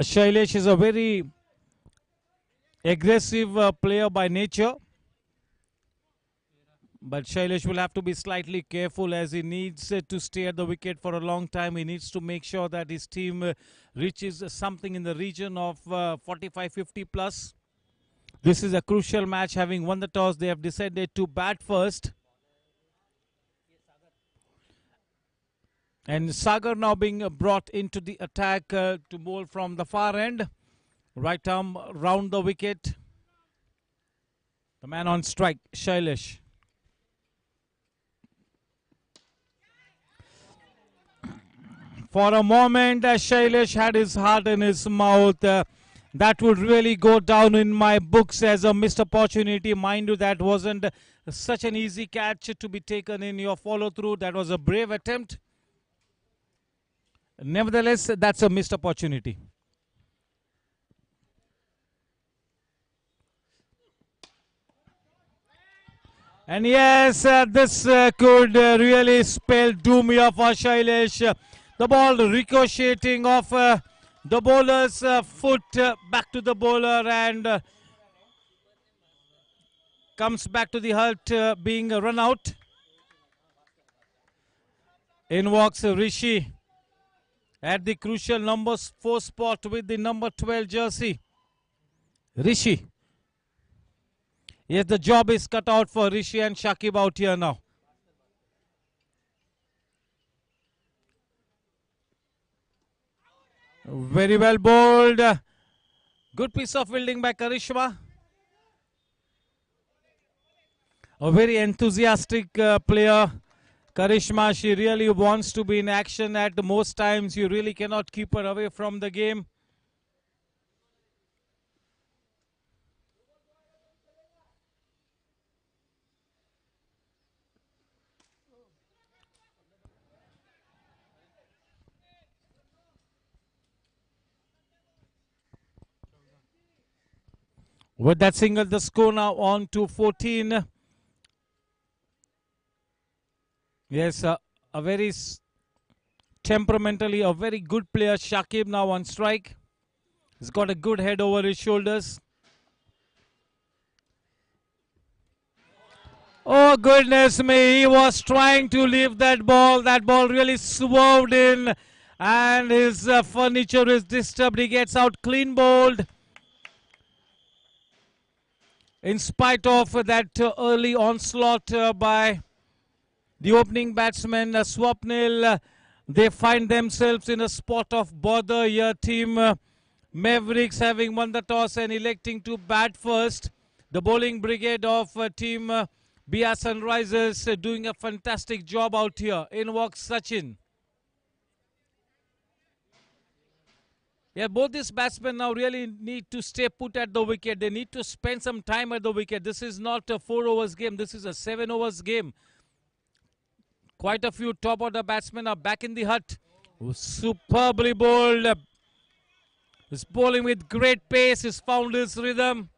Shailesh is a very aggressive player by nature. But Shailesh will have to be slightly careful as he needs to stay at the wicket for a long time. He needs to make sure that his team reaches something in the region of 45-50 plus. This is a crucial match. Having won the toss, they have decided to bat first. And Sagar now being brought into the attack to bowl from the far end. Right arm round the wicket. The man on strike, Shailesh. For a moment, Shailesh had his heart in his mouth. That would really go down in my books as a missed opportunity. Mind you, that wasn't such an easy catch to be taken in your follow-through. That was a brave attempt. Nevertheless, that's a missed opportunity. And yes, this could really spell doom here for Shailesh. The ball ricocheting off the bowler's foot back to the bowler and comes back to the hut being run out. In walks Rishi at the crucial number 4 spot with the number 12 jersey. Rishi. Yes, the job is cut out for Rishi and Shakib out here now. Very well bowled. Good piece of fielding by Karishma. A very enthusiastic player. Karishma, she really wants to be in action at most times. You really cannot keep her away from the game. With that single, the score now on to 14. Yes, a very temperamentally a very good player. Shakib now on strike. He's got a good head over his shoulders. Oh goodness me, he was trying to leave that ball. That ball really swerved in and his furniture is disturbed. He gets out clean bowled. In spite of that early onslaught by the opening batsman Swapnil, they find themselves in a spot of bother here. Team Mavericks having won the toss and electing to bat first. The bowling brigade of team Bia Sunrisers doing a fantastic job out here. In walks Sachin. Yeah, both these batsmen now really need to stay put at the wicket. They need to spend some time at the wicket. This is not a 4 overs game. This is a 7 overs game. Quite a few top order batsmen are back in the hut. Superbly bowled. He's bowling with great pace. He's found his rhythm.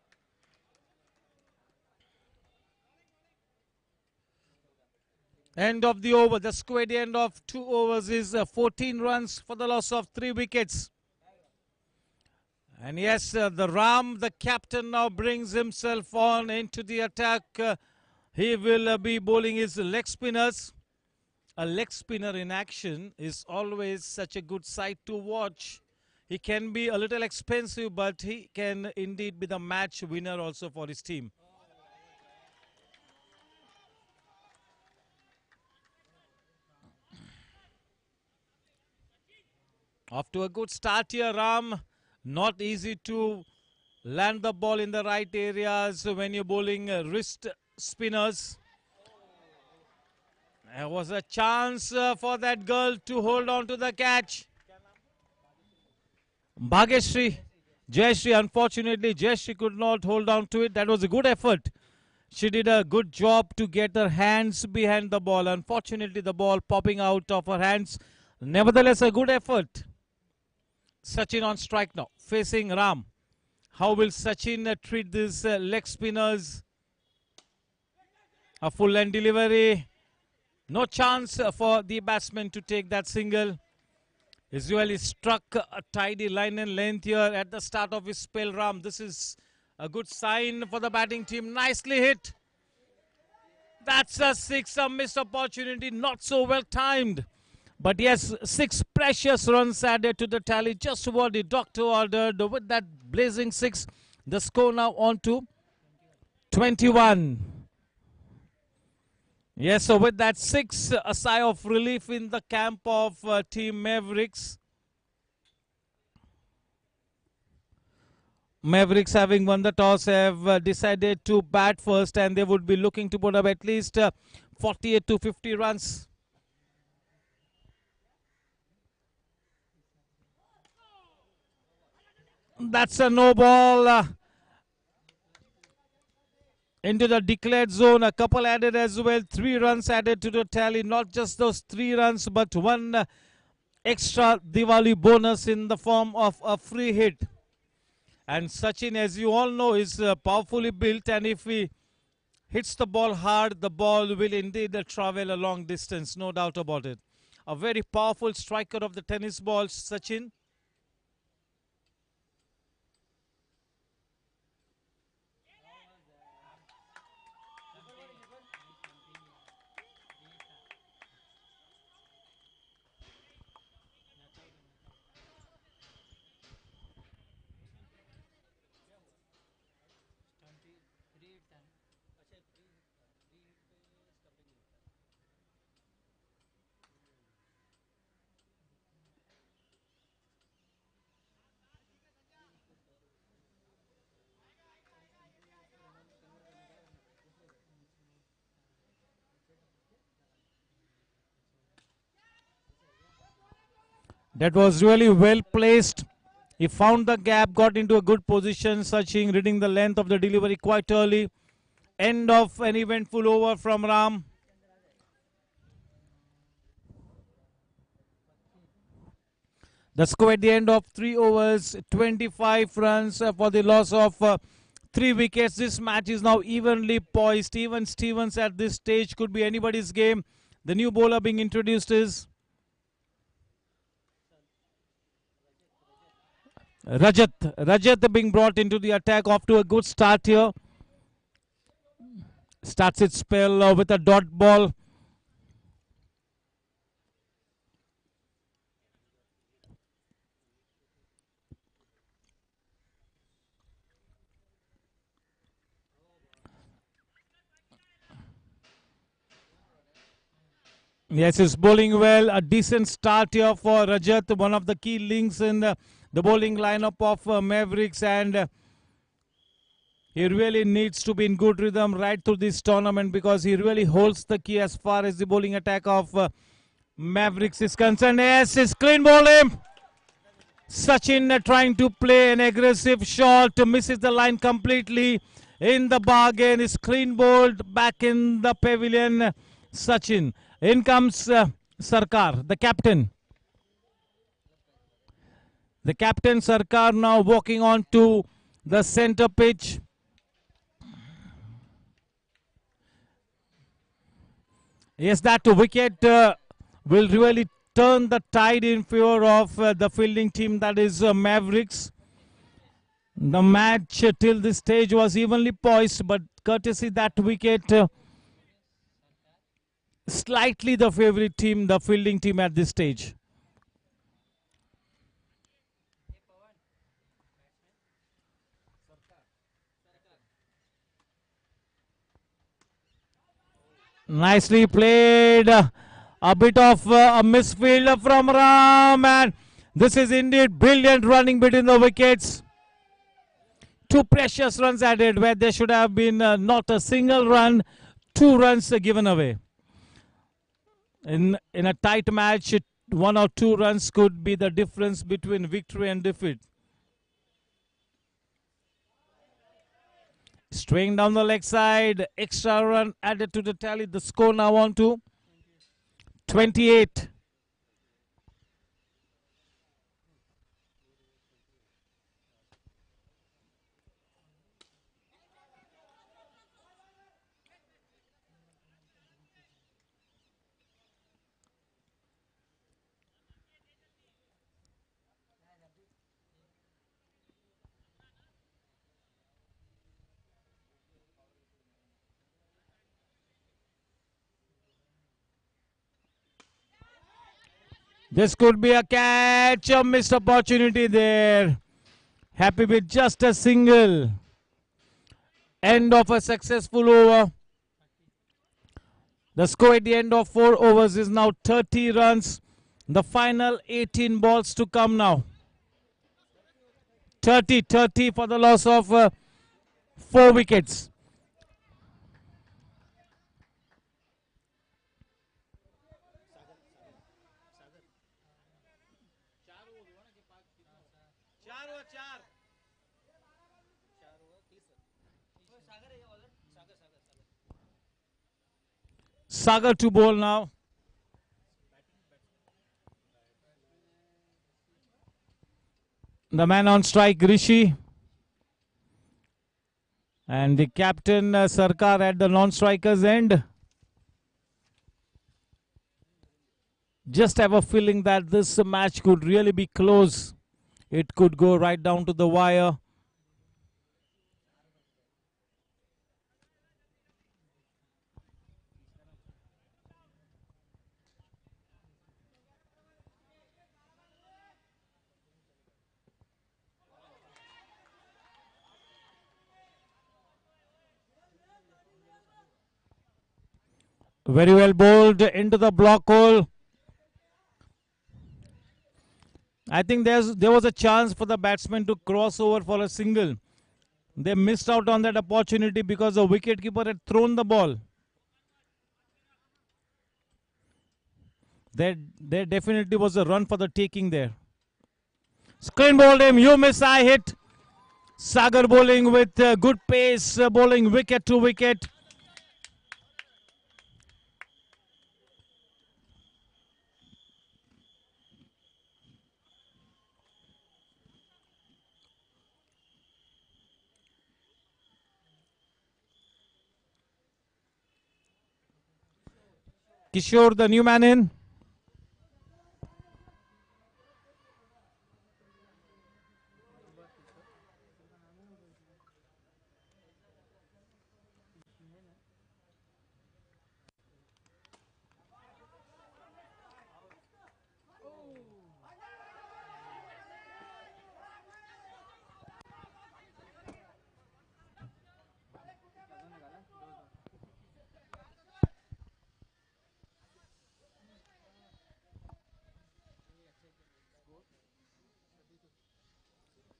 End of the over. The square end of 2 overs is 14 runs for the loss of 3 wickets. And yes, the Ram, the captain, now brings himself on into the attack. He will be bowling his leg spinners. A leg spinner in action is always such a good sight to watch. He can be a little expensive, but he can indeed be the match winner also for his team. Off to a good start here, Ram. Not easy to land the ball in the right areas when you're bowling wrist spinners. There was a chance for that girl to hold on to the catch. Bhageshri, Jayashri, unfortunately, Jayashri could not hold on to it. That was a good effort. She did a good job to get her hands behind the ball. Unfortunately, the ball popping out of her hands. Nevertheless, a good effort. Sachin on strike now, facing Ram. How will Sachin treat these leg spinners? A full length delivery. No chance for the batsman to take that single. Israel struck a tidy line and length here at the start of his spell. Ram, this is a good sign for the batting team. Nicely hit. That's a 6, a missed opportunity. Not so well timed. But yes, 6 precious runs added to the tally. Just what the doctor ordered. With that blazing 6, the score now on to 21. Yes, so with that 6, a sigh of relief in the camp of Team Mavericks. Mavericks, having won the toss, have decided to bat first, and they would be looking to put up at least 48 to 50 runs. That's a no ball into the declared zone. A couple added as well. 3 runs added to the tally. Not just those 3 runs, but 1 extra Diwali bonus in the form of a free hit. And Sachin, as you all know, is powerfully built, and if he hits the ball hard, the ball will indeed travel a long distance, no doubt about it. A very powerful striker of the tennis ball, Sachin. That was really well placed. He found the gap, got into a good position. Sachin reading the length of the delivery quite early. End of an eventful over from Ram. The score at the end of 3 overs, 25 runs for the loss of 3 wickets. This match is now evenly poised. Even Stevens at this stage could be anybody's game. The new bowler being introduced is Rajat. Rajat being brought into the attack, off to a good start here. Starts its spell with a dot ball. Yes, he's bowling well. A decent start here for Rajat, one of the key links in the bowling lineup of Mavericks, and he really needs to be in good rhythm right through this tournament because he really holds the key as far as the bowling attack of Mavericks is concerned. Yes, it's clean bowling. Sachin trying to play an aggressive shot, misses the line completely. In the bargain, is clean bowled back in the pavilion. Sachin. In comes Sarkar, the captain. The captain Sarkar now walking on to the center pitch. Yes, that wicket will really turn the tide in favor of the fielding team, that is Mavericks. The match till this stage was evenly poised, but courtesy that wicket, slightly the favorite team, the fielding team at this stage. Nicely played. A bit of a misfield from Ram, and this is indeed brilliant running between the wickets. 2 precious runs added where there should have been not a single run. 2 runs given away. In a tight match, 1 or 2 runs could be the difference between victory and defeat. Straying down the leg side, extra run added to the tally. The score now on to 28. This could be a catch, a missed opportunity there. Happy with just a single. End of a successful over. The score at the end of 4 overs is now 30 runs. The final 18 balls to come now. 30 for the loss of 4 wickets. Sagar to bowl now. The man on strike, Rishi. And the captain, Sarkar, at the non-striker's end. Just have a feeling that this match could really be close. It could go right down to the wire. Very well bowled into the block hole. I think there was a chance for the batsman to cross over for a single. They missed out on that opportunity because the wicketkeeper had thrown the ball. There definitely was a run for the taking there. Screen bowled him. You miss, I hit. Sagar bowling with good pace, bowling wicket to wicket. Kishore, the new man in.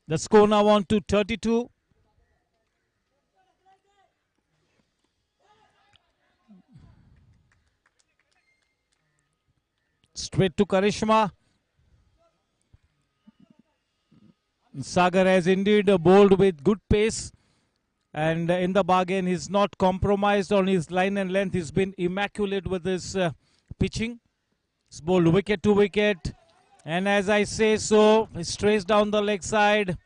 The score now on to 32. Straight to Karishma. Sagar has indeed bowled with good pace. And in the bargain, he's not compromised on his line and length. He's been immaculate with his pitching. He's bowled wicket to wicket. And as I say so, he strays down the leg side.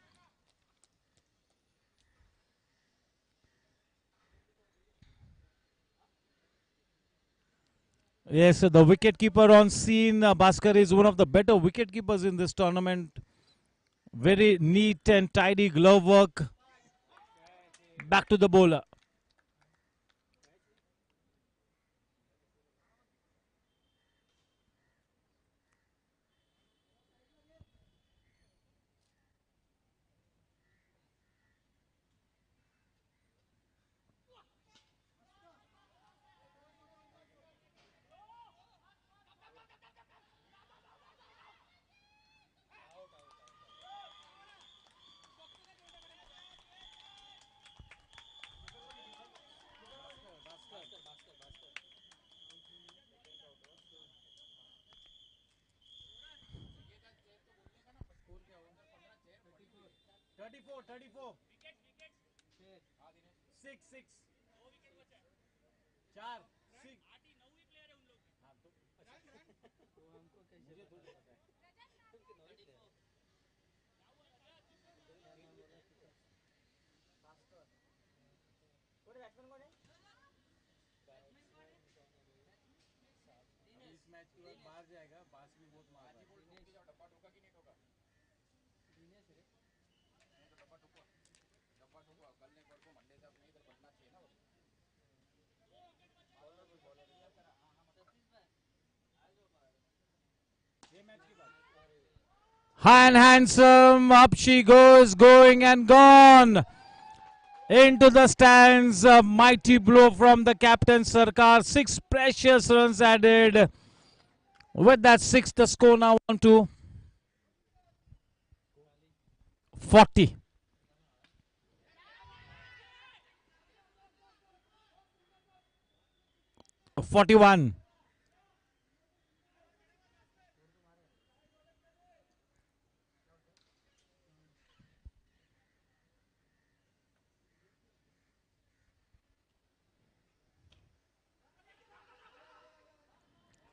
Yes, the wicketkeeper on scene. Bhaskar is one of the better wicketkeepers in this tournament. Very neat and tidy glove work. Back to the bowler. High and handsome, up she goes, going and gone. Into the stands, a mighty blow from the captain Sarkar. 6 precious runs added. With that 6, the score now on to 40. 41.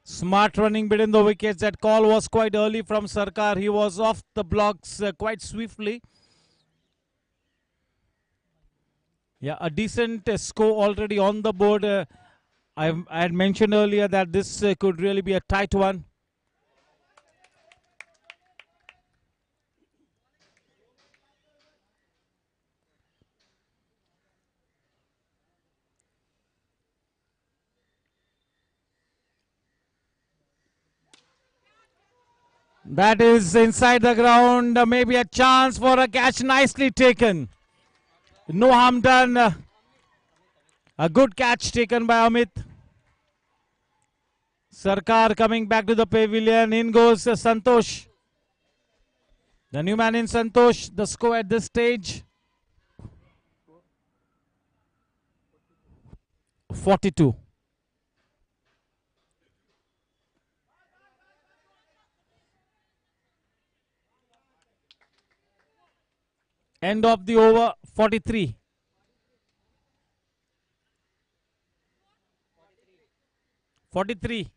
Smart running between the wickets. That call was quite early from Sarkar. He was off the blocks quite swiftly. Yeah, a decent score already on the board. I had mentioned earlier that this could really be a tight one. That is inside the ground. Maybe a chance for a catch. Nicely taken. No harm done. A good catch taken by Amit. Sarkar coming back to the pavilion. In goes Santosh. The new man in Santosh. The score at this stage 42. End of the over, 43. 43.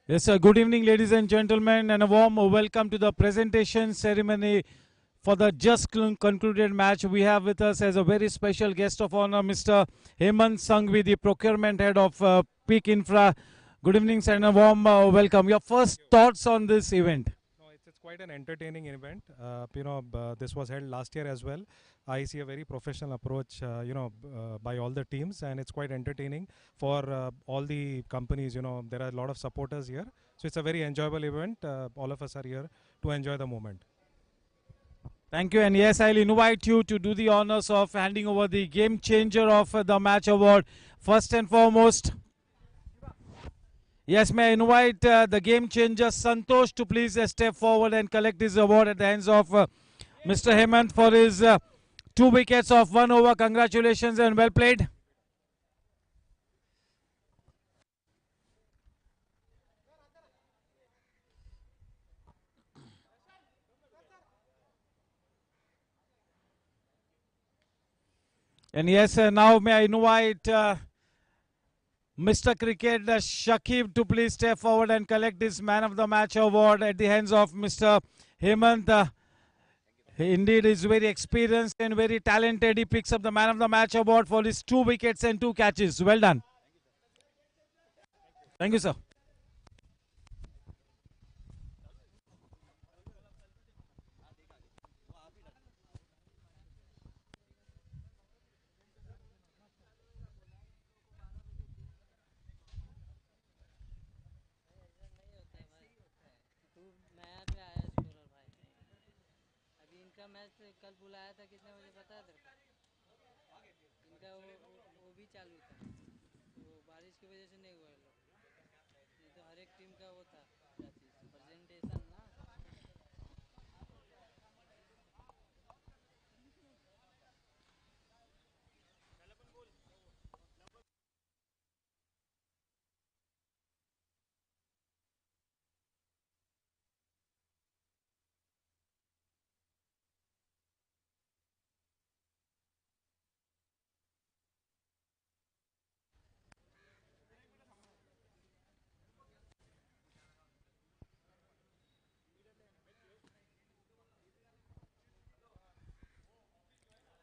Yes, sir. Good evening, ladies and gentlemen, and a warm welcome to the presentation ceremony for the just concluded match. We have with us as a very special guest of honor, Mr. Hemant Sanghvi, the procurement head of Peak Infra. Good evening, sir, and a warm welcome. Your first thoughts on this event? No, it's quite an entertaining event. This was held last year as well. I see a very professional approach, by all the teams, and it's quite entertaining for all the companies. There are a lot of supporters here, so it's a very enjoyable event. All of us are here to enjoy the moment. Thank you. And yes, I'll invite you to do the honors of handing over the game changer of the match award. First and foremost, yes, may I invite the game changer Santosh to please step forward and collect his award at the hands of Mr. Hemant for his 2 wickets of 1 over. Congratulations and well played. And yes, now may I invite Mr. Cricket Shakib to please step forward and collect this Man of the Match award at the hands of Mr. Hemant. He indeed is very experienced and very talented. He picks up the Man of the Match award for his 2 wickets and 2 catches. Well done. Thank you, sir. तू नया पे आया scorer भाई अभी इनका match कल बुलाया था कितने बजे पता है तेरे को इनका वो भी चालू था तो बारिश की वजह से नहीं हुआ ये लोग नहीं तो हर एक टीम का वो था क्या चीज़ प्रेजेंटेशन ना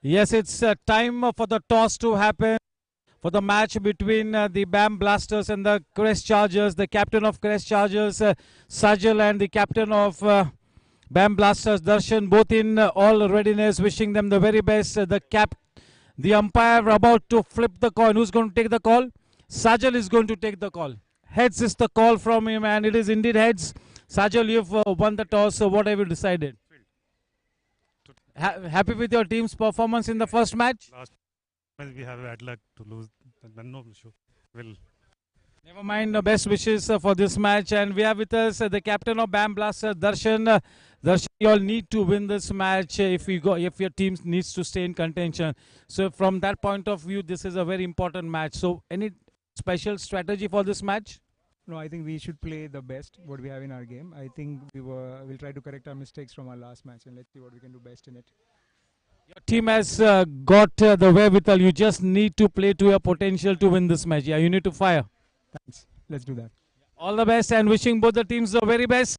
Yes, it's time for the toss to happen for the match between the BAM Blasters and the Crest Chargers. The captain of Crest Chargers, Sajal, and the captain of BAM Blasters, Darshan, both in all readiness, wishing them the very best. The umpire about to flip the coin. Who's going to take the call? Sajal is going to take the call. Heads is the call from him, and it is indeed heads. Sajal, you've won the toss. So what have you decided? Happy with your team's performance in the first match? Last match we have bad luck to lose. Then no issue. Will Never mind. Best wishes for this match, and we have with us the captain of BAM Blaster, Darshan. Darshan, you all need to win this match if your team needs to stay in contention. So from that point of view, this is a very important match. So any special strategy for this match? No, I think we should play the best what we have in our game. I think we'll try to correct our mistakes from our last match and let's see what we can do best in it. Your team has got the wherewithal. You just need to play to your potential to win this match. Yeah, you need to fire. Thanks. Let's do that. All the best and wishing both the teams the very best.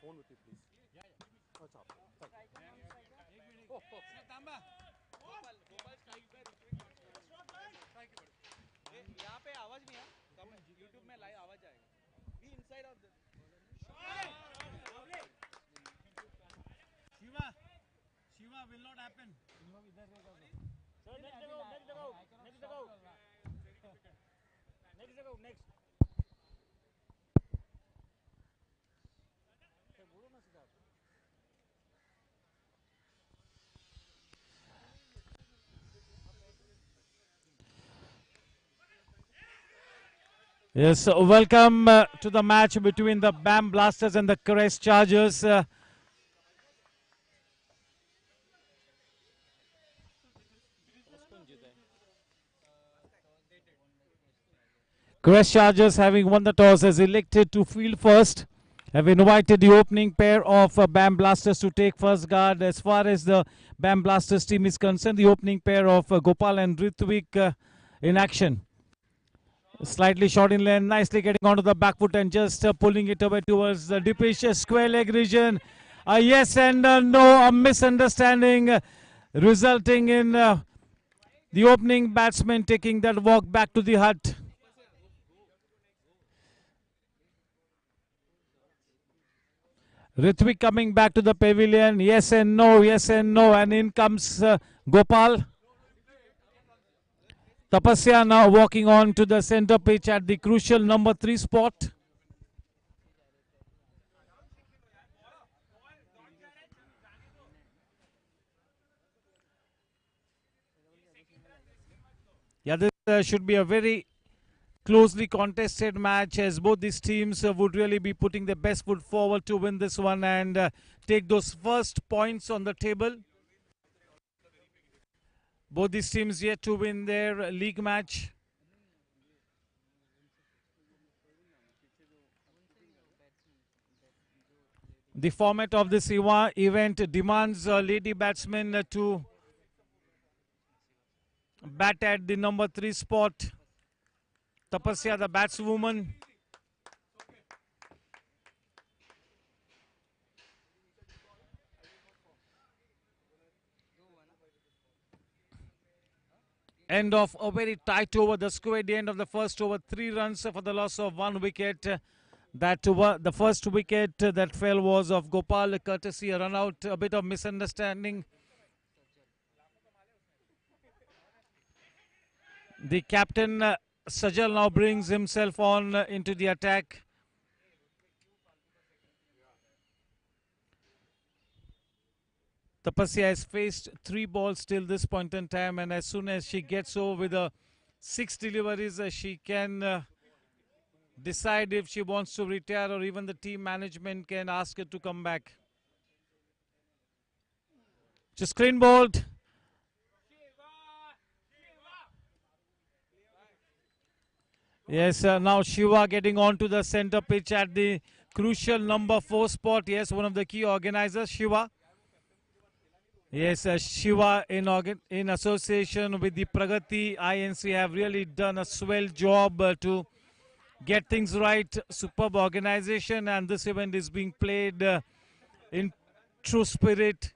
यहाँ पे आवाज नहीं है YouTube में live आवाज आएगा be inside of the Shiva will not happen. Yes, welcome to the match between the BAM Blasters and the Crest Chargers. Crest Chargers, having won the toss, has elected to field first. Have invited the opening pair of BAM Blasters to take first guard. As far as the BAM Blasters team is concerned, the opening pair of Gopal and Ritvik in action. Slightly short in lane, nicely getting onto the back foot and just pulling it away towards the deepish square leg region. Yes and no, a misunderstanding resulting in the opening batsman taking that walk back to the hut. Ritvik coming back to the pavilion. Yes and no, and in comes Gopal. Tapasya now walking on to the center pitch at the crucial number 3 spot. Yeah, this should be a very closely contested match, as both these teams would really be putting their best foot forward to win this one and take those first points on the table. Both these teams yet to win their league match. The format of this event demands lady batsmen to bat at the number 3 spot. Tapasya, the batswoman. End of a very tight over. The score at the end of the first over, 3 runs for the loss of 1 wicket. The first wicket that fell was of Gopal, courtesy a run out, a bit of misunderstanding. The captain Sajal now brings himself on into the attack. Tapasya has faced 3 balls till this point in time, and as soon as she gets over with 6 deliveries, she can decide if she wants to retire, or even the team management can ask her to come back. Just clean bowled. Yes, now Shiva getting onto the center pitch at the crucial number 4 spot. Yes, one of the key organizers, Shiva. Yes, Shiva in association with the Pragati INC have really done a swell job to get things right. Superb organization, and this event is being played in true spirit.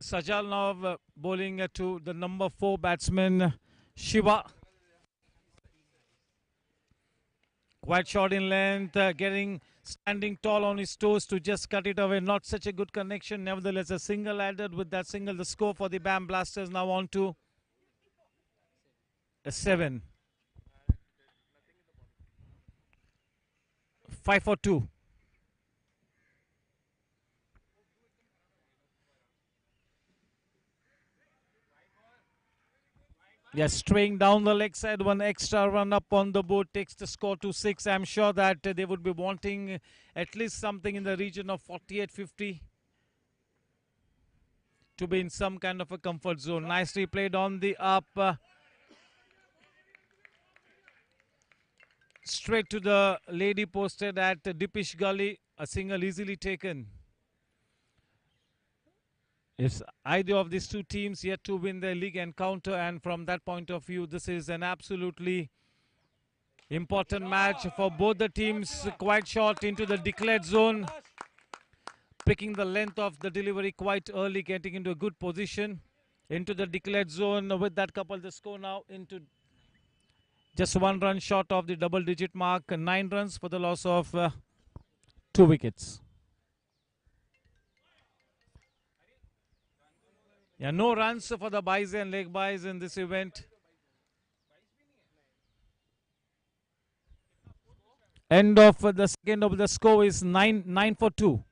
Sajal now bowling to the number 4 batsman, Shiva. Quite short in length, standing tall on his toes to just cut it away. Not such a good connection. Nevertheless, a single added. With that single, the score for the BAM Blasters now on to a 7. 5 for 2. Yes, straying down the leg side, one extra run up on the board takes the score to 6. I'm sure that they would be wanting at least something in the region of 48-50 to be in some kind of a comfort zone. Nicely played on the up. Straight to the lady posted at Dipish Gully. A single easily taken. It's either of these two teams yet to win their league encounter, and from that point of view, this is an absolutely important match for both the teams. Quite short into the declared zone, picking the length of the delivery quite early, getting into a good position into the declared zone. With that couple, the score now into just 1 run short of the double-digit mark. 9 runs for the loss of 2 wickets. Yeah, no runs for the buys and leg buys in this event. End of the second over, the score is 9 for 2.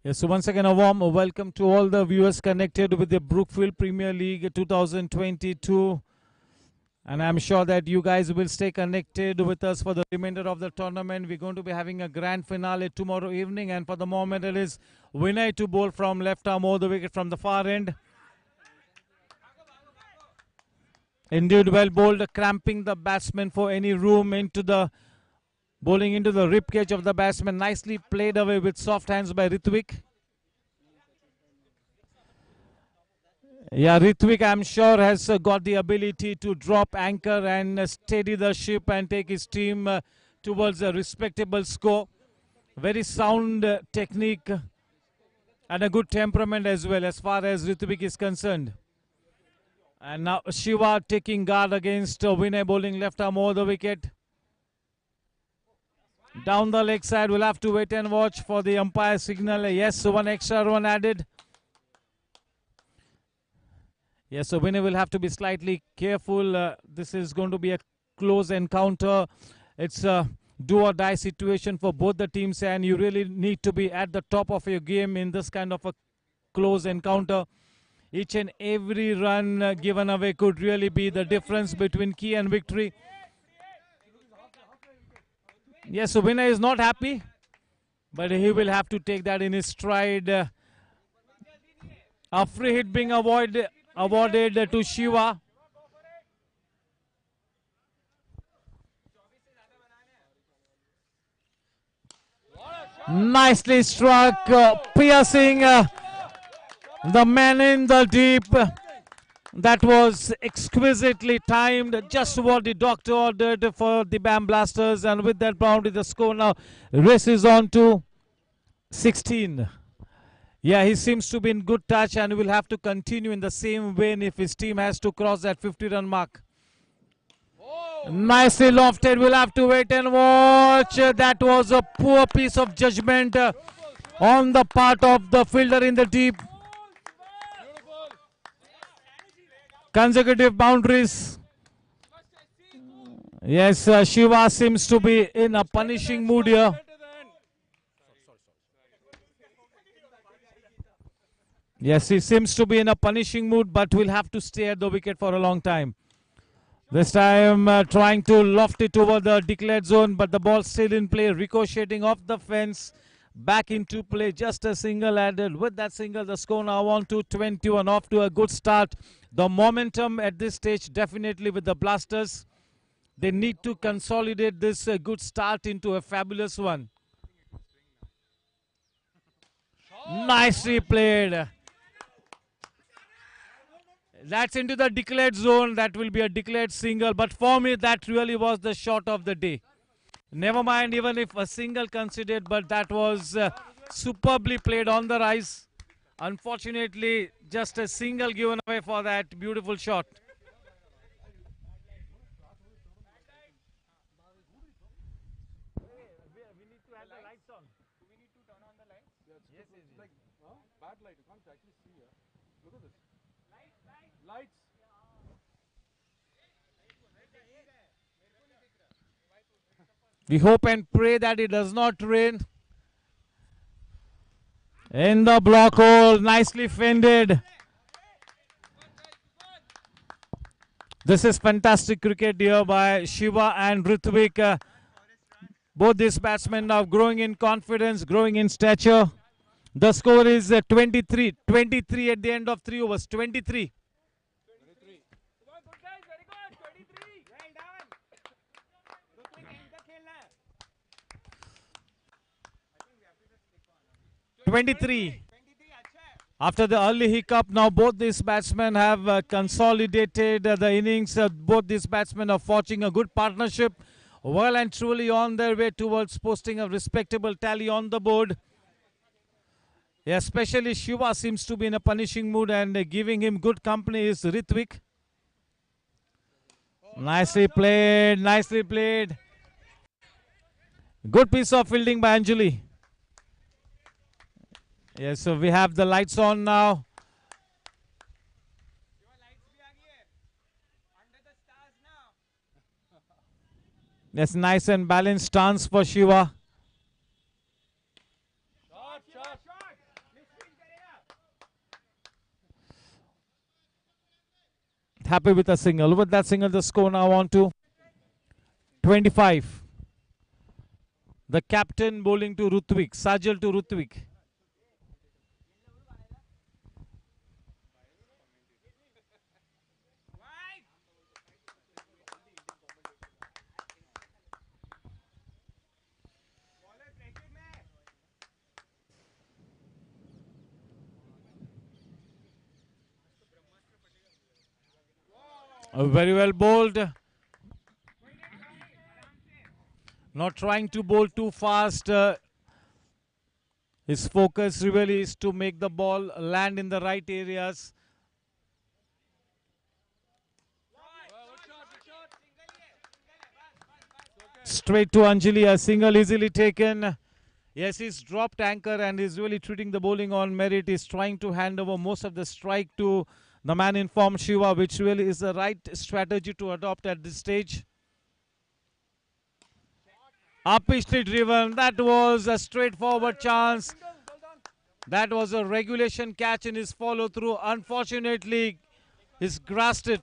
Yes, so once again a warm welcome to all the viewers connected with the Brookfield Premier League 2022. And I'm sure that you guys will stay connected with us for the remainder of the tournament. We're going to be having a grand finale tomorrow evening. And for the moment, it is Vinay to bowl from left arm over the wicket from the far end. Indeed, well bowled, cramping the batsman for any room into the bowling into the rib cage of the batsman. Nicely played away with soft hands by Ritwik. Yeah, Ritwik, I'm sure, has got the ability to drop anchor and steady the ship and take his team towards a respectable score. Very sound technique and a good temperament as well as far as Ritwik is concerned. And now Shiva taking guard against Vinay bowling left arm over the wicket. Down the leg side, we'll have to wait and watch for the umpire signal. Yes, so 1 extra run added. Yes, so Vinay will have to be slightly careful. This is going to be a close encounter. It's a do or die situation for both the teams, and you really need to be at the top of your game in this kind of a close encounter. Each and every run given away could really be the difference between key and victory. Yes, so Vinay is not happy, but he will have to take that in his stride. A free hit being awarded to Shiva. Nicely struck, piercing the man in the deep. That was exquisitely timed, just what the doctor ordered for the Bam Blasters. And with that boundary, the score now races on to 16. Yeah, he seems to be in good touch and will have to continue in the same vein if his team has to cross that 50-run mark. Nicely lofted. We'll have to wait and watch. That was a poor piece of judgment on the part of the fielder in the deep. Consecutive boundaries. Yes, Shiva seems to be in a punishing mood here. Yes, he seems to be in a punishing mood, but will have to stay at the wicket for a long time. This time trying to loft it over the declared zone, but the ball still in play, ricocheting off the fence, back into play, just a single added. With that single, the score now on to 21, off to a good start. The momentum at this stage definitely with the Blasters. They need to consolidate this good start into a fabulous one. Nicely played. That's into the declared zone. That will be a declared single. But for me, that really was the shot of the day. Never mind even if a single considered, but that was superbly played on the rise. Unfortunately, just a single given away for that beautiful shot. We hope and pray that it does not rain. In the block hole, nicely fended. This is fantastic cricket here by Shiva and Ritwik. Both these batsmen now growing in confidence, growing in stature. The score is 23. 23 at the end of 3 overs. 23. Very good. 23. Well done. Ritwik, enter खेलना है. 23. 23 अच्छा है. After the early hiccup, now both these batsmen have consolidated the innings. Both these batsmen are forging a good partnership, well and truly on their way towards posting a respectable tally on the board. Yeah, especially Shiva seems to be in a punishing mood, and giving him good company is Ritwik. Nicely played, nicely played. Good piece of fielding by Anjali. Yes, so we have the lights on now. Yes, nice and balanced stance for Shiva. Happy with a single. With that single, the score now on to 25. The captain bowling to Ritwik. Sajal to Ritwik. Very well bowled. Not trying to bowl too fast. His focus really is to make the ball land in the right areas. Straight to Anjali, a single easily taken. Yes, he's dropped anchor and is really treating the bowling on merit. He's trying to hand over most of the strike to the man in form, Shiva, which really is the right strategy to adopt at this stage. Uppishly driven. That was a straightforward chance. That was a regulation catch in his follow through. Unfortunately, he's grasped it.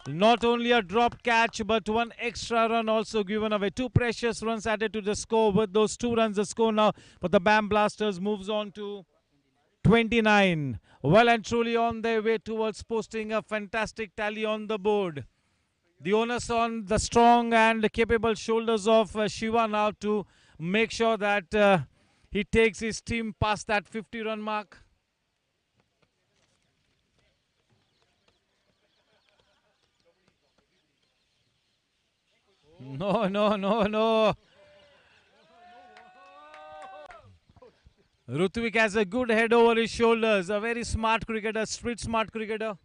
Not only a drop catch, but one extra run also given away. Two precious runs added to the score. With those 2 runs, the score now for the Bam Blasters moves on to 29. Well and truly on their way towards posting a fantastic tally on the board. The onus on the strong and capable shoulders of Shiva now to make sure that he takes his team past that 50-run mark. No, no, no, no. Ritwik has a good head over his shoulders. A very smart cricketer, street smart cricketer.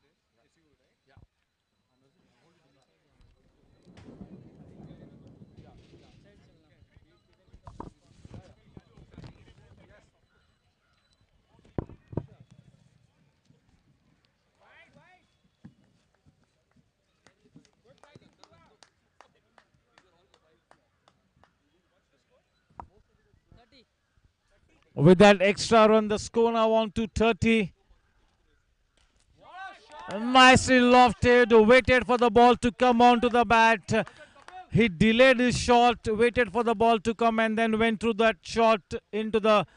With that extra run, the score now on to 30. Nicely lofted, waited for the ball to come onto the bat. He delayed his shot, waited for the ball to come, and then went through that shot into the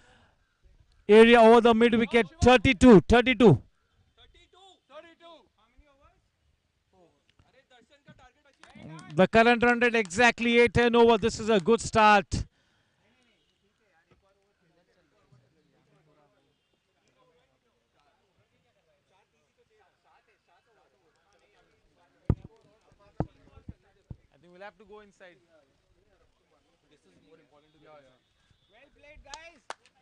area over the mid wicket. 32, 32. The current run rate exactly 8 10 over. This is a good start. We'll have to go inside. This is more important to Well played, guys.